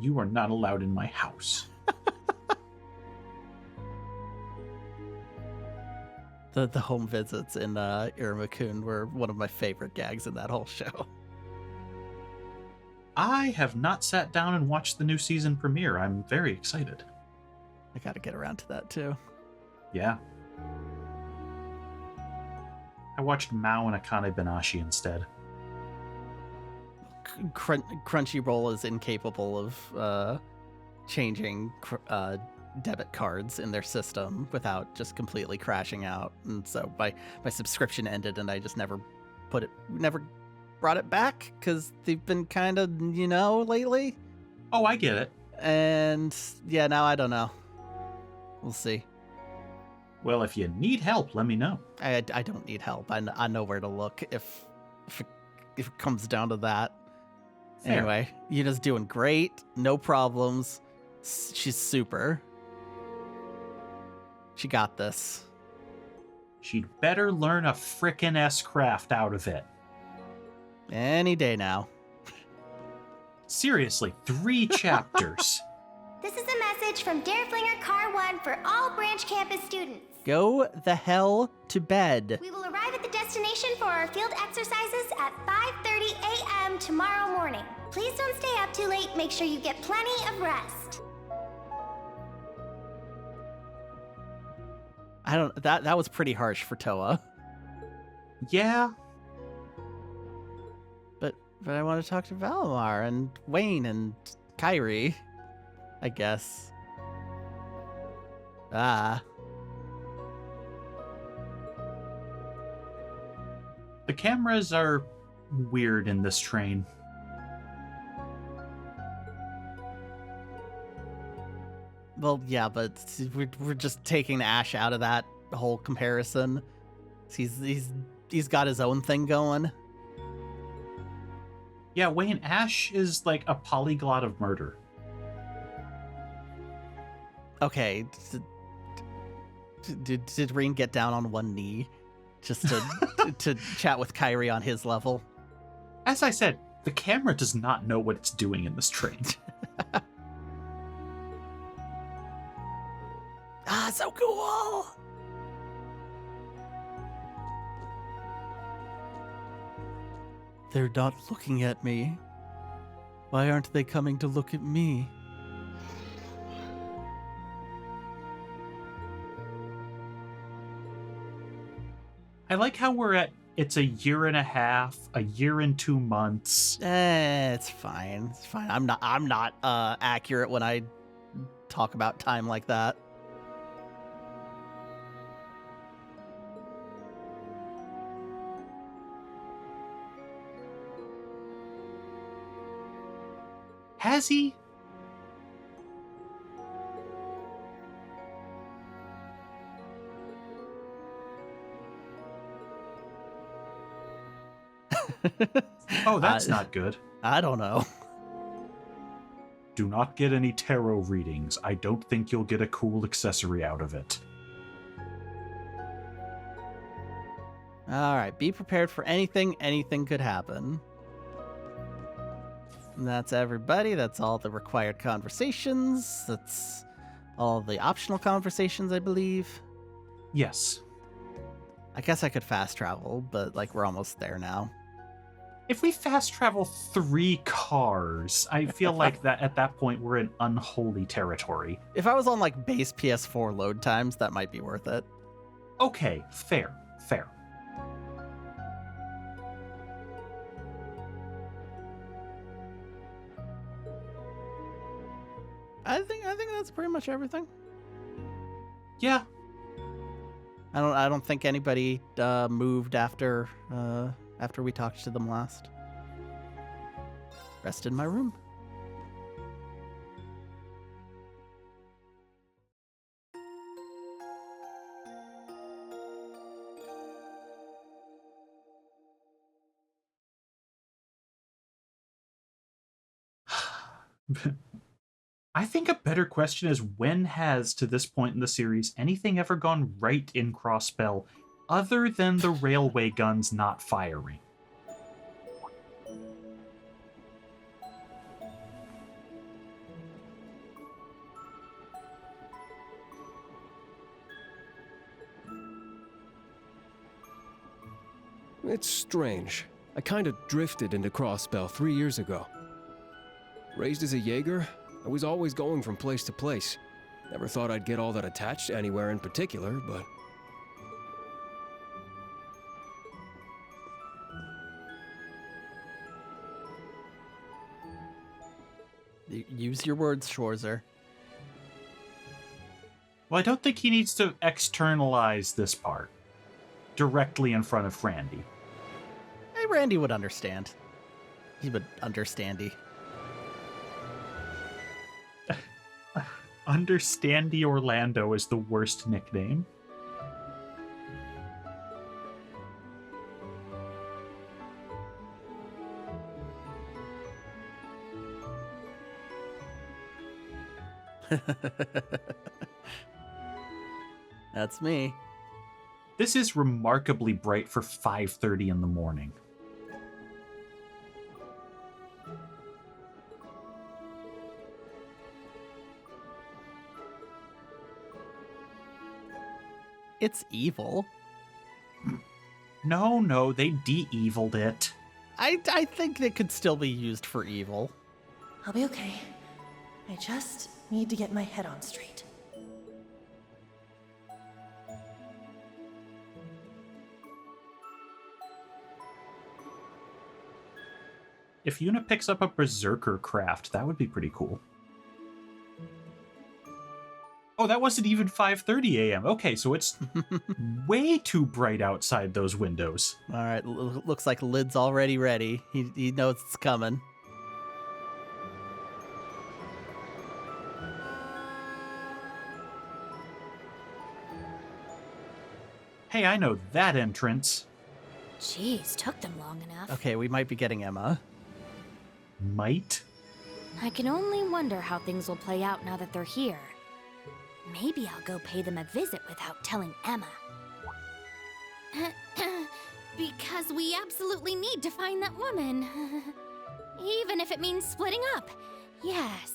[SPEAKER 2] You are not allowed in my house.
[SPEAKER 1] The home visits in Iruma-kun were one of my favorite gags in that whole show.
[SPEAKER 2] I have not sat down and watched the new season premiere. I'm very excited.
[SPEAKER 1] I gotta get around to that too.
[SPEAKER 2] Yeah. I watched Mao and Akane Benashi instead.
[SPEAKER 1] Crunchyroll is incapable of changing debit cards in their system without just completely crashing out, and so my subscription ended, and I just never brought it back because they've been kind of lately.
[SPEAKER 2] Oh, I get it.
[SPEAKER 1] And yeah, now I don't know. We'll see.
[SPEAKER 2] Well, if you need help, let me know.
[SPEAKER 1] I don't need help. I know where to look if it comes down to that.
[SPEAKER 2] Fair.
[SPEAKER 1] Anyway, Yuna's doing great. No problems. She's super. She got this.
[SPEAKER 2] She'd better learn a frickin' S-craft out of it.
[SPEAKER 1] Any day now.
[SPEAKER 2] Seriously, 3 chapters.
[SPEAKER 10] This is a message from Derfflinger Car 1 for all branch campus students.
[SPEAKER 1] Go the hell to bed.
[SPEAKER 10] We will arrive at the destination for our field exercises at 5:30 a.m. tomorrow morning. Please don't stay up too late. Make sure you get plenty of rest.
[SPEAKER 1] That was pretty harsh for Toa.
[SPEAKER 2] Yeah.
[SPEAKER 1] But I want to talk to Valimar and Wayne and Kyrie, I guess.
[SPEAKER 2] The cameras are weird in this train.
[SPEAKER 1] Well, yeah, but we're just taking Ash out of that whole comparison. He's got his own thing going.
[SPEAKER 2] Yeah, Wayne, Ash is like a polyglot of murder.
[SPEAKER 1] Okay, did Reen get down on one knee just to chat with Kyrie on his level?
[SPEAKER 2] As I said, the camera does not know what it's doing in this train.
[SPEAKER 1] So cool! They're not looking at me. Why aren't they coming to look at me?
[SPEAKER 2] I like how we're at, it's a year and a half, a year and 2 months.
[SPEAKER 1] It's fine. It's fine. I'm not accurate when I talk about time like that.
[SPEAKER 2] Has he? Oh, that's not good.
[SPEAKER 1] I don't know.
[SPEAKER 2] Do not get any tarot readings. I don't think you'll get a cool accessory out of it.
[SPEAKER 1] All right, be prepared for anything. Anything could happen. And that's everybody. That's all the required conversations. That's all the optional conversations, I believe.
[SPEAKER 2] Yes.
[SPEAKER 1] I guess I could fast travel, but like we're almost there now.
[SPEAKER 2] If we fast travel 3 cars, I feel like that at that point we're in unholy territory.
[SPEAKER 1] If I was on like base PS4 load times, that might be worth it.
[SPEAKER 2] Okay, fair.
[SPEAKER 1] I think that's pretty much everything.
[SPEAKER 2] Yeah.
[SPEAKER 1] I don't think anybody moved after we talked to them last. Rest in my room.
[SPEAKER 2] I think a better question is, when has, to this point in the series, anything ever gone right in Crossbell other than the railway guns not firing?
[SPEAKER 8] It's strange. I kind of drifted into Crossbell 3 years ago. Raised as a Jaeger, I was always going from place to place. Never thought I'd get all that attached to anywhere in particular, but...
[SPEAKER 1] Use your words, Schwarzer.
[SPEAKER 2] Well, I don't think he needs to externalize this part directly in front of Randy.
[SPEAKER 1] Hey, Randy would understand. He would understandy.
[SPEAKER 2] Understandy Orlando is the worst nickname.
[SPEAKER 1] That's me.
[SPEAKER 2] This is remarkably bright for 5:30 in the morning.
[SPEAKER 1] It's evil.
[SPEAKER 2] No, they de-eviled it.
[SPEAKER 1] I think it could still be used for evil.
[SPEAKER 11] I'll be okay. I just need to get my head on straight.
[SPEAKER 2] If Yuna picks up a Berserker craft, that would be pretty cool. Oh, that wasn't even 5:30 a.m. Okay, so it's way too bright outside those windows.
[SPEAKER 1] All right, looks like Lid's already ready. He knows it's coming.
[SPEAKER 2] Hey, I know that entrance.
[SPEAKER 10] Jeez, took them long enough.
[SPEAKER 1] Okay, we might be getting Emma.
[SPEAKER 2] Might?
[SPEAKER 10] I can only wonder how things will play out now that they're here. Maybe I'll go pay them a visit without telling Emma. Because we absolutely need to find that woman. Even if it means splitting up. Yes.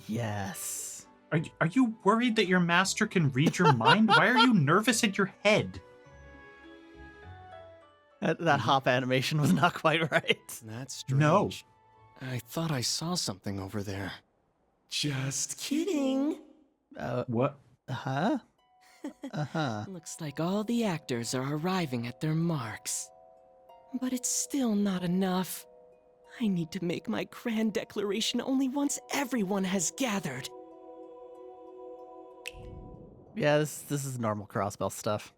[SPEAKER 1] Yes.
[SPEAKER 2] Are you worried that your master can read your mind? Why are you nervous in your head?
[SPEAKER 1] That hop animation was not quite right.
[SPEAKER 6] That's strange.
[SPEAKER 2] No.
[SPEAKER 6] I thought I saw something over there. Just kidding.
[SPEAKER 2] What?
[SPEAKER 1] Huh? Uh-huh.
[SPEAKER 12] Looks like all the actors are arriving at their marks. But it's still not enough. I need to make my grand declaration only once everyone has gathered.
[SPEAKER 1] Yeah, this is normal Crossbell stuff.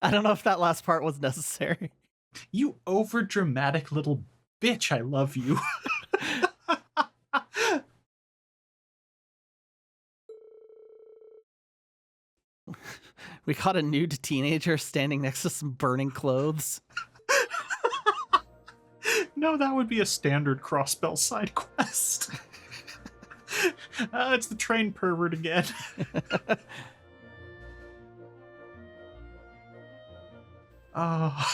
[SPEAKER 1] I don't know if that last part was necessary.
[SPEAKER 2] You overdramatic little bitch, I love you.
[SPEAKER 1] We caught a nude teenager standing next to some burning clothes.
[SPEAKER 2] No, that would be a standard Crossbell side quest. It's the train pervert again. Oh.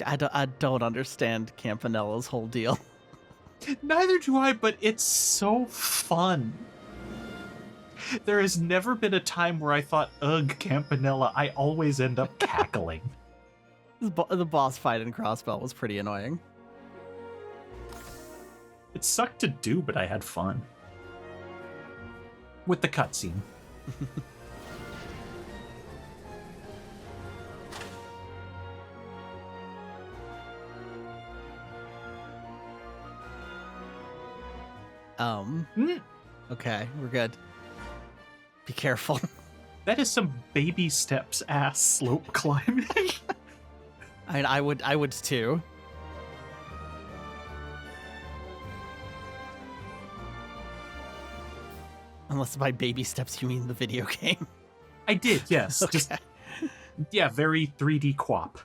[SPEAKER 1] I don't understand Campanella's whole deal.
[SPEAKER 2] Neither do I, but it's so fun. There has never been a time where I thought, ugh, Campanella. I always end up cackling.
[SPEAKER 1] The boss fight in Crossbell was pretty annoying.
[SPEAKER 2] It sucked to do, but I had fun. With the cutscene.
[SPEAKER 1] Okay, we're good. Be careful.
[SPEAKER 2] That is some baby steps ass slope climbing.
[SPEAKER 1] I mean, I would too. Unless by baby steps you mean the video game.
[SPEAKER 2] I did, yes.
[SPEAKER 1] Okay.
[SPEAKER 2] Just yeah, very 3D quap.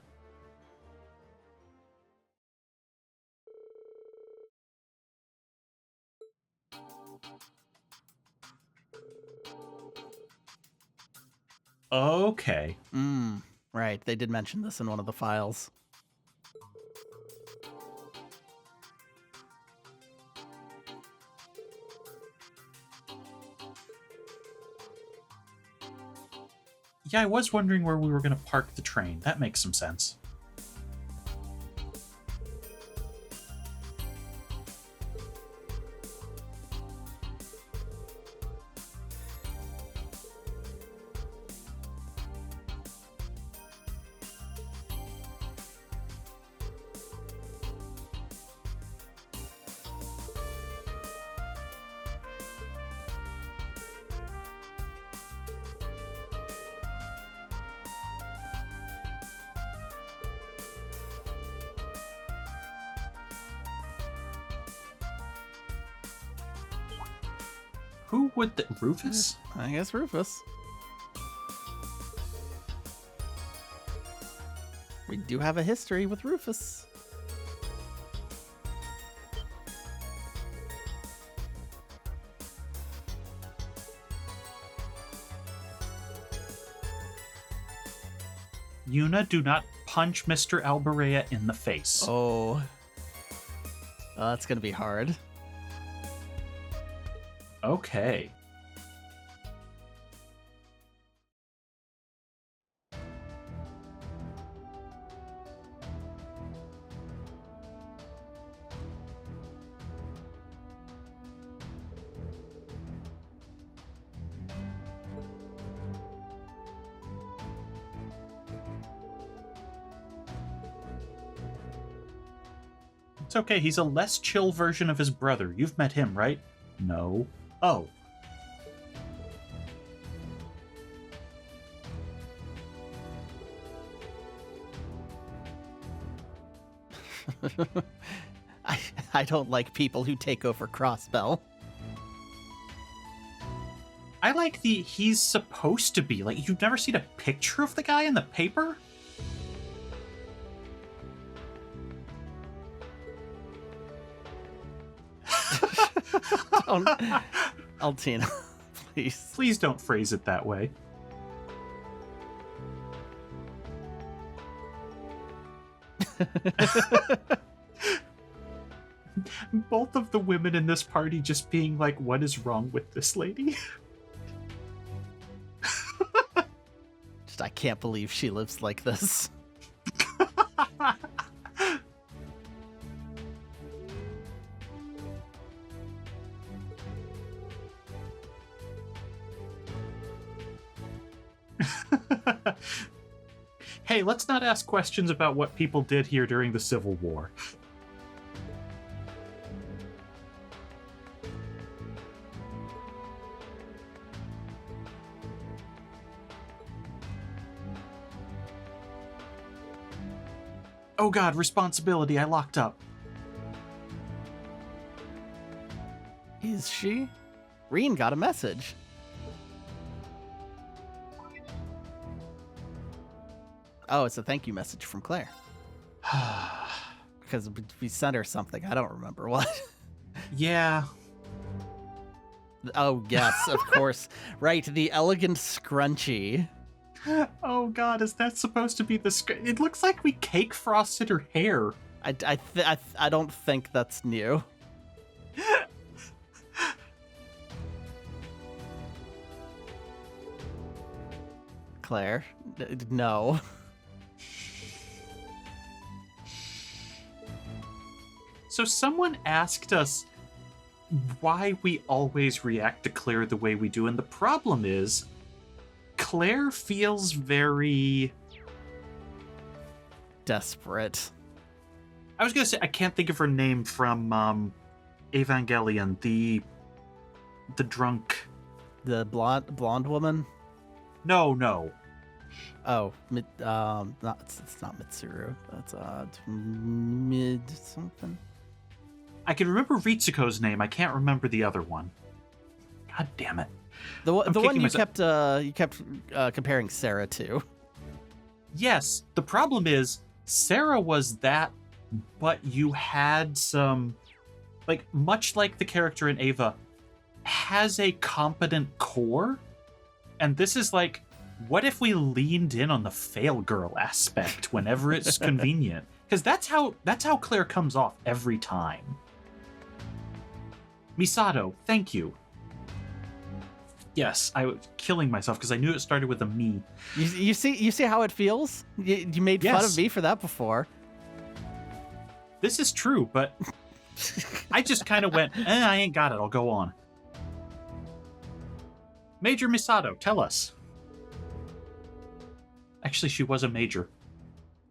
[SPEAKER 2] Okay.
[SPEAKER 1] Right, they did mention this in one of the files.
[SPEAKER 2] Yeah, I was wondering where we were going to park the train. That makes some sense. Who would the... Rufus?
[SPEAKER 1] I guess Rufus. We do have a history with Rufus.
[SPEAKER 2] Yuna, do not punch Mr. Alberea in the face.
[SPEAKER 1] Oh. That's gonna be hard.
[SPEAKER 2] Okay. It's okay, he's a less chill version of his brother. You've met him, right? No. Oh.
[SPEAKER 1] I don't like people who take over Crossbell.
[SPEAKER 2] I like the he's supposed to be. Like, you've never seen a picture of the guy in the paper?
[SPEAKER 1] Altina, please.
[SPEAKER 2] Please don't phrase it that way. Both of the women in this party just being like, what is wrong with this lady?
[SPEAKER 1] Just, I can't believe she lives like this.
[SPEAKER 2] Hey, let's not ask questions about what people did here during the Civil War. Oh god, responsibility, I locked up.
[SPEAKER 1] Is she? Reen got a message. Oh, it's a thank you message from Claire. Because we sent her something. I don't remember what.
[SPEAKER 2] Yeah.
[SPEAKER 1] Oh, yes, of course. Right, the elegant scrunchie.
[SPEAKER 2] Oh god, is that supposed to be the it looks like we cake frosted her hair.
[SPEAKER 1] I don't think that's new. Claire, no.
[SPEAKER 2] So someone asked us why we always react to Claire the way we do, and the problem is Claire feels very
[SPEAKER 1] desperate.
[SPEAKER 2] I was gonna say I can't think of her name from Evangelion, the drunk,
[SPEAKER 1] the blonde woman.
[SPEAKER 2] No.
[SPEAKER 1] Oh, it's not Mitsuru. That's mid something.
[SPEAKER 2] I can remember Ritsuko's name. I can't remember the other one. God damn it.
[SPEAKER 1] The one you kept comparing Sarah to.
[SPEAKER 2] Yes, the problem is Sarah was that, but you had some, like, much like the character in Ava, has a competent core, and this is like, what if we leaned in on the fail girl aspect whenever it's convenient? Because that's how Claire comes off every time. Misato, thank you. Yes, I was killing myself because I knew it started with a me.
[SPEAKER 1] You see how it feels? You made fun of me for that before.
[SPEAKER 2] This is true, but I just kind of went, I ain't got it, I'll go on. Major Misato, tell us. Actually, she was a major.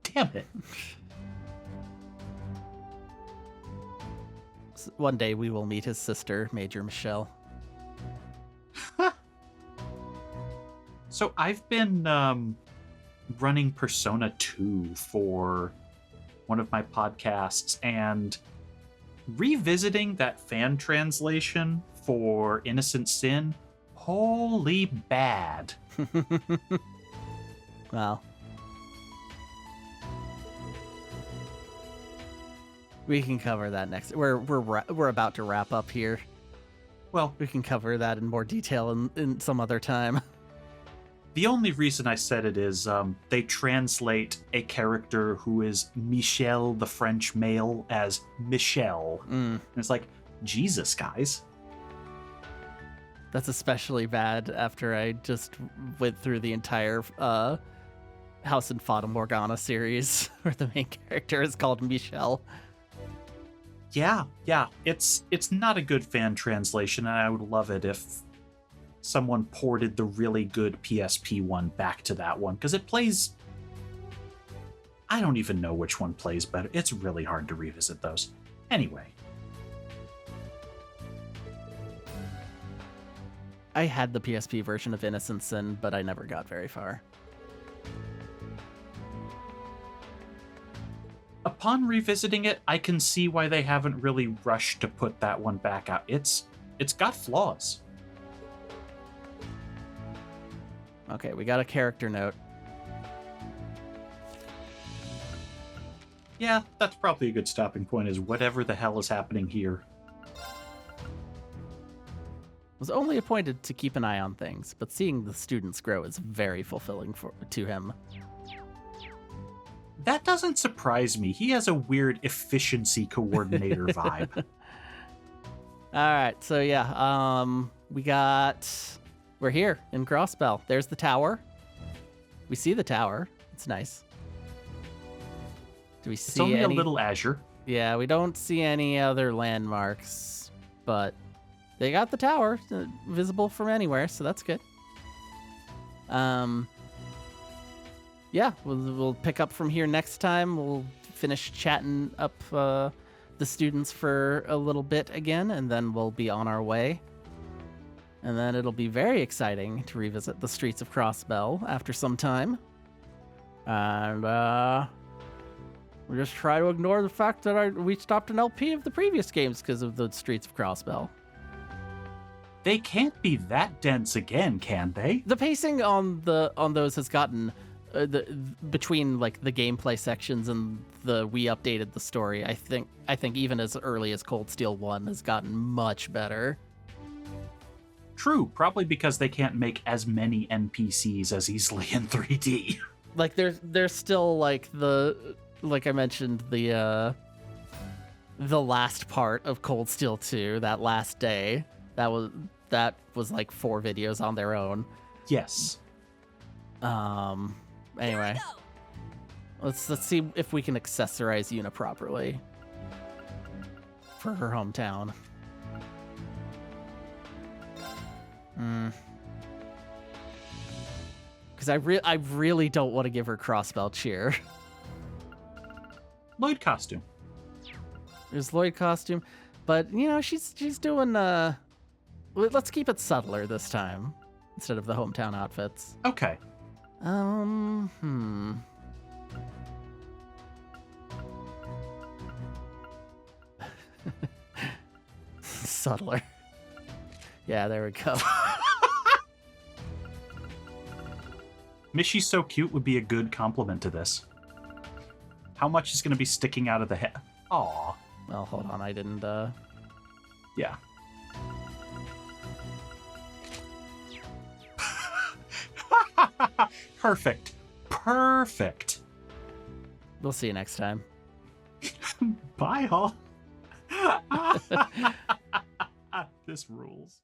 [SPEAKER 2] Damn it.
[SPEAKER 1] One day we will meet his sister, Major Michelle.
[SPEAKER 2] So I've been running Persona 2 for one of my podcasts, and revisiting that fan translation for Innocent Sin, holy bad.
[SPEAKER 1] Well, we can cover that next. We're about to wrap up here.
[SPEAKER 2] Well,
[SPEAKER 1] we can cover that in more detail in some other time.
[SPEAKER 2] The only reason I said it is they translate a character who is Michel, the French male, as Michelle. And it's like, Jesus, guys.
[SPEAKER 1] That's especially bad after I just went through the entire House and Fata Morgana series where the main character is called Michelle.
[SPEAKER 2] Yeah, it's not a good fan translation, and I would love it if someone ported the really good PSP one back to that one, because it plays... I don't even know which one plays better. It's really hard to revisit those. Anyway.
[SPEAKER 1] I had the PSP version of Innocent Sin, but I never got very far.
[SPEAKER 2] Upon revisiting it, I can see why they haven't really rushed to put that one back out. It's got flaws.
[SPEAKER 1] Okay, we got a character note.
[SPEAKER 2] Yeah, that's probably a good stopping point, is whatever the hell is happening here.
[SPEAKER 1] Was only appointed to keep an eye on things, but seeing the students grow is very fulfilling to him.
[SPEAKER 2] That doesn't surprise me. He has a weird efficiency coordinator vibe.
[SPEAKER 1] All right, so yeah, we're here in Crossbell. There's the tower. We see the tower. It's nice. Do we see
[SPEAKER 2] It's only a little azure.
[SPEAKER 1] Yeah, we don't see any other landmarks, but they got the tower visible from anywhere, so that's good. Yeah, we'll pick up from here next time. We'll finish chatting up the students for a little bit again, and then we'll be on our way. And then it'll be very exciting to revisit the streets of Crossbell after some time. And We just try to ignore the fact that we stopped an LP of the previous games because of the Streets of Crossbell.
[SPEAKER 2] They can't be that dense again, can they?
[SPEAKER 1] The pacing on those has gotten between like the gameplay sections and we updated the story. I think even as early as Cold Steel 1 has gotten much better.
[SPEAKER 2] True, probably because they can't make as many NPCs as easily in 3D.
[SPEAKER 1] Like there's still like like I mentioned, the last part of Cold Steel 2, that last day, that was like 4 videos on their own.
[SPEAKER 2] Yes.
[SPEAKER 1] Anyway, let's see if we can accessorize Yuna properly for her hometown. Because I really don't want to give her Crossbell cheer.
[SPEAKER 2] Lloyd costume.
[SPEAKER 1] There's Lloyd costume, but she's doing let's keep it subtler this time instead of the hometown outfits.
[SPEAKER 2] Okay.
[SPEAKER 1] Subtler. Yeah, there we go.
[SPEAKER 2] Mishy's so cute would be a good compliment to this. How much is going to be sticking out of the head? Aw.
[SPEAKER 1] Well, hold on, I didn't,
[SPEAKER 2] Yeah. Perfect. Perfect.
[SPEAKER 1] We'll see you next time.
[SPEAKER 2] Bye, all. This rules.